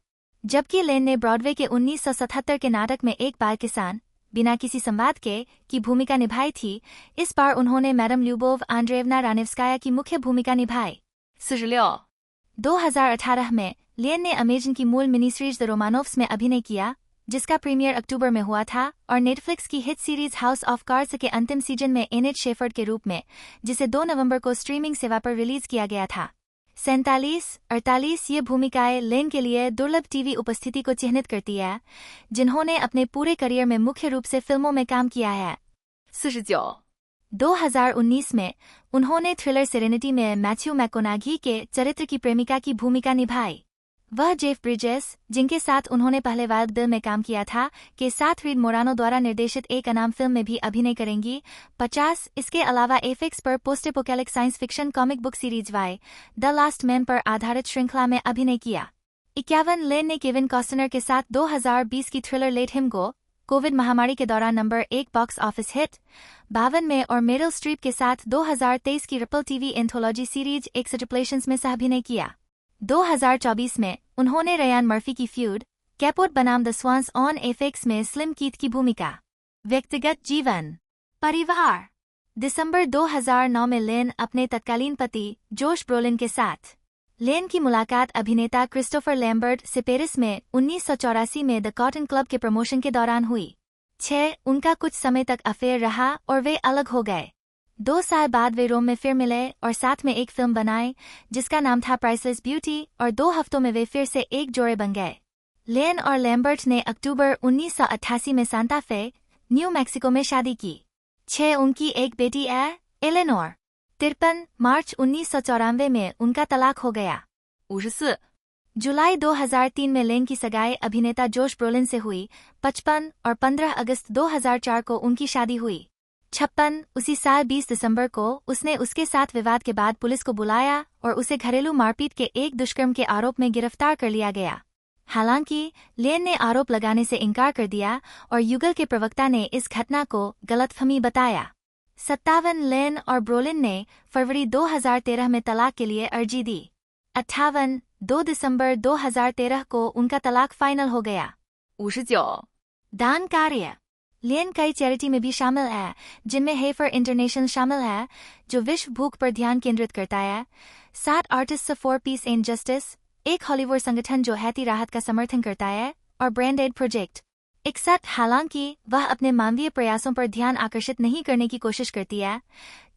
जबकि लेन ने ब्रॉडवे के 1977 के नाटक में एक बाल किसान बिना किसी संवाद के की भूमिका निभाई थी। इस बार उन्होंने मैडम ल्यूबोव आंड्रेवना रानेव्स्काया की मुख्य भूमिका निभाई। 46, 2018 में लेन ने अमेजन की मूल मिनी सीरीज द रोमानोव्स में अभिनय किया, जिसका प्रीमियर अक्टूबर में हुआ था, और नेटफ्लिक्स की hit series house of cards के अंतिम सीजन में एनेट शेफर्ड के रूप में, जिसे 2 नवंबर को स्ट्रीमिंग सेवा पर रिलीज किया गया था। 47-48 ये भूमिकाएं लेन के लिए दुर्लभ टीवी उपस्थिति को चिह्नित करती है, जिन्होंने अपने पूरे करियर में मुख्य रूप से फिल्मों में काम किया है। 49, 2019 में उन्होंने थ्रिलर सेरेनिटी में मैथ्यू मैकोनागी के चरित्र की प्रेमिका की भूमिका निभाई। वह जेफ ब्रिजेस, जिनके साथ उन्होंने पहले वाइल्ड बिल में काम किया था, के साथ रीड मोरानो द्वारा निर्देशित एक अनाम फिल्म में भी अभिनय करेंगी। 50 इसके अलावा एफएक्स पर post apocalyptic science fiction comic book series why the last man पर आधारित श्रृंखला में अभिनय किया। 51 लेन ने केविन कॉस्टनर के साथ 2020 की thriller let him go, Covid महामारी के दौरान नंबर 1 बॉक्स ऑफिस हिट 52 में, और मेरिल स्ट्रीप के साथ 2023 की रिपल टीवी एंथोलॉजी सीरीज एक्सट्रप्लेशंस में सहअभिनय किया। 2024 में उन्होंने रयान मर्फी की फ्यूड कैपोट बनाम द स्वांस ऑन एफएक्स में स्लिम कीथ की भूमिका। व्यक्तिगत जीवन, परिवार। दिसंबर 2009 में लेन अपने तत्कालीन पति जोश ब्रोलिन के साथ। लेन की मुलाकात अभिनेता क्रिस्टोफर लैम्बर्ट से पेरिस में 1984 में द कॉटन क्लब के प्रमोशन के दौरान हुई। 6 उनका कुछ समय तक अफेयर रहा और वे अलग हो गए। 2 साल बाद वे रोम में फिर मिले और साथ में एक फिल्म बनाए जिसका नाम था प्राइसलेस ब्यूटी, और 2 हफ्तों में वे फिर से एक जोड़े बन गए। लेन और लैम्बर्ट ने अक्टूबर 1988 में सांता फे, न्यू मैक्सिको में शादी की। 6 उनकी एक बेटी है, एलेनोर। 53 मार्च 1994 में उनका तलाक हो गया। 54, जुलाई 2003 में लेन की सगाई अभिनेता जोश ब्रोलिन से हुई। 55 और 15 अगस्त 2004 को उनकी शादी हुई। 56 उसी साल 20 दिसंबर को उसने उसके साथ विवाद के बाद पुलिस को बुलाया और उसे घरेलू मारपीट के एक दुष्कर्म के आरोप में गिरफ्तार कर लिया गया। हालांकि लेन ने आरोप लगाने से इनकार कर दिया और युगल के प्रवक्ता ने इस घटना को गलतफहमी बताया। 57 लेन और ब्रोलिन ने फरवरी 2013 में तलाक के लिए अर्जी दी। 58 2 दिसंबर 2013 को उनका तलाक फाइनल हो गया। 59, दान कार्य। लेन कई चैरिटी में भी शामिल है, जिनमें हेफर इंटरनेशनल शामिल है, जो विश्व भूख पर ध्यान केंद्रित करता है। 7 artists for piece and justice, एक हॉलीवुड संगठन जो हैती राहत का समर्थन करता है, और ब्रांड एड प्रोजेक्ट। 61 हालांकि वह अपने मानवीय प्रयासों पर ध्यान आकर्षित नहीं करने की कोशिश करती है।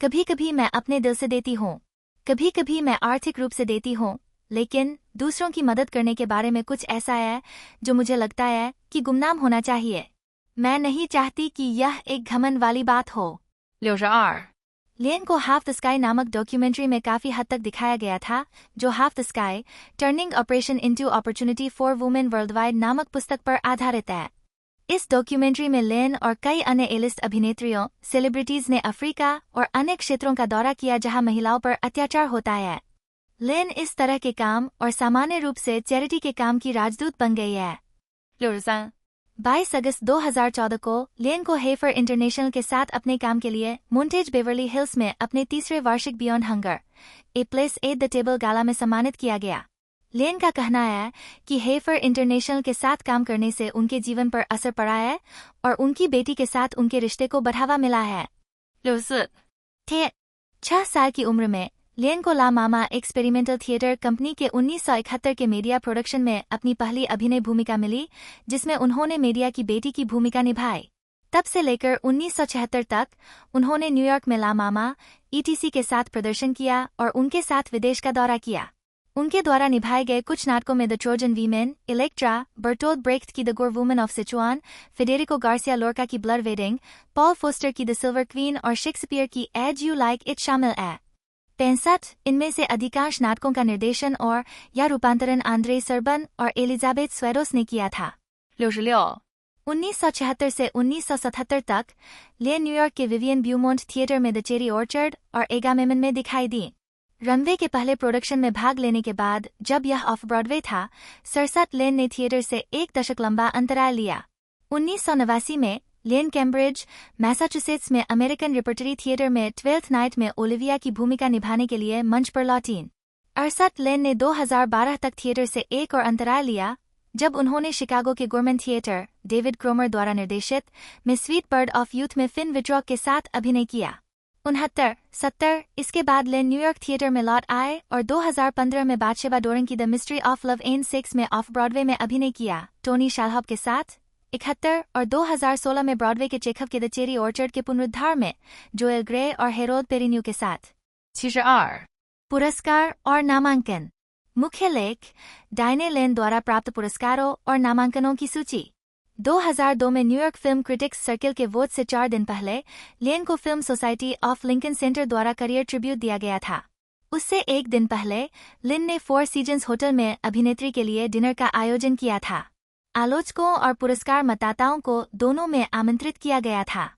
कभी कभी मैं अपने दिल से देती हूँ, कभी कभी मैं आर्थिक रूप से देती हूँ, लेकिन दूसरों की मदद करने के बारे में कुछ ऐसा है जो मुझे लगता है कि गुमनाम होना चाहिए। मैं नहीं चाहती कि यह एक घमंड वाली बात हो। 62, लेन को हाफ द स्काई नामक डॉक्यूमेंट्री में काफी हद तक दिखाया गया था, जो half the sky turning operation into opportunity for women worldwide नामक पुस्तक पर आधारित है। इस डॉक्यूमेंट्री में लेन और कई अन्य एलिस्ट अभिनेत्रियों, सेलिब्रिटीज ने अफ्रीका और अन्य क्षेत्रों का दौरा किया जहां महिलाओं पर अत्याचार होता है। लेन इस तरह के काम और सामान्य रूप से चैरिटी के काम की राजदूत बन गई है। 63, 22 अगस्त 2014 को लेन को हेफर इंटरनेशनल के साथ अपने काम के लिए मोंटेज बेवर्ली हिल्स में अपने तीसरे वार्षिक Beyond Hunger a Place at the Table gala में सम्मानित किया गया। लेन का कहना है कि हेफर इंटरनेशनल के साथ काम करने से उनके जीवन पर असर पड़ा है और उनकी बेटी के साथ उनके रिश्ते को बढ़ावा मिला है। 64, 6 साल की उम्र में लेन को ला मामा एक्सपेरिमेंटल थिएटर कंपनी के 1971 के मीडिया प्रोडक्शन में अपनी पहली अभिनय भूमिका मिली, जिसमें उन्होंने मीडिया की बेटी की भूमिका निभाई। तब से लेकर 1976 तक उन्होंने न्यूयॉर्क में ला मामा ETC के साथ प्रदर्शन किया और उनके साथ विदेश का दौरा किया। उनके द्वारा निभाए गए कुछ नाटकों में the Trojan Women, Electra, Bertolt Brecht की the Good Woman of Szechuan, Federico Garcia Lorca की ब्लड वेडिंग, पॉल फोस्टर की द सिल्वर क्वीन और शेक्सपियर की एज यू लाइक इट शामिल है। 65 इनमें से अधिकांश नाटकों का निर्देशन और या रूपांतरण आंद्रे सर्बन और एलिजाबेथ स्वेरोस ने किया था। 66, 1976 से 1977 तक लेन न्यूयॉर्क के विवियन ब्यूमोंट थिएटर में द चेरी ऑर्चर्ड और एगामेमन में दिखाई दी। रनवे के पहले प्रोडक्शन में भाग लेने के बाद जब यह ऑफ ब्रॉडवे था, 67 लेन ने थिएटर से 1 दशक लंबा अंतराल लिया। 1989 में लेन कैम्ब्रिज, मैसाचुसेट्स में अमेरिकन रिपर्टरी थिएटर में 12th नाइट में ओलिविया की भूमिका निभाने के लिए मंच पर लौटीं। 68 लेन ने 2012 तक थिएटर से 1 और अंतराल लिया जब उन्होंने शिकागो के गोरमैन थिएटर डेविड क्रोमर द्वारा निर्देशित में स्वीट बर्ड ऑफ यूथ में फिन विट्रॉक के साथ अभिनय किया। 69-70 इसके बाद लिन न्यूयॉर्क थिएटर में लौट आए और 2015 में बादशेबा डोरिंग की the mystery of love and 6 में ऑफ ब्रॉडवे में अभिनय किया टोनी शालहॉब के साथ। 71 और 2016 में ब्रॉडवे के चेखव के द चेरी ऑर्चर्ड के पुनरुद्धार में जोएल ग्रे और हेरोल्ड पेरिन्यू के साथ। 72 पुरस्कार और नामांकन। मुख्य लेख डायने लेन द्वारा प्राप्त पुरस्कारों और नामांकनों की सूची। 2002 में न्यूयॉर्क फिल्म क्रिटिक्स सर्किल के वोट से 4 दिन पहले लेन को film society of Lincoln centre द्वारा करियर ट्रिब्यूट दिया गया था। उससे एक दिन पहले लिन ने 4 सीजन्स होटल में अभिनेत्री के लिए डिनर का आयोजन किया था। आलोचकों और पुरस्कार मतदाताओं को दोनों में आमंत्रित किया गया था।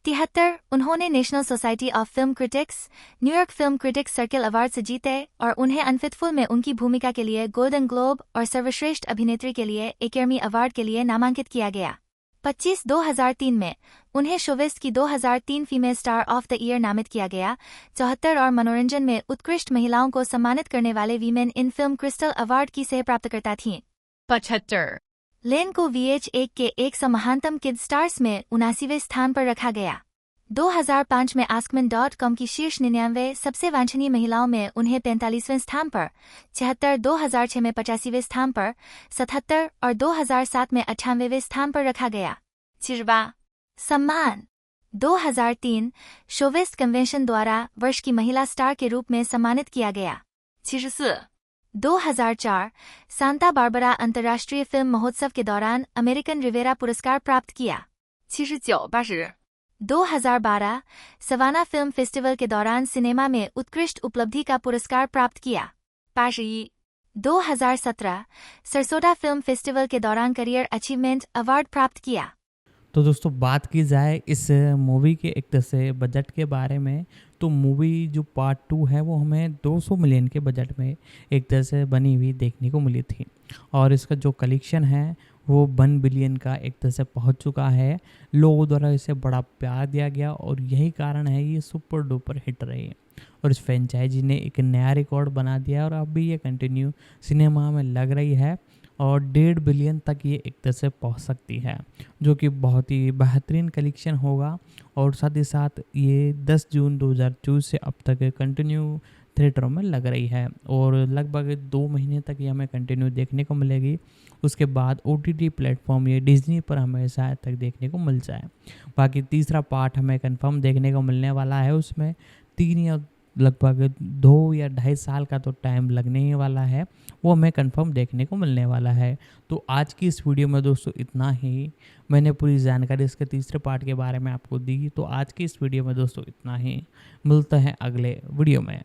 73 उन्होंने national Society of Film critics New York Film critics circle award से जीते और उन्हें अनफेथफुल में उनकी भूमिका के लिए गोल्डन ग्लोब और सर्वश्रेष्ठ अभिनेत्री के लिए एकेडमी अवार्ड के लिए नामांकित किया गया। 25 2003 में उन्हें शोविस्ट की 2003 female star of the year नामित किया गया। 74 और मनोरंजन में उत्कृष्ट महिलाओं को सम्मानित करने वाले वीमेन इन फिल्म क्रिस्टल अवार्ड की सह प्राप्तकर्ता थीं। 75 लेन को VH1 के 100 महानतम किड स्टार्स में 79वें स्थान पर रखा गया। 2005 में आस्कमैन.com की शीर्ष 99 सबसे वांछनीय महिलाओं में उन्हें 45वें स्थान पर, 76 2006 में 85वें स्थान पर, 77 और 2007 में 98वें स्थान पर रखा गया। 78 सम्मान 2003 शोविस्ट कन्वेंशन द्वारा वर्ष की महिला स्टार के रूप में सम्मानित किया गया। 74 2004 सांता बारबरा अंतर्राष्ट्रीय फिल्म महोत्सव के दौरान अमेरिकन रिवेरा पुरस्कार प्राप्त किया। 79 80 2012 सवाना फिल्म फेस्टिवल के दौरान सिनेमा में उत्कृष्ट उपलब्धि का पुरस्कार प्राप्त किया। 81 2017 सरसोडा फिल्म फेस्टिवल के दौरान करियर अचीवमेंट अवार्ड प्राप्त किया। तो दोस्तों बात की जाए इस मूवी के एक तरह से बजट के बारे में, तो मूवी जो पार्ट 2 है वो हमें 200 मिलियन के बजट में एक तरह से बनी हुई देखने को मिली थी और इसका जो कलेक्शन है वो 1 बिलियन का एक तरह से पहुंच चुका है। लोगों द्वारा इसे बड़ा प्यार दिया गया और यही कारण है ये सुपर डुपर हिट रही और इस फ्रेंचाइजी ने एक नया रिकॉर्ड बना दिया और अब भी ये कंटिन्यू सिनेमा में लग रही है और 1.5 बिलियन तक ये एक तरह से पहुँच सकती है, जो कि बहुत ही बेहतरीन कलेक्शन होगा। और साथ ही साथ ये 10 जून 2024 से अब तक कंटिन्यू थिएटरों में लग रही है और लगभग 2 महीने तक ये हमें कंटिन्यू देखने को मिलेगी। उसके बाद OTT प्लेटफॉर्म ये डिज्नी पर हमें शायद तक देखने को मिल जाए। बाकी तीसरा पार्ट हमें कंफर्म देखने को मिलने वाला है, उसमें 3 या लगभग 2 या 2.5 साल का तो टाइम लगने ही वाला है, वो हमें कंफर्म देखने को मिलने वाला है। तो आज की इस वीडियो में दोस्तों इतना ही, मैंने पूरी जानकारी इसके तीसरे पार्ट के बारे में आपको दी। तो आज की इस वीडियो में दोस्तों इतना ही, मिलते हैं अगले वीडियो में।